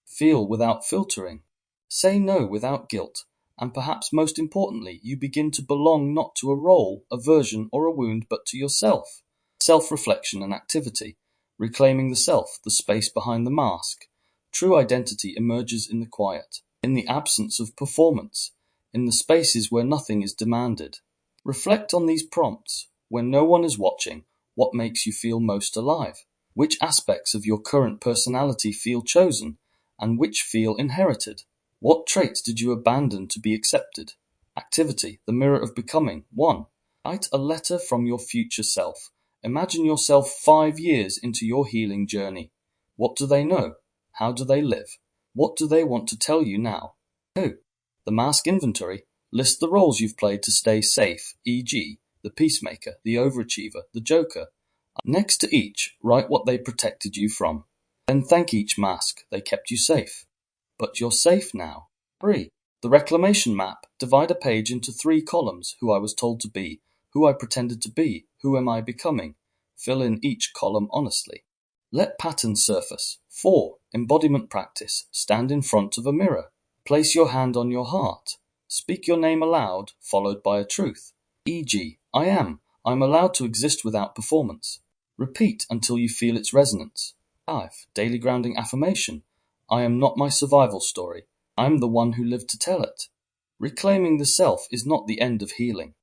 feel without filtering, say no without guilt, and perhaps most importantly, you begin to belong not to a role, a version, or a wound, but to yourself. Self-reflection and activity, reclaiming the self, the space behind the mask. True identity emerges in the quiet, in the absence of performance, in the spaces where nothing is demanded. Reflect on these prompts. When no one is watching, what makes you feel most alive? Which aspects of your current personality feel chosen, and which feel inherited? What traits did you abandon to be accepted? Activity, the mirror of becoming. 1. Write a letter from your future self. Imagine yourself 5 years into your healing journey. What do they know? How do they live? What do they want to tell you now? 2. The mask inventory. List the roles you've played to stay safe, e.g., the peacemaker, the overachiever, the joker. Next to each, write what they protected you from. Then thank each mask, they kept you safe. But you're safe now. 3. The reclamation map. Divide a page into 3 columns: who I was told to be, who I pretended to be, who am I becoming. Fill in each column honestly. Let patterns surface. 4. Embodiment practice. Stand in front of a mirror. Place your hand on your heart. Speak your name aloud, followed by a truth. E.g., I am. I'm allowed to exist without performance. Repeat until you feel its resonance. 5. Daily grounding affirmation. I am not my survival story. I'm the one who lived to tell it. Reclaiming the self is not the end of healing.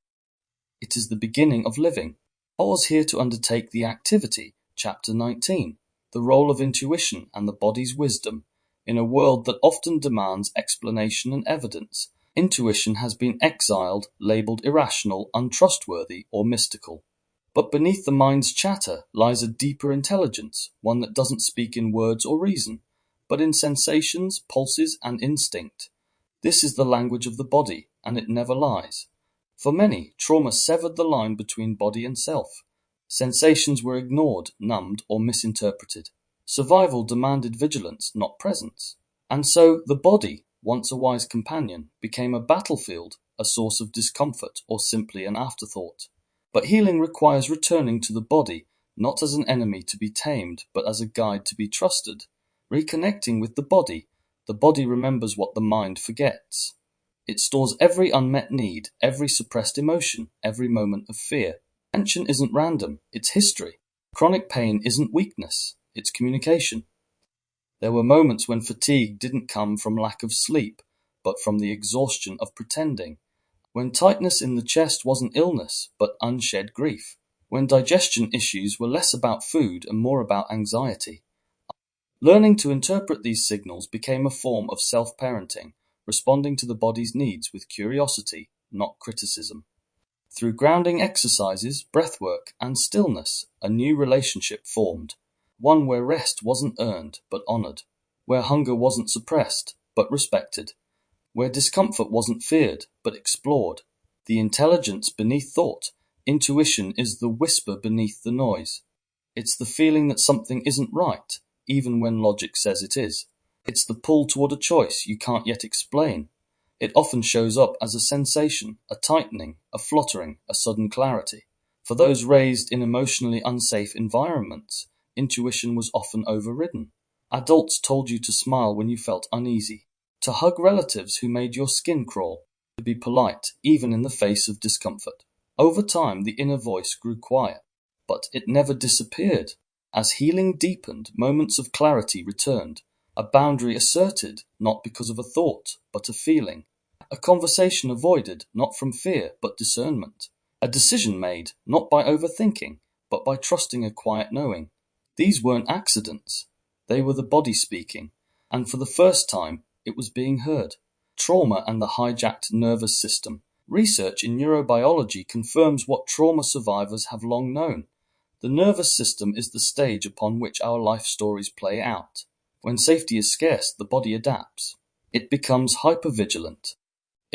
It is the beginning of living. Pause here to undertake the activity. Chapter 19. The role of intuition and the body's wisdom. In a world that often demands explanation and evidence, intuition has been exiled, labeled irrational, untrustworthy, or mystical. But beneath the mind's chatter lies a deeper intelligence, one that doesn't speak in words or reason, but in sensations, pulses, and instinct. This is the language of the body, and it never lies. For many, trauma severed the line between body and self. Sensations were ignored, numbed, or misinterpreted. Survival demanded vigilance, not presence. And so the body, once a wise companion, became a battlefield, a source of discomfort, or simply an afterthought. But healing requires returning to the body, not as an enemy to be tamed, but as a guide to be trusted. Reconnecting with the body remembers what the mind forgets. It stores every unmet need, every suppressed emotion, every moment of fear. Tension isn't random, it's history. Chronic pain isn't weakness, it's communication. There were moments when fatigue didn't come from lack of sleep, but from the exhaustion of pretending. When tightness in the chest wasn't illness, but unshed grief. When digestion issues were less about food and more about anxiety. Learning to interpret these signals became a form of self-parenting, responding to the body's needs with curiosity, not criticism. Through grounding exercises, breathwork, and stillness, a new relationship formed. One where rest wasn't earned, but honored. Where hunger wasn't suppressed, but respected. Where discomfort wasn't feared, but explored. The intelligence beneath thought, intuition, is the whisper beneath the noise. It's the feeling that something isn't right, even when logic says it is. It's the pull toward a choice you can't yet explain. It often shows up as a sensation, a tightening, a fluttering, a sudden clarity. For those raised in emotionally unsafe environments, intuition was often overridden. Adults told you to smile when you felt uneasy, to hug relatives who made your skin crawl, to be polite even in the face of discomfort. Over time, the inner voice grew quiet, but it never disappeared. As healing deepened, moments of clarity returned, a boundary asserted, not because of a thought, but a feeling, a conversation avoided, not from fear, but discernment, a decision made, not by overthinking, but by trusting a quiet knowing. These weren't accidents. They were the body speaking, and for the first time, it was being heard. Trauma and the hijacked nervous system. Research in neurobiology confirms what trauma survivors have long known. The nervous system is the stage upon which our life stories play out. When safety is scarce, the body adapts. It becomes hypervigilant.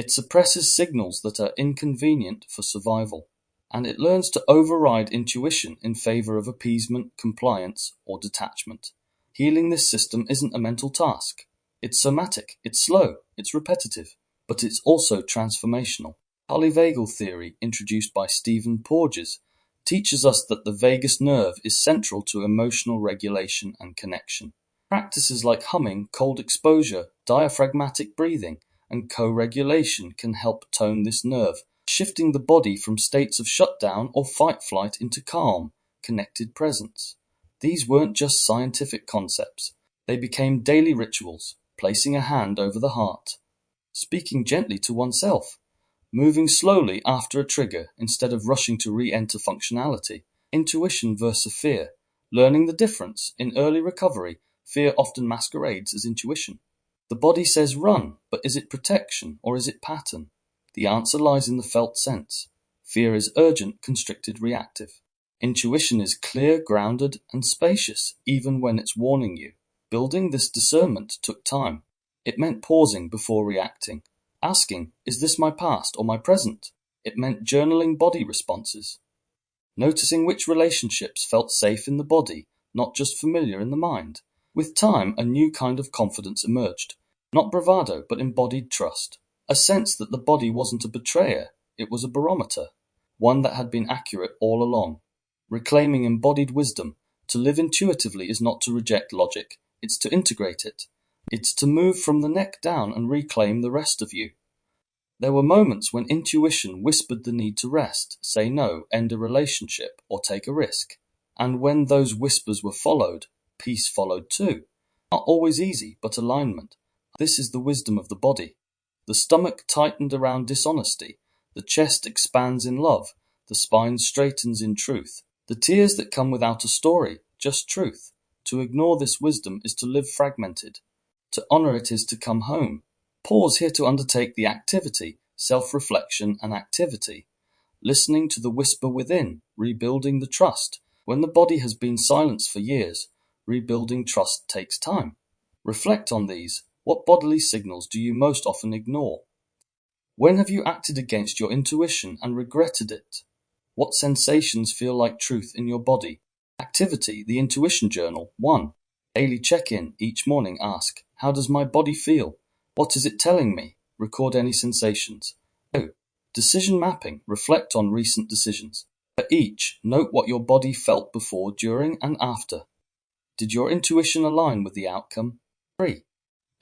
It suppresses signals that are inconvenient for survival, and it learns to override intuition in favor of appeasement, compliance, or detachment. Healing this system isn't a mental task. It's somatic, it's slow, it's repetitive, but it's also transformational. Polyvagal theory, introduced by Stephen Porges, teaches us that the vagus nerve is central to emotional regulation and connection. Practices like humming, cold exposure, diaphragmatic breathing, and co-regulation can help tone this nerve, shifting the body from states of shutdown or fight-flight into calm, connected presence. These weren't just scientific concepts. They became daily rituals, placing a hand over the heart, speaking gently to oneself, moving slowly after a trigger instead of rushing to re-enter functionality. Intuition versus fear. Learning the difference. In early recovery, fear often masquerades as intuition. The body says run, but is it protection or is it pattern? The answer lies in the felt sense. Fear is urgent, constricted, reactive. Intuition is clear, grounded, and spacious, even when it's warning you. Building this discernment took time. It meant pausing before reacting, asking, is this my past or my present? It meant journaling body responses, noticing which relationships felt safe in the body, not just familiar in the mind. With time, a new kind of confidence emerged. Not bravado, but embodied trust. A sense that the body wasn't a betrayer, it was a barometer, one that had been accurate all along. Reclaiming embodied wisdom. To live intuitively is not to reject logic, it's to integrate it. It's to move from the neck down and reclaim the rest of you. There were moments when intuition whispered the need to rest, say no, end a relationship, or take a risk. And when those whispers were followed, peace followed too. Not always easy, but alignment. This is the wisdom of the body. The stomach tightened around dishonesty. The chest expands in love. The spine straightens in truth. The tears that come without a story, just truth. To ignore this wisdom is to live fragmented. To honor it is to come home. Pause here to undertake the activity, self-reflection and activity. Listening to the whisper within, rebuilding the trust. When the body has been silenced for years, rebuilding trust takes time. Reflect on these. What bodily signals do you most often ignore? When have you acted against your intuition and regretted it? What sensations feel like truth in your body? Activity, the Intuition Journal. 1. Daily check-in. Each morning ask, how does my body feel? What is it telling me? Record any sensations. 2. Decision mapping. Reflect on recent decisions. For each, note what your body felt before, during, and after. Did your intuition align with the outcome? 3.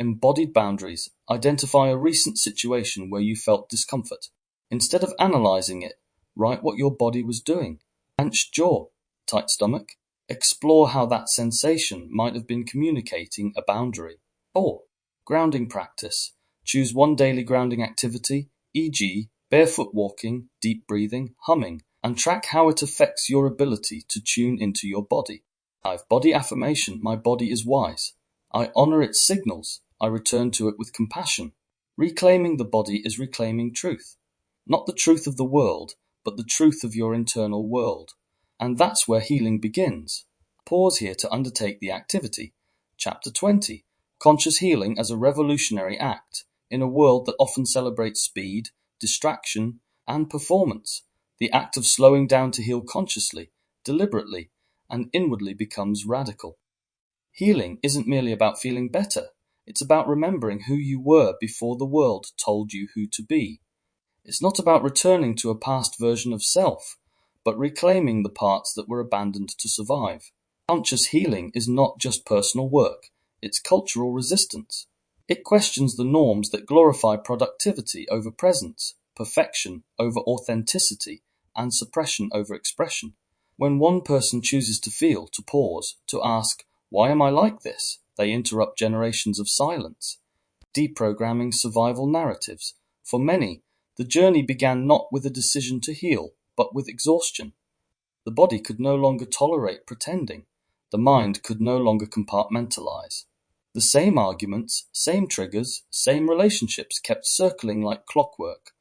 Embodied boundaries. Identify a recent situation where you felt discomfort. Instead of analyzing it, write what your body was doing. Clenched jaw, tight stomach. Explore how that sensation might have been communicating a boundary. 4. Grounding practice. Choose one daily grounding activity, e.g., barefoot walking, deep breathing, humming, and track how it affects your ability to tune into your body. 5. Body affirmation. My body is wise. I honor its signals. I return to it with compassion. Reclaiming the body is reclaiming truth. Not the truth of the world, but the truth of your internal world. And that's where healing begins. Pause here to undertake the activity. Chapter 20. Conscious healing as a revolutionary act in a world that often celebrates speed, distraction, and performance. The act of slowing down to heal consciously, deliberately, and inwardly becomes radical. Healing isn't merely about feeling better. It's about remembering who you were before the world told you who to be. It's not about returning to a past version of self, but reclaiming the parts that were abandoned to survive. Conscious healing is not just personal work, it's cultural resistance. It questions the norms that glorify productivity over presence, perfection over authenticity, and suppression over expression. When one person chooses to feel, to pause, to ask, why am I like this? They interrupt generations of silence, deprogramming survival narratives. For many, the journey began not with a decision to heal, but with exhaustion. The body could no longer tolerate pretending. The mind could no longer compartmentalize. The same arguments, same triggers, same relationships kept circling like clockwork.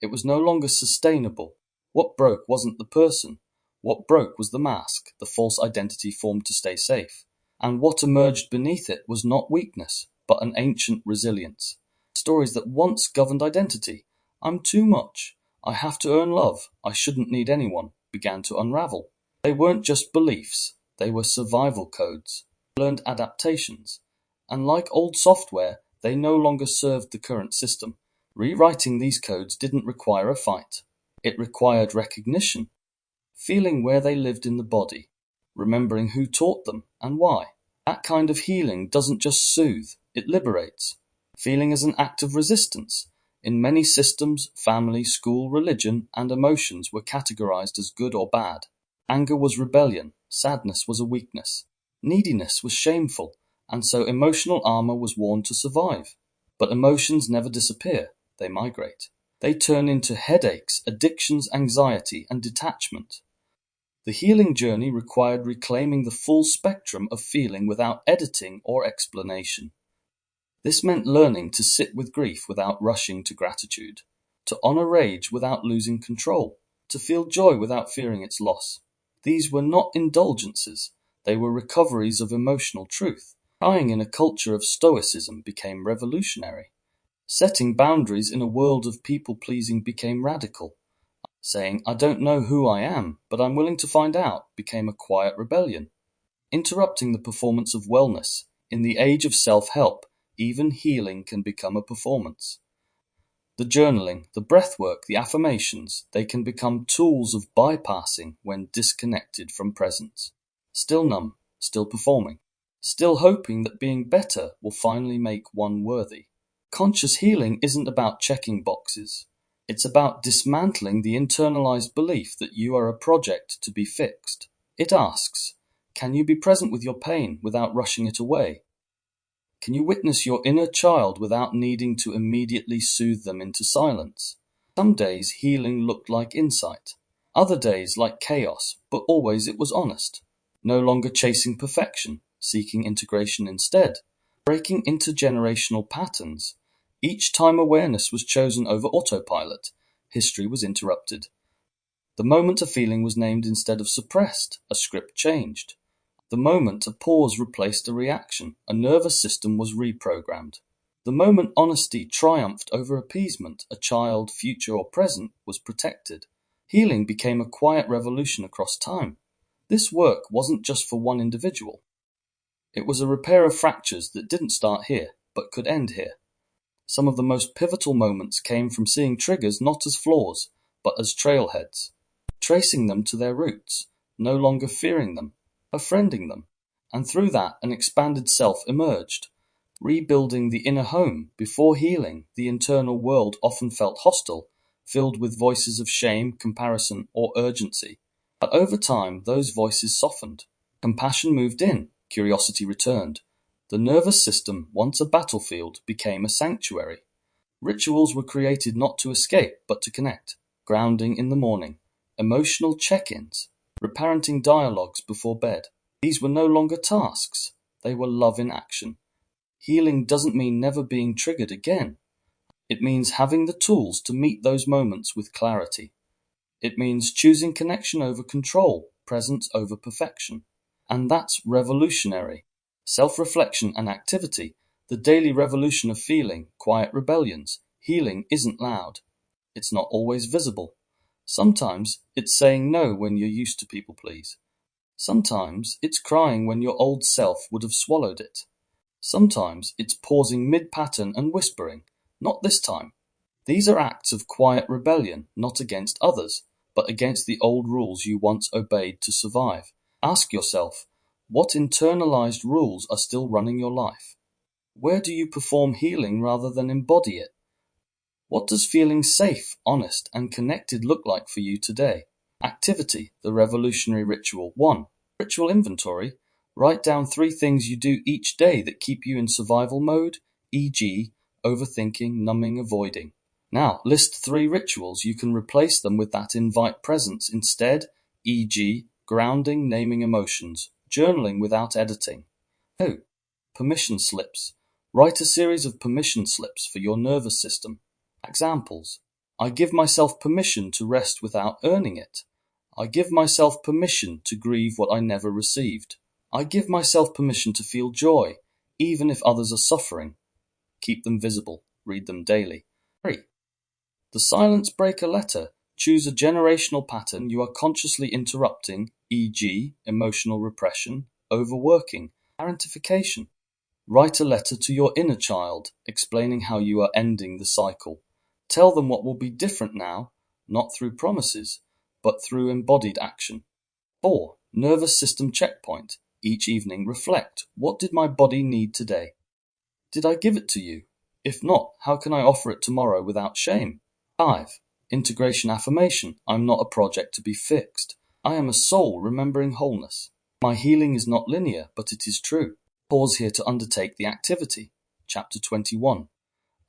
It was no longer sustainable. What broke wasn't the person. What broke was the mask, the false identity formed to stay safe. And what emerged beneath it was not weakness, but an ancient resilience. Stories that once governed identity, I'm too much, I have to earn love, I shouldn't need anyone, began to unravel. They weren't just beliefs, they were survival codes, learned adaptations, and like old software, they no longer served the current system. Rewriting these codes didn't require a fight. It required recognition, feeling where they lived in the body, remembering who taught them and why. That kind of healing doesn't just soothe, it liberates. Feeling is an act of resistance. In many systems, family, school, religion, and emotions were categorized as good or bad. Anger was rebellion, sadness was a weakness, neediness was shameful, and so emotional armor was worn to survive. But emotions never disappear, they migrate. They turn into headaches, addictions, anxiety, and detachment. The healing journey required reclaiming the full spectrum of feeling without editing or explanation. This meant learning to sit with grief without rushing to gratitude, to honor rage without losing control, to feel joy without fearing its loss. These were not indulgences, they were recoveries of emotional truth. Crying in a culture of stoicism became revolutionary. Setting boundaries in a world of people-pleasing became radical. Saying, I don't know who I am, but I'm willing to find out, became a quiet rebellion. Interrupting the performance of wellness. In the age of self-help, even healing can become a performance. The journaling, the breathwork, the affirmations, they can become tools of bypassing when disconnected from presence. Still numb, still performing, still hoping that being better will finally make one worthy. Conscious healing isn't about checking boxes. It's about dismantling the internalized belief that you are a project to be fixed. It asks, can you be present with your pain without rushing it away? Can you witness your inner child without needing to immediately soothe them into silence? Some days healing looked like insight, other days like chaos, but always it was honest. No longer chasing perfection, seeking integration instead, breaking intergenerational patterns. Each time awareness was chosen over autopilot, history was interrupted. The moment a feeling was named instead of suppressed, a script changed. The moment a pause replaced a reaction, a nervous system was reprogrammed. The moment honesty triumphed over appeasement, a child, future or present, was protected. Healing became a quiet revolution across time. This work wasn't just for one individual. It was a repair of fractures that didn't start here, but could end here. Some of the most pivotal moments came from seeing triggers not as flaws, but as trailheads, tracing them to their roots, no longer fearing them, befriending them, and through that an expanded self emerged. Rebuilding the inner home before healing, the internal world often felt hostile, filled with voices of shame, comparison, or urgency. But over time, those voices softened. Compassion moved in, curiosity returned. The nervous system, once a battlefield, became a sanctuary. Rituals were created not to escape, but to connect. Grounding in the morning, emotional check-ins, reparenting dialogues before bed. These were no longer tasks. They were love in action. Healing doesn't mean never being triggered again. It means having the tools to meet those moments with clarity. It means choosing connection over control, presence over perfection. And that's revolutionary. Self-reflection and activity, the daily revolution of feeling, quiet rebellions. Healing isn't loud. It's not always visible. Sometimes it's saying no when you're used to people please. Sometimes it's crying when your old self would have swallowed it. Sometimes it's pausing mid-pattern and whispering, not this time. These are acts of quiet rebellion, not against others, but against the old rules you once obeyed to survive. Ask yourself, what internalized rules are still running your life? Where do you perform healing rather than embody it? What does feeling safe, honest, and connected look like for you today? Activity, the revolutionary ritual. 1. Ritual inventory. Write down 3 things you do each day that keep you in survival mode, e.g., overthinking, numbing, avoiding. Now, list 3 rituals you can replace them with that invite presence instead, e.g., grounding, naming emotions, journaling without editing. 2. Permission slips. Write a series of permission slips for your nervous system. Examples. I give myself permission to rest without earning it. I give myself permission to grieve what I never received. I give myself permission to feel joy, even if others are suffering. Keep them visible. Read them daily. 3. The silence breaker letter. Choose a generational pattern you are consciously interrupting, e.g., emotional repression, overworking, parentification. Write a letter to your inner child, explaining how you are ending the cycle. Tell them what will be different now, not through promises, but through embodied action. 4. Nervous system checkpoint. Each evening reflect, what did my body need today? Did I give it to you? If not, how can I offer it tomorrow without shame? 5. Integration affirmation. I'm not a project to be fixed. I am a soul remembering wholeness. My healing is not linear, but it is true. Pause here to undertake the activity. Chapter 21.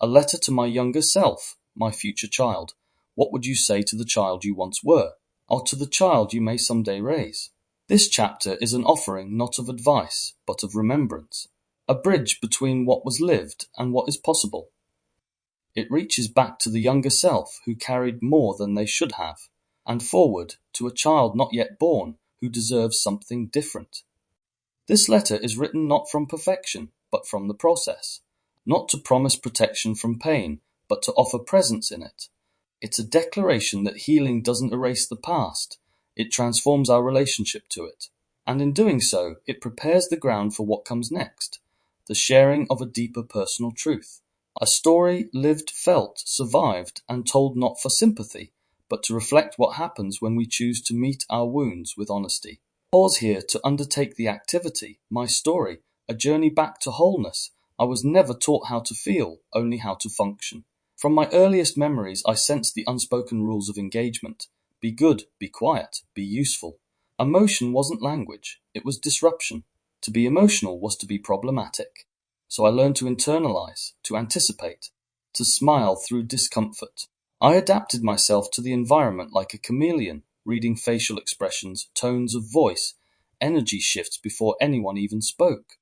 A letter to my younger self, my future child. What would you say to the child you once were, or to the child you may someday raise? This chapter is an offering not of advice, but of remembrance, a bridge between what was lived and what is possible. It reaches back to the younger self who carried more than they should have, and forward to a child not yet born who deserves something different. This letter is written not from perfection, but from the process, not to promise protection from pain, but to offer presence in it. It's a declaration that healing doesn't erase the past, it transforms our relationship to it. And in doing so, it prepares the ground for what comes next, the sharing of a deeper personal truth. A story lived, felt, survived, and told not for sympathy, but to reflect what happens when we choose to meet our wounds with honesty. Pause here to undertake the activity, my story, a journey back to wholeness. I was never taught how to feel, only how to function. From my earliest memories, I sensed the unspoken rules of engagement. Be good, be quiet, be useful. Emotion wasn't language, it was disruption. To be emotional was to be problematic. So I learned to internalize, to anticipate, to smile through discomfort. I adapted myself to the environment like a chameleon, reading facial expressions, tones of voice, energy shifts before anyone even spoke.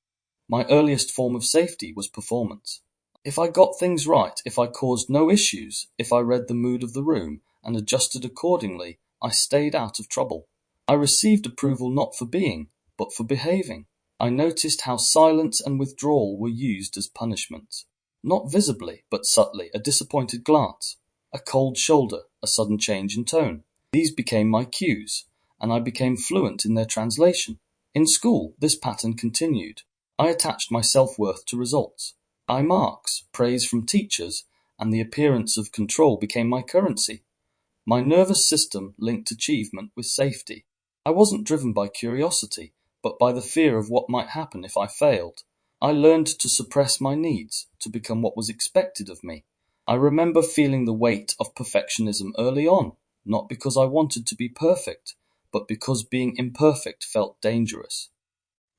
My earliest form of safety was performance. If I got things right, if I caused no issues, if I read the mood of the room and adjusted accordingly, I stayed out of trouble. I received approval not for being, but for behaving. I noticed how silence and withdrawal were used as punishments. Not visibly, but subtly, a disappointed glance, a cold shoulder, a sudden change in tone. These became my cues, and I became fluent in their translation. In school, this pattern continued. I attached my self-worth to results. High marks, praise from teachers, and the appearance of control became my currency. My nervous system linked achievement with safety. I wasn't driven by curiosity, but by the fear of what might happen if I failed. I learned to suppress my needs, to become what was expected of me. I remember feeling the weight of perfectionism early on, not because I wanted to be perfect, but because being imperfect felt dangerous.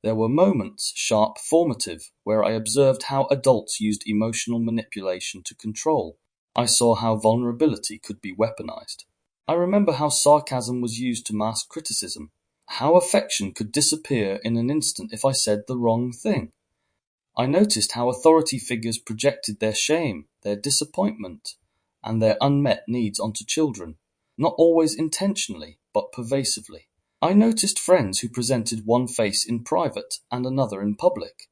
There were moments, sharp, formative, where I observed how adults used emotional manipulation to control. I saw how vulnerability could be weaponized. I remember how sarcasm was used to mask criticism, how affection could disappear in an instant if I said the wrong thing. I noticed how authority figures projected their shame, their disappointment, and their unmet needs onto children, not always intentionally, but pervasively. I noticed friends who presented one face in private and another in public,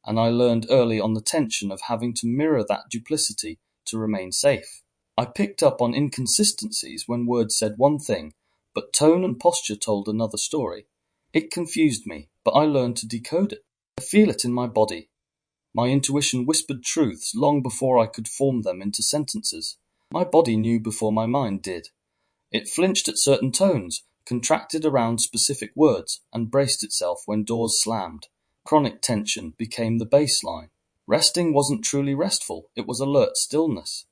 and I learned early on the tension of having to mirror that duplicity to remain safe. I picked up on inconsistencies when words said one thing, but tone and posture told another story. It confused me, but I learned to decode it. I feel it in my body. My intuition whispered truths long before I could form them into sentences. My body knew before my mind did. It flinched at certain tones, contracted around specific words, and braced itself when doors slammed. Chronic tension became the baseline. Resting wasn't truly restful, it was alert stillness.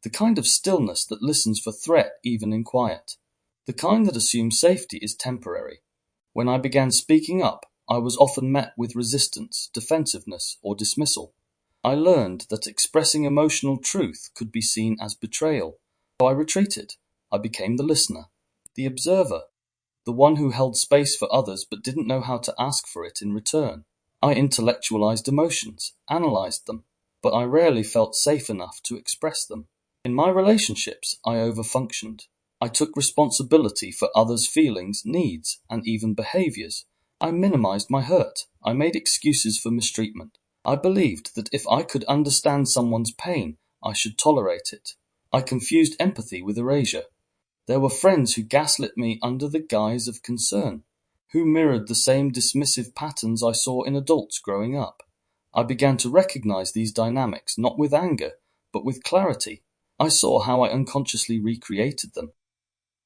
The kind of stillness that listens for threat even in quiet. The kind that assumes safety is temporary. When I began speaking up, I was often met with resistance, defensiveness, or dismissal. I learned that expressing emotional truth could be seen as betrayal, so I retreated. I became the listener, the observer, the one who held space for others but didn't know how to ask for it in return. I intellectualized emotions, analyzed them, but I rarely felt safe enough to express them. In my relationships, I overfunctioned. I took responsibility for others' feelings, needs, and even behaviors. I minimized my hurt. I made excuses for mistreatment. I believed that if I could understand someone's pain, I should tolerate it. I confused empathy with erasure. There were friends who gaslit me under the guise of concern, who mirrored the same dismissive patterns I saw in adults growing up. I began to recognize these dynamics not with anger, but with clarity. I saw how I unconsciously recreated them,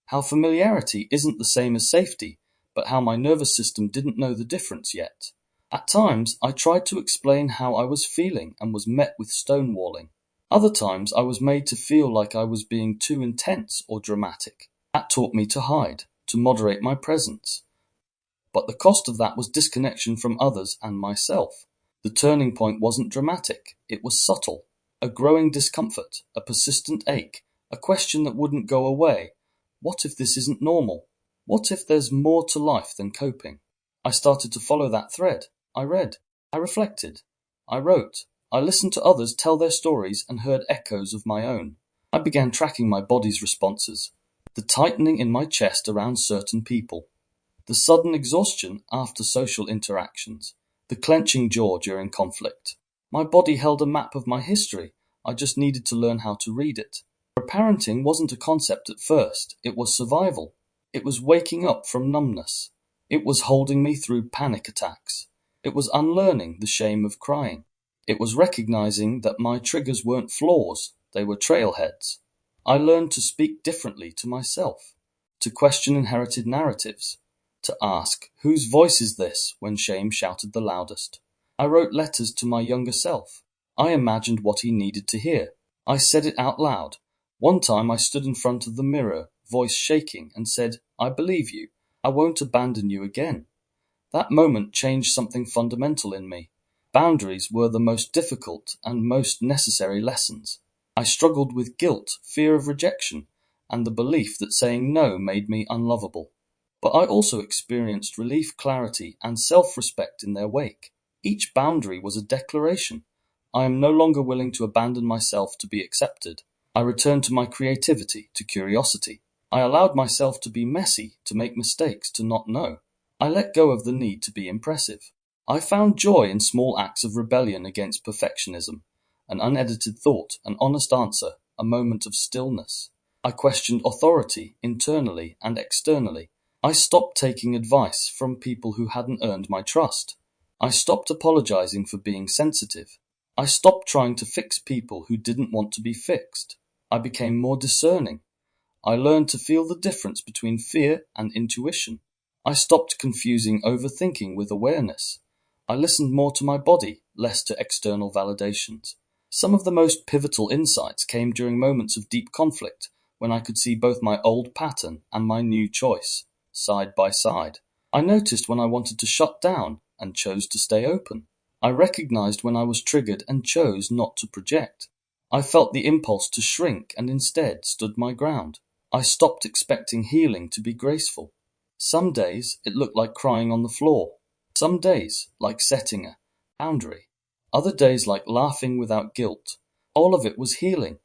how familiarity isn't the same as safety, but how my nervous system didn't know the difference yet. At times, I tried to explain how I was feeling and was met with stonewalling. Other times, I was made to feel like I was being too intense or dramatic. That taught me to hide, to moderate my presence. But the cost of that was disconnection from others and myself. The turning point wasn't dramatic, it was subtle. A growing discomfort, a persistent ache, a question that wouldn't go away. What if this isn't normal? What if there's more to life than coping? I started to follow that thread. I read. I reflected. I wrote. I listened to others tell their stories and heard echoes of my own. I began tracking my body's responses. The tightening in my chest around certain people. The sudden exhaustion after social interactions. The clenching jaw during conflict. My body held a map of my history. I just needed to learn how to read it. Parenting wasn't a concept at first. It was survival. It was waking up from numbness. It was holding me through panic attacks. It was unlearning the shame of crying. It was recognizing that my triggers weren't flaws, they were trailheads. I learned to speak differently to myself, to question inherited narratives, to ask, whose voice is this when shame shouted the loudest? I wrote letters to my younger self. I imagined what he needed to hear. I said it out loud. One time I stood in front of the mirror, voice shaking, and said, I believe you. I won't abandon you again. That moment changed something fundamental in me. Boundaries were the most difficult and most necessary lessons. I struggled with guilt, fear of rejection, and the belief that saying no made me unlovable. But I also experienced relief, clarity, and self-respect in their wake. Each boundary was a declaration. I am no longer willing to abandon myself to be accepted. I returned to my creativity, to curiosity. I allowed myself to be messy, to make mistakes, to not know. I let go of the need to be impressive. I found joy in small acts of rebellion against perfectionism, an unedited thought, an honest answer, a moment of stillness. I questioned authority internally and externally. I stopped taking advice from people who hadn't earned my trust. I stopped apologizing for being sensitive. I stopped trying to fix people who didn't want to be fixed. I became more discerning. I learned to feel the difference between fear and intuition. I stopped confusing overthinking with awareness. I listened more to my body, less to external validations. Some of the most pivotal insights came during moments of deep conflict, when I could see both my old pattern and my new choice, side by side. I noticed when I wanted to shut down and chose to stay open. I recognized when I was triggered and chose not to project. I felt the impulse to shrink and instead stood my ground. I stopped expecting healing to be graceful. Some days it looked like crying on the floor. Some days like setting a boundary. Other days like laughing without guilt. All of it was healing.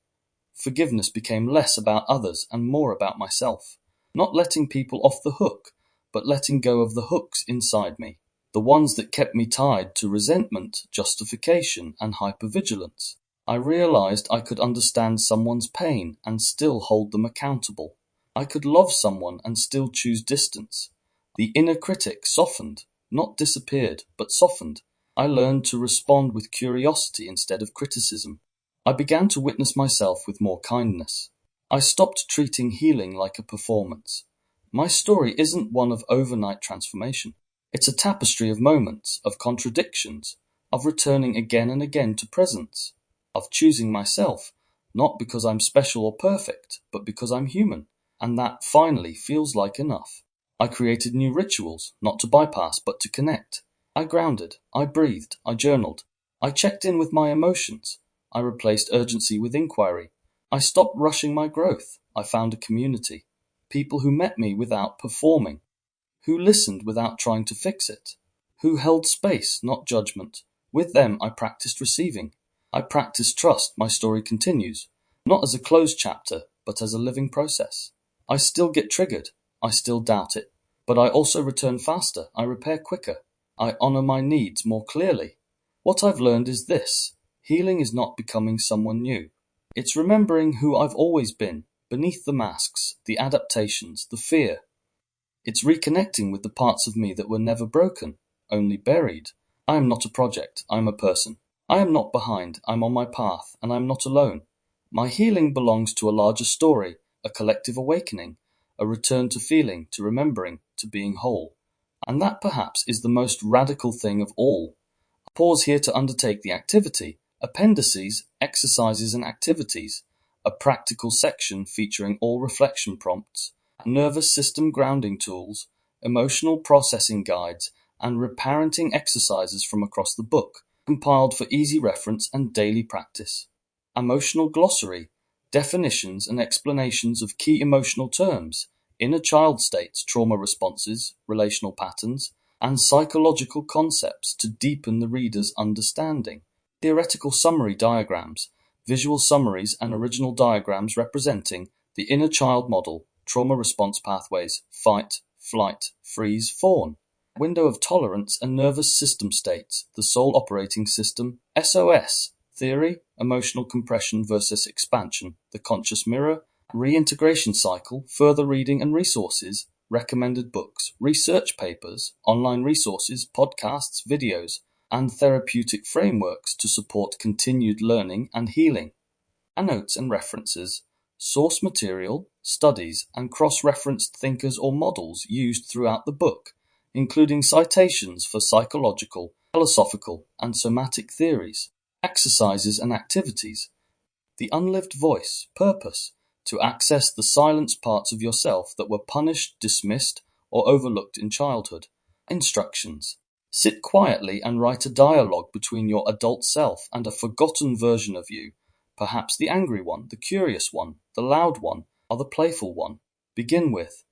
Forgiveness became less about others and more about myself. Not letting people off the hook, but letting go of the hooks inside me. The ones that kept me tied to resentment, justification, and hypervigilance. I realized I could understand someone's pain and still hold them accountable. I could love someone and still choose distance. The inner critic softened, not disappeared, but softened. I learned to respond with curiosity instead of criticism. I began to witness myself with more kindness. I stopped treating healing like a performance. My story isn't one of overnight transformation. It's a tapestry of moments, of contradictions, of returning again and again to presence, of choosing myself, not because I'm special or perfect, but because I'm human, and that finally feels like enough. I created new rituals, not to bypass, but to connect. I grounded, I breathed, I journaled. I checked in with my emotions. I replaced urgency with inquiry. I stopped rushing my growth. I found a community. People who met me without performing, who listened without trying to fix it, who held space, not judgment. With them I practiced receiving. I practiced trust. My story continues, not as a closed chapter, but as a living process. I still get triggered. I still doubt it. But I also return faster. I repair quicker. I honor my needs more clearly. What I've learned is this: healing is not becoming someone new. It's remembering who I've always been, beneath the masks, the adaptations, the fear. It's reconnecting with the parts of me that were never broken, only buried. I am not a project, I am a person. I am not behind, I'm on my path, and I'm not alone. My healing belongs to a larger story, a collective awakening, a return to feeling, to remembering, to being whole. And that perhaps is the most radical thing of all. Pause here to undertake the activity, appendices, exercises and activities, a practical section featuring all reflection prompts, nervous system grounding tools, emotional processing guides, and reparenting exercises from across the book, compiled for easy reference and daily practice. Emotional glossary, definitions and explanations of key emotional terms, inner child states, trauma responses, relational patterns, and psychological concepts to deepen the reader's understanding. Theoretical summary diagrams, visual summaries and original diagrams representing the inner child model, trauma response pathways, fight, flight, freeze, fawn. Window of tolerance and nervous system states, the soul operating system, SOS, theory, emotional compression versus expansion, the conscious mirror, reintegration cycle, further reading and resources, recommended books, research papers, online resources, podcasts, videos, and therapeutic frameworks to support continued learning and healing. Notes and references, source material, studies, and cross-referenced thinkers or models used throughout the book, including citations for psychological, philosophical, and somatic theories, exercises and activities, the unlived voice, purpose, to access the silenced parts of yourself that were punished, dismissed, or overlooked in childhood. Instructions. Sit quietly and write a dialogue between your adult self and a forgotten version of you, perhaps the angry one, the curious one, the loud one, or the playful one. Begin with,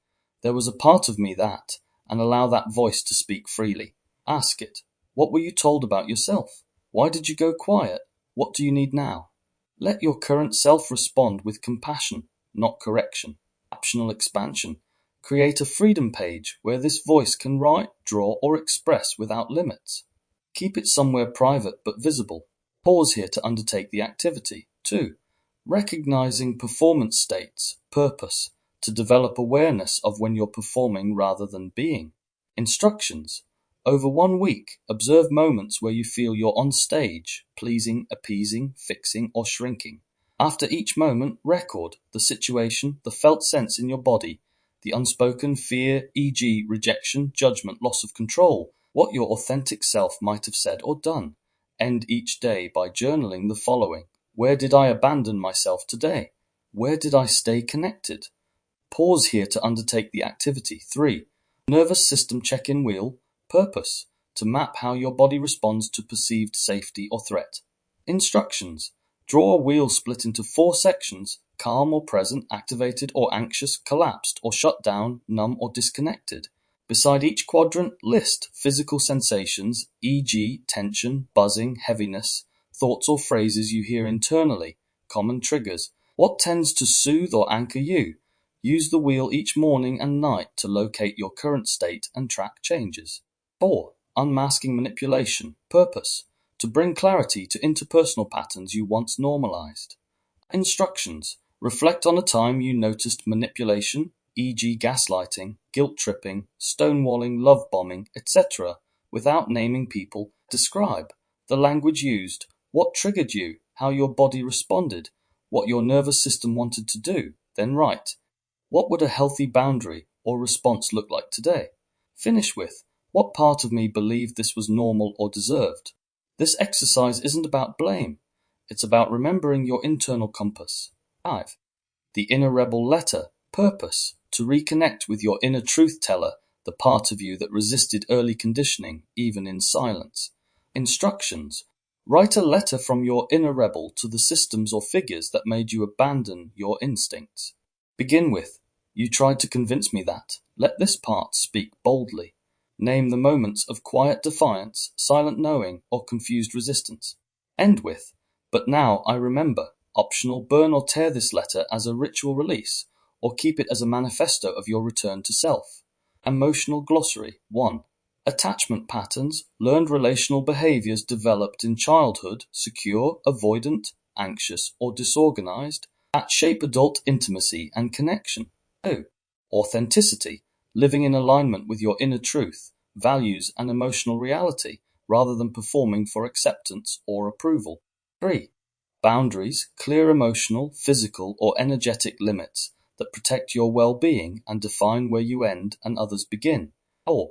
"There was a part of me that," and allow that voice to speak freely. Ask it, "What were you told about yourself? Why did you go quiet? What do you need now?" Let your current self respond with compassion, not correction. Optional expansion. Create a freedom page where this voice can write, draw, or express without limits. Keep it somewhere private but visible. Pause here to undertake the activity. 2. Recognizing performance states, purpose, to develop awareness of when you're performing rather than being. Instructions. Over 1 week, observe moments where you feel you're on stage, pleasing, appeasing, fixing, or shrinking. After each moment, record the situation, the felt sense in your body, the unspoken fear, e.g., rejection, judgment, loss of control, what your authentic self might have said or done. End each day by journaling the following. Where did I abandon myself today? Where did I stay connected? Pause here to undertake the activity. 3. Nervous system check-in wheel. Purpose. To map how your body responds to perceived safety or threat. Instructions. Draw a wheel split into 4 sections, calm or present, activated or anxious, collapsed or shut down, numb or disconnected. Beside each quadrant, list physical sensations, e.g., tension, buzzing, heaviness, thoughts or phrases you hear internally, common triggers. What tends to soothe or anchor you? Use the wheel each morning and night to locate your current state and track changes. 4. Unmasking manipulation. Purpose. To bring clarity to interpersonal patterns you once normalized. Instructions. Reflect on a time you noticed manipulation, e.g. gaslighting, guilt-tripping, stonewalling, love-bombing, etc., without naming people. Describe the language used, what triggered you, how your body responded, what your nervous system wanted to do. Then write, what would a healthy boundary or response look like today? Finish with, what part of me believed this was normal or deserved? This exercise isn't about blame. It's about remembering your internal compass. 5. The inner rebel letter, purpose, to reconnect with your inner truth teller, the part of you that resisted early conditioning, even in silence. Instructions. Write a letter from your inner rebel to the systems or figures that made you abandon your instincts. Begin with, you tried to convince me that. Let this part speak boldly. Name the moments of quiet defiance, silent knowing, or confused resistance. End with, but now I remember. Optional, burn or tear this letter as a ritual release, or keep it as a manifesto of your return to self. Emotional glossary. 1. Attachment patterns, learned relational behaviors developed in childhood, secure, avoidant, anxious, or disorganized that shape adult intimacy and connection. 2. Authenticity, living in alignment with your inner truth, values, and emotional reality, rather than performing for acceptance or approval. 3. Boundaries, clear emotional, physical, or energetic limits that protect your well-being and define where you end and others begin. 4.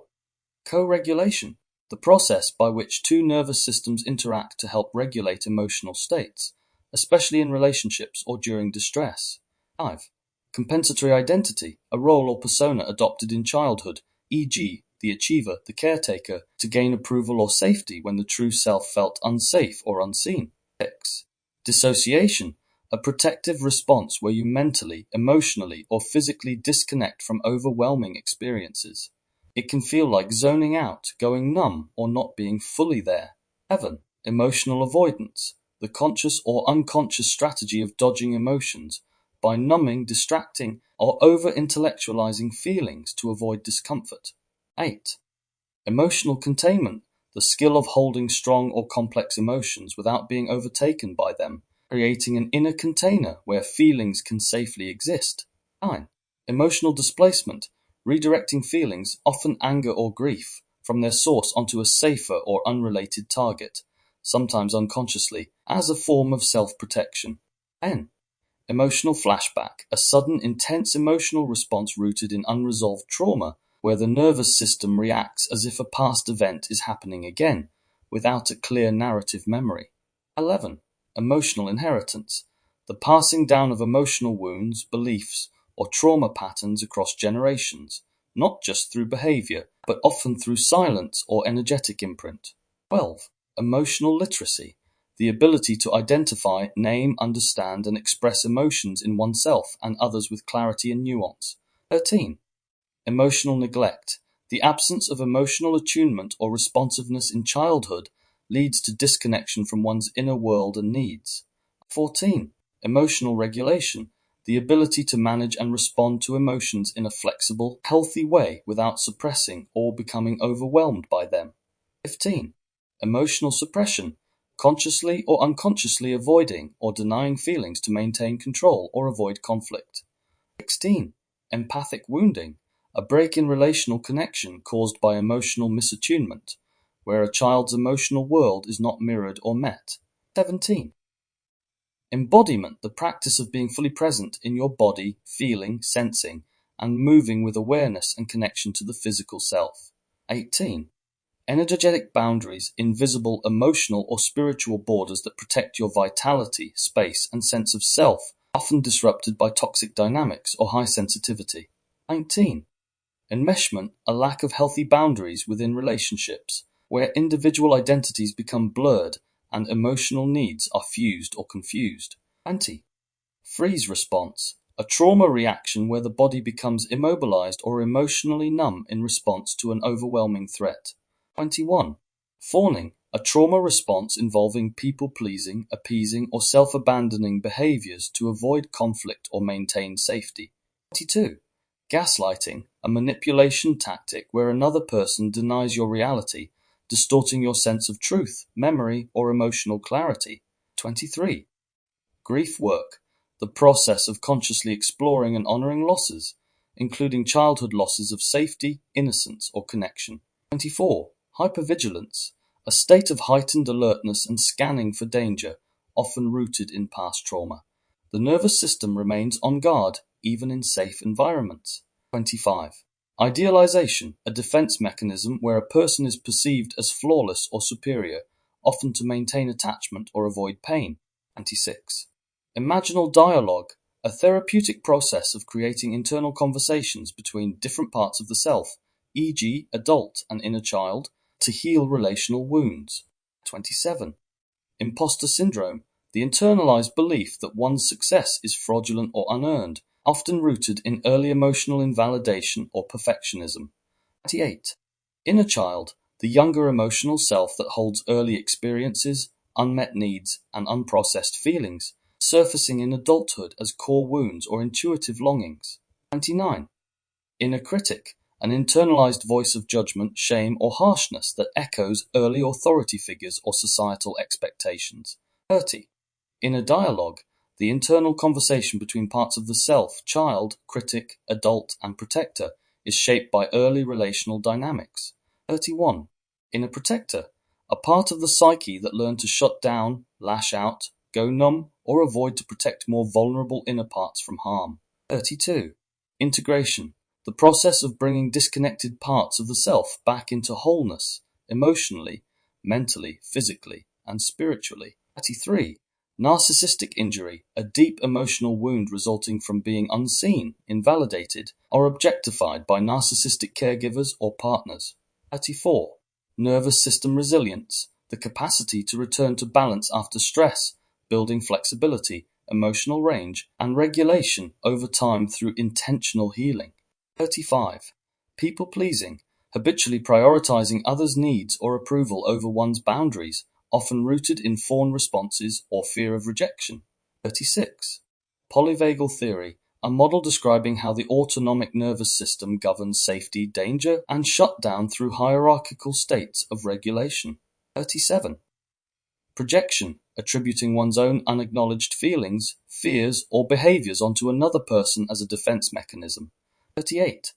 Co-regulation, the process by which two nervous systems interact to help regulate emotional states, especially in relationships or during distress. 5. Compensatory identity, a role or persona adopted in childhood, e.g., the achiever, the caretaker, to gain approval or safety when the true self felt unsafe or unseen. 6. Dissociation, a protective response where you mentally, emotionally, or physically disconnect from overwhelming experiences. It can feel like zoning out, going numb, or not being fully there. 7. Emotional avoidance, the conscious or unconscious strategy of dodging emotions by numbing, distracting, or over-intellectualizing feelings to avoid discomfort. 8. Emotional containment, the skill of holding strong or complex emotions without being overtaken by them, creating an inner container where feelings can safely exist. 9. Emotional displacement, redirecting feelings, often anger or grief, from their source onto a safer or unrelated target, sometimes unconsciously, as a form of self-protection. 10. Emotional flashback, a sudden, intense emotional response rooted in unresolved trauma, where the nervous system reacts as if a past event is happening again, without a clear narrative memory. 11. Emotional inheritance, the passing down of emotional wounds, beliefs, or trauma patterns across generations, not just through behavior, but often through silence or energetic imprint. 12. Emotional literacy, the ability to identify, name, understand, and express emotions in oneself and others with clarity and nuance. 13. Emotional neglect, the absence of emotional attunement or responsiveness in childhood leads to disconnection from one's inner world and needs. 14. Emotional regulation, the ability to manage and respond to emotions in a flexible, healthy way without suppressing or becoming overwhelmed by them. 15. Emotional suppression, consciously or unconsciously avoiding or denying feelings to maintain control or avoid conflict. 16. Empathic wounding, a break in relational connection caused by emotional misattunement, where a child's emotional world is not mirrored or met. 17. Embodiment, the practice of being fully present in your body, feeling, sensing, and moving with awareness and connection to the physical self. 18. Energetic boundaries, invisible emotional or spiritual borders that protect your vitality, space, and sense of self, often disrupted by toxic dynamics or high sensitivity. 19. Enmeshment, a lack of healthy boundaries within relationships, where individual identities become blurred and emotional needs are fused or confused. 20. Freeze response, a trauma reaction where the body becomes immobilized or emotionally numb in response to an overwhelming threat. 21. Fawning, a trauma response involving people-pleasing, appeasing, or self-abandoning behaviors to avoid conflict or maintain safety. 22. Gaslighting, a manipulation tactic where another person denies your reality, distorting your sense of truth, memory, or emotional clarity. 23. Grief work, the process of consciously exploring and honoring losses, including childhood losses of safety, innocence, or connection. 24. Hypervigilance, a state of heightened alertness and scanning for danger, often rooted in past trauma. The nervous system remains on guard, even in safe environments. 25. Idealization, a defense mechanism where a person is perceived as flawless or superior, often to maintain attachment or avoid pain. 26. Imaginal dialogue, a therapeutic process of creating internal conversations between different parts of the self, e.g., adult and inner child, to heal relational wounds. 27. Imposter syndrome, the internalized belief that one's success is fraudulent or unearned, often rooted in early emotional invalidation or perfectionism. 28. Inner child, the younger emotional self that holds early experiences, unmet needs, and unprocessed feelings, surfacing in adulthood as core wounds or intuitive longings. 29. Inner critic, an internalized voice of judgment, shame, or harshness that echoes early authority figures or societal expectations. 30. Inner dialogue, the internal conversation between parts of the self, child, critic, adult, and protector, is shaped by early relational dynamics. 31. Inner protector, a part of the psyche that learned to shut down, lash out, go numb, or avoid to protect more vulnerable inner parts from harm. 32. Integration, the process of bringing disconnected parts of the self back into wholeness, emotionally, mentally, physically, and spiritually. 33. Narcissistic injury, a deep emotional wound resulting from being unseen, invalidated, or objectified by narcissistic caregivers or partners. 34. Nervous system resilience, the capacity to return to balance after stress, building flexibility, emotional range, and regulation over time through intentional healing. 35. People pleasing, habitually prioritizing others' needs or approval over one's boundaries, often rooted in fawn responses or fear of rejection. 36. Polyvagal theory, a model describing how the autonomic nervous system governs safety, danger, and shutdown through hierarchical states of regulation. 37. Projection, attributing one's own unacknowledged feelings, fears, or behaviors onto another person as a defense mechanism. 38.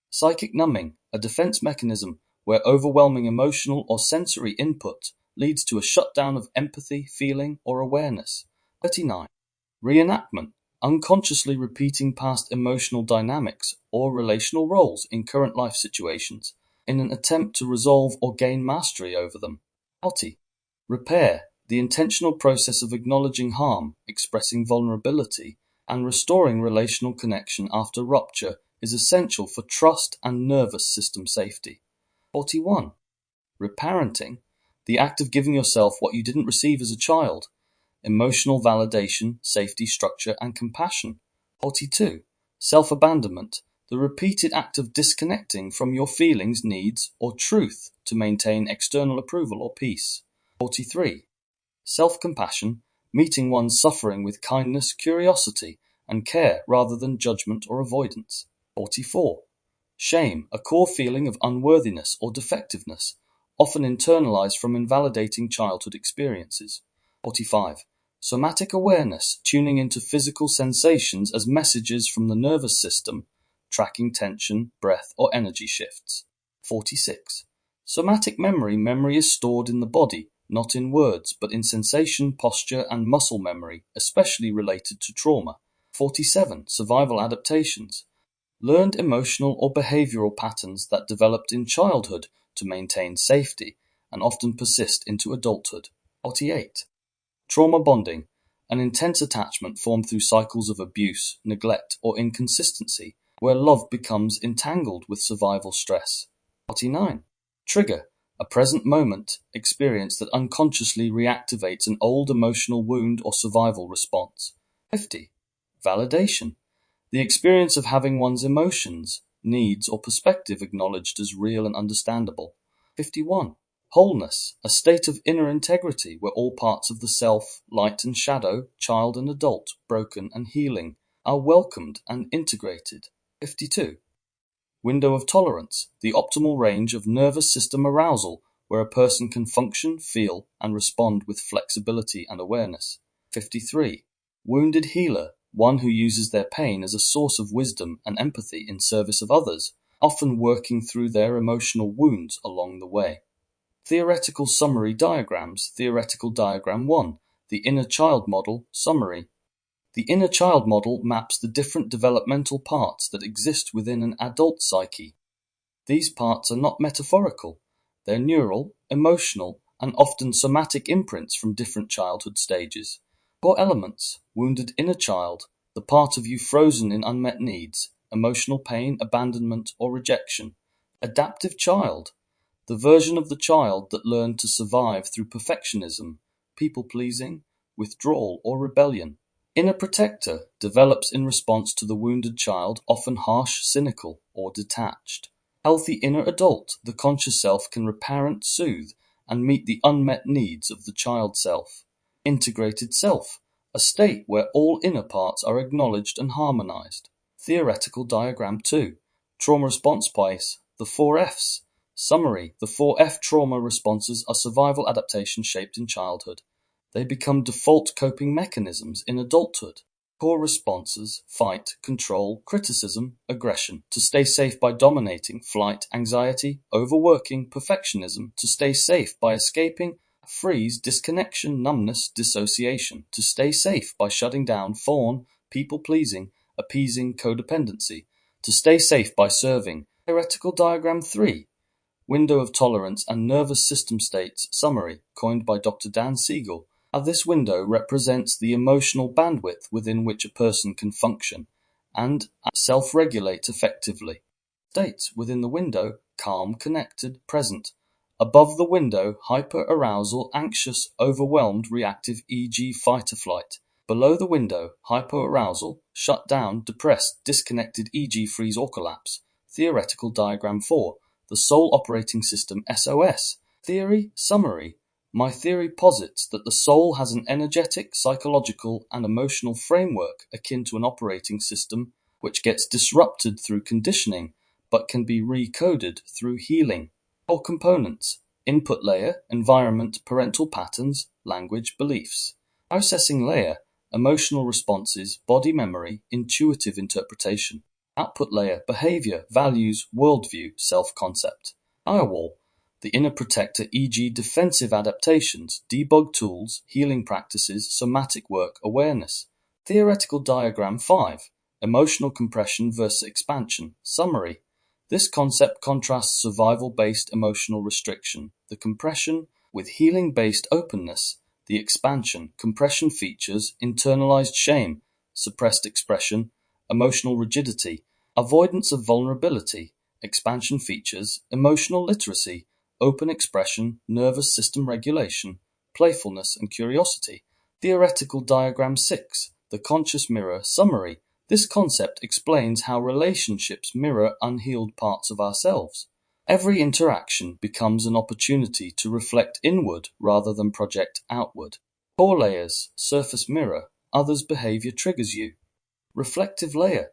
Psychic numbing, a defense mechanism where overwhelming emotional or sensory input leads to a shutdown of empathy, feeling, or awareness. 39. Reenactment, unconsciously repeating past emotional dynamics or relational roles in current life situations in an attempt to resolve or gain mastery over them. 40. Repair, the intentional process of acknowledging harm, expressing vulnerability, and restoring relational connection after rupture is essential for trust and nervous system safety. 41. Reparenting, the act of giving yourself what you didn't receive as a child, emotional validation, safety, structure, and compassion. 42. Self-abandonment, the repeated act of disconnecting from your feelings, needs, or truth to maintain external approval or peace. 43. Self-compassion, meeting one's suffering with kindness, curiosity, and care rather than judgment or avoidance. 44. Shame, a core feeling of unworthiness or defectiveness, often internalized from invalidating childhood experiences. 45. Somatic awareness, tuning into physical sensations as messages from the nervous system, tracking tension, breath, or energy shifts. 46. Somatic memory, memory is stored in the body, not in words, but in sensation, posture, and muscle memory, especially related to trauma. 47. Survival adaptations, learned emotional or behavioral patterns that developed in childhood to maintain safety and often persist into adulthood. 48. Trauma bonding, an intense attachment formed through cycles of abuse, neglect, or inconsistency, where love becomes entangled with survival stress. 49. Trigger, a present moment experience that unconsciously reactivates an old emotional wound or survival response. 50. Validation, the experience of having one's emotions, needs, or perspective acknowledged as real and understandable. 51. Wholeness, a state of inner integrity where all parts of the self, light and shadow, child and adult, broken and healing, are welcomed and integrated. 52. Window of tolerance, the optimal range of nervous system arousal where a person can function, feel, and respond with flexibility and awareness. 53. Wounded healer, one who uses their pain as a source of wisdom and empathy in service of others, often working through their emotional wounds along the way. Theoretical summary diagrams. Theoretical diagram 1. The inner child model summary. The inner child model maps the different developmental parts that exist within an adult psyche. These parts are not metaphorical. They're neural, emotional, and often somatic imprints from different childhood stages. Core elements: wounded inner child, the part of you frozen in unmet needs, emotional pain, abandonment, or rejection. Adaptive child, the version of the child that learned to survive through perfectionism, people-pleasing, withdrawal, or rebellion. Inner protector develops in response to the wounded child, often harsh, cynical, or detached. Healthy inner adult, the conscious self can reparent, soothe, and meet the unmet needs of the child self. Integrated self, a state where all inner parts are acknowledged and harmonized. Theoretical diagram 2. Trauma response place, the 4 Fs. Summary: the 4 F trauma responses are survival adaptations shaped in childhood. They become default coping mechanisms in adulthood. Core responses: fight, control, criticism, aggression. To stay safe by dominating: flight, anxiety, overworking, perfectionism. To stay safe by escaping: freeze, disconnection, numbness, dissociation. To stay safe by shutting down: fawn, people-pleasing, appeasing, codependency. To stay safe by serving. Theoretical diagram 3. Window of tolerance and nervous system states summary, coined by Dr. Dan Siegel. This window represents the emotional bandwidth within which a person can function and self-regulate effectively. States within the window: calm, connected, present. Above the window: hyper-arousal, anxious, overwhelmed, reactive, e.g. fight or flight. Below the window: hyper-arousal, shut down, depressed, disconnected, e.g. freeze or collapse. Theoretical diagram 4. The soul operating system SOS. Theory summary. My theory posits that the soul has an energetic, psychological, and emotional framework akin to an operating system which gets disrupted through conditioning but can be recoded through healing. Core components: input layer, environment, parental patterns, language, beliefs. Processing layer: emotional responses, body memory, intuitive interpretation. Output layer: behavior, values, worldview, self-concept. Firewall: the inner protector, e.g. defensive adaptations, debug tools, healing practices, somatic work, awareness. Theoretical diagram 5. Emotional compression versus expansion. Summary. This concept contrasts survival-based emotional restriction, the compression, with healing-based openness, the expansion. Compression features internalized shame, suppressed expression, emotional rigidity, avoidance of vulnerability. Expansion features emotional literacy, open expression, nervous system regulation, playfulness, and curiosity. Theoretical diagram 6. The conscious mirror. Summary. This concept explains how relationships mirror unhealed parts of ourselves. Every interaction becomes an opportunity to reflect inward rather than project outward. Core layers. Surface mirror. Others' behavior triggers you. Reflective layer.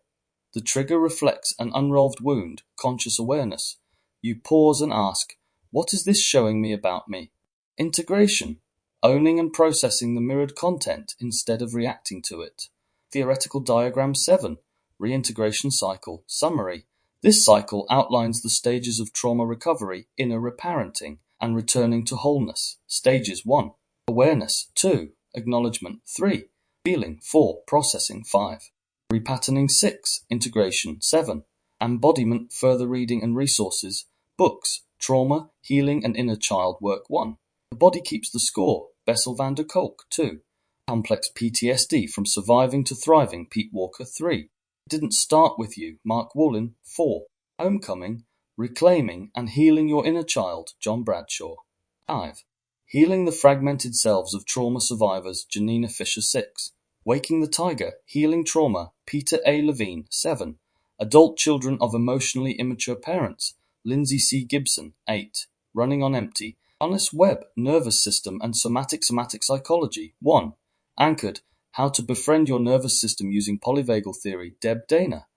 The trigger reflects an unresolved wound, conscious awareness. You pause and ask, what is this showing me about me? Integration. Owning and processing the mirrored content instead of reacting to it. Theoretical diagram 7. Reintegration cycle. Summary. This cycle outlines the stages of trauma recovery, inner reparenting, and returning to wholeness. Stages 1. Awareness. 2. Acknowledgement. 3. Feeling. 4. Processing. 5. Repatterning 6. Integration. 7. Embodiment. Further reading and resources. Books. Trauma, Healing and Inner Child Work 1. The Body Keeps the Score. Bessel van der Kolk. 2. Complex PTSD from Surviving to Thriving. Pete Walker. 3. It Didn't Start With You. Mark Woolen. 4. Homecoming, Reclaiming and Healing Your Inner Child. John Bradshaw. 5. Healing the Fragmented Selves of Trauma Survivors. Janina Fisher. 6. Waking the Tiger, Healing Trauma. Peter A. Levine. 7. Adult Children of Emotionally Immature Parents. Lindsay C. Gibson. 8. Running on Empty. Honest Webb, Nervous System and Somatic Psychology. 1. Anchored, How to Befriend Your Nervous System Using Polyvagal Theory. Deb Dana.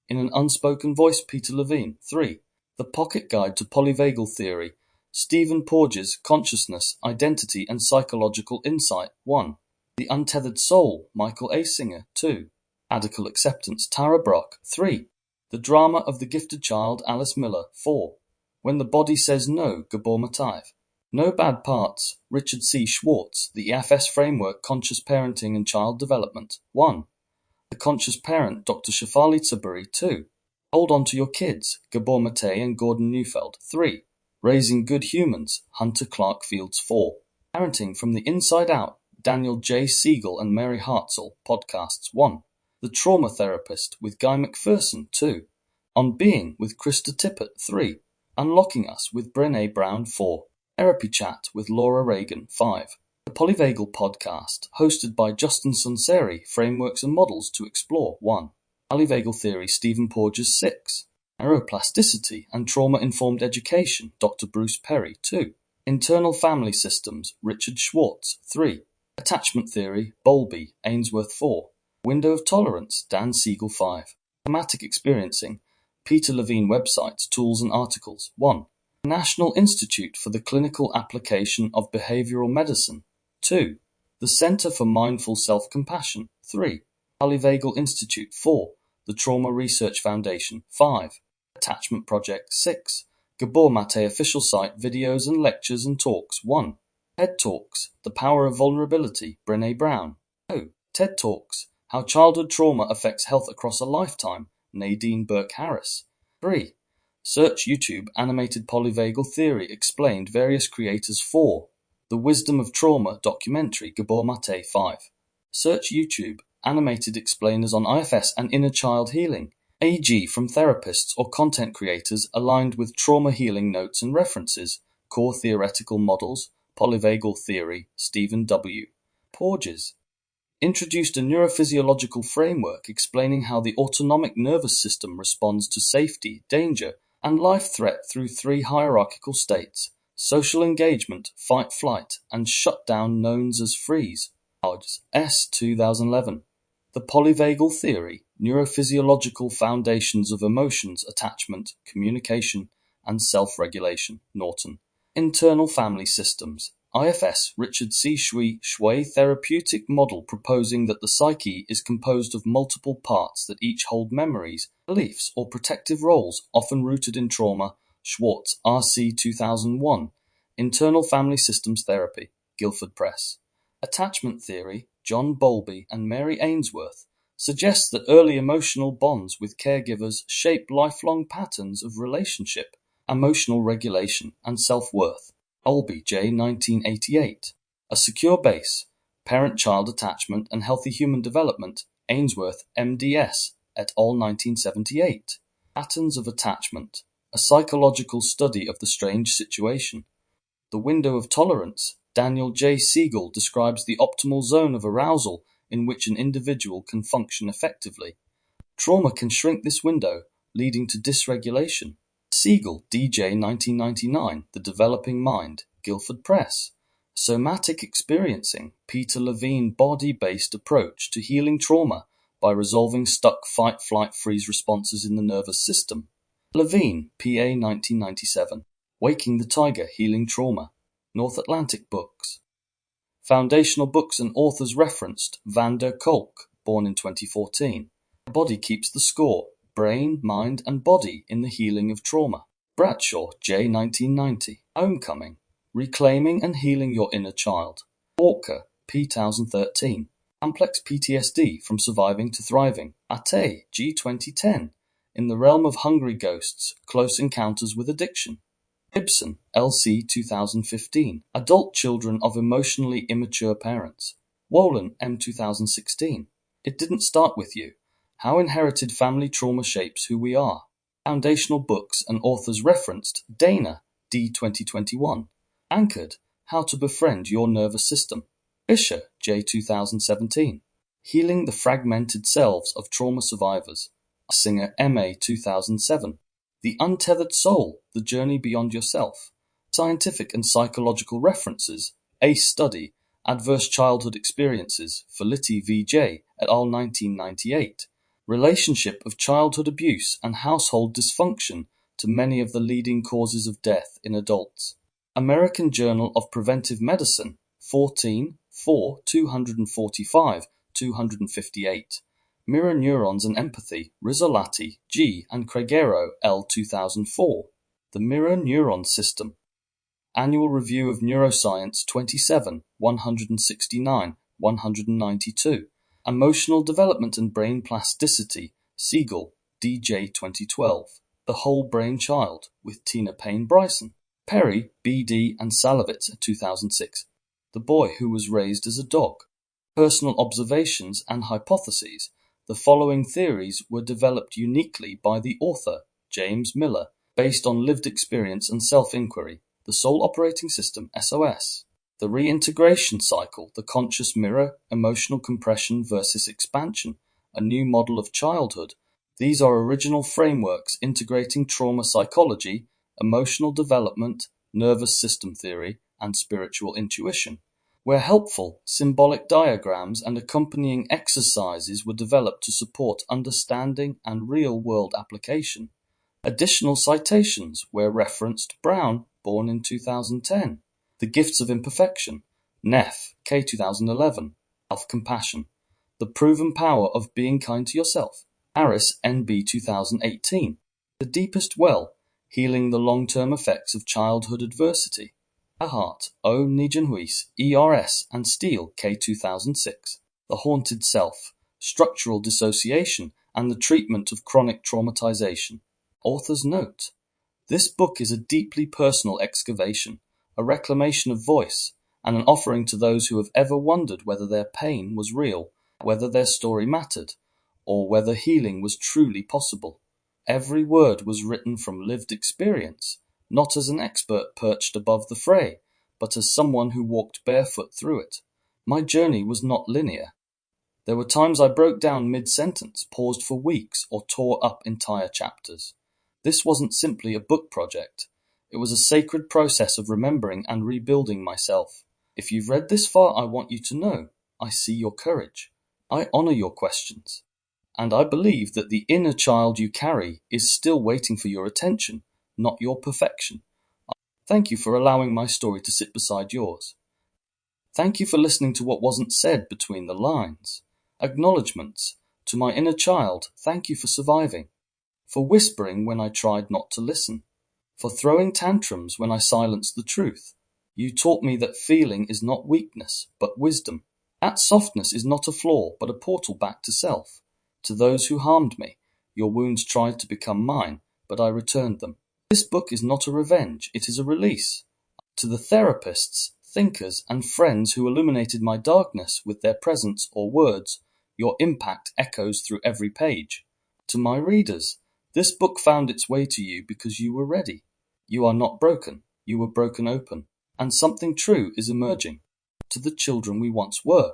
In an Unspoken Voice. Peter Levine. 3. The Pocket Guide to Polyvagal Theory. Stephen Porges, Consciousness, Identity and Psychological Insight. 1. The Untethered Soul. Michael A. Singer. 2. Radical Acceptance. Tara Brock. 3. The Drama of the Gifted Child. Alice Miller. 4. When the Body Says No. Gabor Mataev. No Bad Parts. Richard C. Schwartz. The EFS Framework. Conscious Parenting and Child Development. 1. The Conscious Parent. Dr. Shafali Tsaburi. 2. Hold On to Your Kids. Gabor Mate and Gordon Neufeld. 3. Raising Good Humans. Hunter Clark Fields. 4. Parenting from the Inside Out. Daniel J. Siegel and Mary Hartzell. Podcasts. 1. The Trauma Therapist with Guy McPherson. 2. On Being with Krista Tippett. 3. Unlocking Us with Brené Brown. 4. Therapy Chat with Laura Reagan. 5. The Polyvagal Podcast, hosted by Justin Sunseri, Frameworks and Models to Explore. 1. Polyvagal Theory. Stephen Porges. 6. Neuroplasticity and Trauma-Informed Education. Dr. Bruce Perry. 2. Internal Family Systems. Richard Schwartz. 3. Attachment Theory. Bowlby. Ainsworth. 4. Window of Tolerance. Dan Siegel. 5. Somatic Experiencing. Peter Levine Websites, Tools and Articles. 1. National Institute for the Clinical Application of Behavioral Medicine. 2. The Center for Mindful Self-Compassion. 3. Polyvagal Institute. 4. The Trauma Research Foundation. 5. Attachment Project. 6. Gabor Mate official site, videos and lectures and talks. 1. TED Talks, The Power of Vulnerability, Brené Brown. 2. TED Talks, How Childhood Trauma Affects Health Across a Lifetime, Nadine Burke-Harris. 3. Search YouTube Animated Polyvagal Theory Explained Various Creators. 4. The Wisdom of Trauma documentary, Gabor Mate. 5. Search YouTube Animated Explainers on IFS and Inner Child Healing, e.g. from therapists or content creators aligned with trauma healing notes and references, core theoretical models, polyvagal theory, Stephen W. Porges. Introduced a neurophysiological framework explaining how the autonomic nervous system responds to safety, danger, and life threat through 3 hierarchical states: social engagement, fight-flight, and shutdown, known as freeze. Porges, S. 2011. The Polyvagal Theory, Neurophysiological Foundations of Emotions, Attachment, Communication, and Self-Regulation, Norton. Internal Family Systems. IFS, Richard C. Shui therapeutic model proposing that the psyche is composed of multiple parts that each hold memories, beliefs, or protective roles, often rooted in trauma. Schwartz, R.C. 2001. Internal Family Systems Therapy, Guilford Press. Attachment Theory, John Bowlby and Mary Ainsworth, suggests that early emotional bonds with caregivers shape lifelong patterns of relationship, emotional regulation, and self-worth. Bowlby, J. 1988. A Secure Base, Parent-Child Attachment and Healthy Human Development, Ainsworth, MDS, et al. 1978. Patterns of Attachment, A Psychological Study of the Strange Situation. The Window of Tolerance, Daniel J. Siegel describes the optimal zone of arousal in which an individual can function effectively. Trauma can shrink this window, leading to dysregulation. Siegel, D.J. 1999, The Developing Mind, Guilford Press. Somatic Experiencing, Peter Levine body-based approach to healing trauma by resolving stuck fight-flight-freeze responses in the nervous system. Levine, P.A. 1997. Waking the Tiger, Healing Trauma. North Atlantic Books. Foundational books and authors referenced: Van der Kolk, born in 2014. Body Keeps the Score, Brain, Mind, and Body in the Healing of Trauma. Bradshaw, J. 1990. Homecoming, Reclaiming and Healing Your Inner Child. Walker, P. 2013. Complex PTSD from Surviving to Thriving. Ate, G. 2010. In the Realm of Hungry Ghosts, Close Encounters with Addiction. Gibson, L.C. 2015. Adult Children of Emotionally Immature Parents. Wolin, M. 2016. It Didn't Start With You. How Inherited Family Trauma Shapes Who We Are. Foundational books and authors referenced: Dana, D. 2021. Anchored, How to Befriend Your Nervous System. Fisher, J. 2017. Healing the Fragmented Selves of Trauma Survivors. Singer, M.A. 2007. The Untethered Soul, The Journey Beyond Yourself. Scientific and Psychological References, ACE Study, Adverse Childhood Experiences, Felitti V.J. et al. 1998. Relationship of childhood abuse and household dysfunction to many of the leading causes of death in adults. American Journal of Preventive Medicine, 14, 4, 245, 258. Mirror Neurons and Empathy, Rizzolatti, G. and Craigero, L. 2004. The Mirror Neuron System. Annual Review of Neuroscience 27, 169, 192. Emotional Development and Brain Plasticity, Siegel, D.J. 2012. The Whole Brain Child, with Tina Payne Bryson. Perry, B.D. and Salovitz, 2006. The Boy Who Was Raised as a Dog. Personal Observations and Hypotheses. The following theories were developed uniquely by the author, James Miller, based on lived experience and self-inquiry. The Soul Operating System, SOS. The Reintegration Cycle, The Conscious Mirror, Emotional Compression versus Expansion, a New Model of Childhood. These are original frameworks integrating trauma psychology, emotional development, nervous system theory, and spiritual intuition. Where helpful, symbolic diagrams and accompanying exercises were developed to support understanding and real-world application. Additional citations where referenced: Brown, born in 2010. The Gifts of Imperfection, Neff, K. 2011. Self-Compassion. The Proven Power of Being Kind to Yourself. Harris, N.B. 2018. The Deepest Well, Healing the Long-Term Effects of Childhood Adversity. Ahart, O. Nijenhuis, E.R.S. and Steele, K. 2006. The Haunted Self, Structural Dissociation and the Treatment of Chronic Traumatization. Author's note: this book is a deeply personal excavation, a reclamation of voice, and an offering to those who have ever wondered whether their pain was real, whether their story mattered, or whether healing was truly possible. Every word was written from lived experience, not as an expert perched above the fray, but as someone who walked barefoot through it. My journey was not linear. There were times I broke down mid-sentence, paused for weeks, or tore up entire chapters. This wasn't simply a book project. It was a sacred process of remembering and rebuilding myself. If you've read this far, I want you to know, I see your courage. I honor your questions. And I believe that the inner child you carry is still waiting for your attention, not your perfection. Thank you for allowing my story to sit beside yours. Thank you for listening to what wasn't said between the lines. Acknowledgements. To my inner child, thank you for surviving. For whispering when I tried not to listen. For throwing tantrums when I silenced the truth. You taught me that feeling is not weakness, but wisdom. That softness is not a flaw, but a portal back to self. To those who harmed me, your wounds tried to become mine, but I returned them. This book is not a revenge, it is a release. To the therapists, thinkers, and friends who illuminated my darkness with their presence or words, your impact echoes through every page. To my readers, this book found its way to you because you were ready. You are not broken, you were broken open, and something true is emerging. To the children we once were,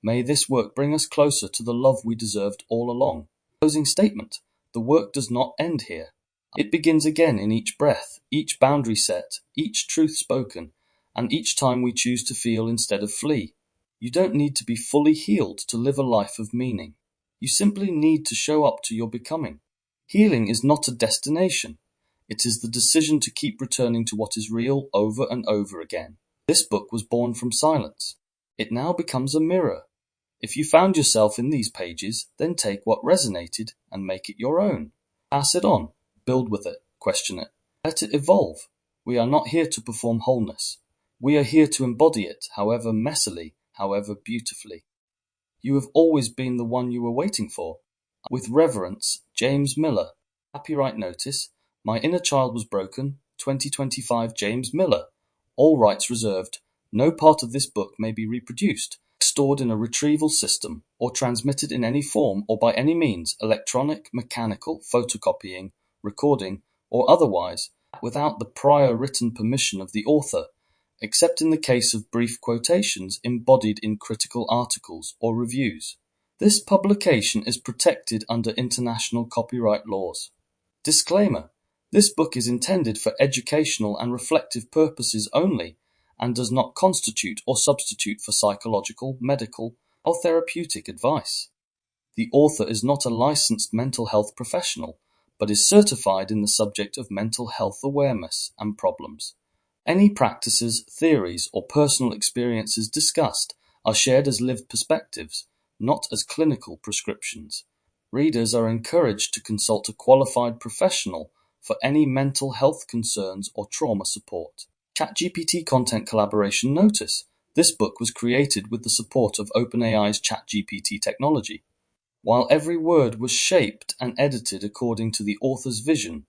may this work bring us closer to the love we deserved all along. Closing statement: the work does not end here. It begins again in each breath, each boundary set, each truth spoken, and each time we choose to feel instead of flee. You don't need to be fully healed to live a life of meaning. You simply need to show up to your becoming. Healing is not a destination. It is the decision to keep returning to what is real over and over again. This book was born from silence. It now becomes a mirror. If you found yourself in these pages, then take what resonated and make it your own. Pass it on. Build with it. Question it. Let it evolve. We are not here to perform wholeness. We are here to embody it, however messily, however beautifully. You have always been the one you were waiting for. With reverence, James Miller. Copyright notice. My Inner Child Was Broken, 2025 James Miller. All rights reserved. No part of this book may be reproduced, stored in a retrieval system, or transmitted in any form or by any means, electronic, mechanical, photocopying, recording, or otherwise, without the prior written permission of the author, except in the case of brief quotations embodied in critical articles or reviews. This publication is protected under international copyright laws. Disclaimer: this book is intended for educational and reflective purposes only, and does not constitute or substitute for psychological, medical, or therapeutic advice. The author is not a licensed mental health professional, but is certified in the subject of mental health awareness and problems. Any practices, theories, or personal experiences discussed are shared as lived perspectives, not as clinical prescriptions. Readers are encouraged to consult a qualified professional for any mental health concerns or trauma support. ChatGPT Content Collaboration Notice: this book was created with the support of OpenAI's ChatGPT technology. While every word was shaped and edited according to the author's vision,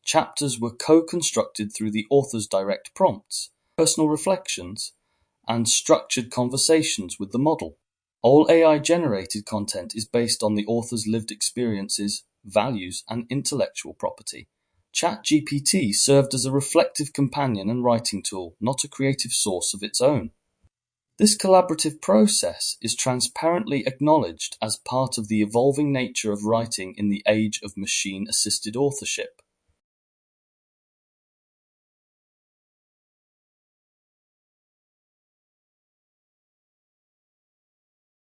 chapters were co-constructed through the author's direct prompts, personal reflections, and structured conversations with the model. All AI-generated content is based on the author's lived experiences, values, and intellectual property. ChatGPT served as a reflective companion and writing tool, not a creative source of its own. This collaborative process is transparently acknowledged as part of the evolving nature of writing in the age of machine-assisted authorship.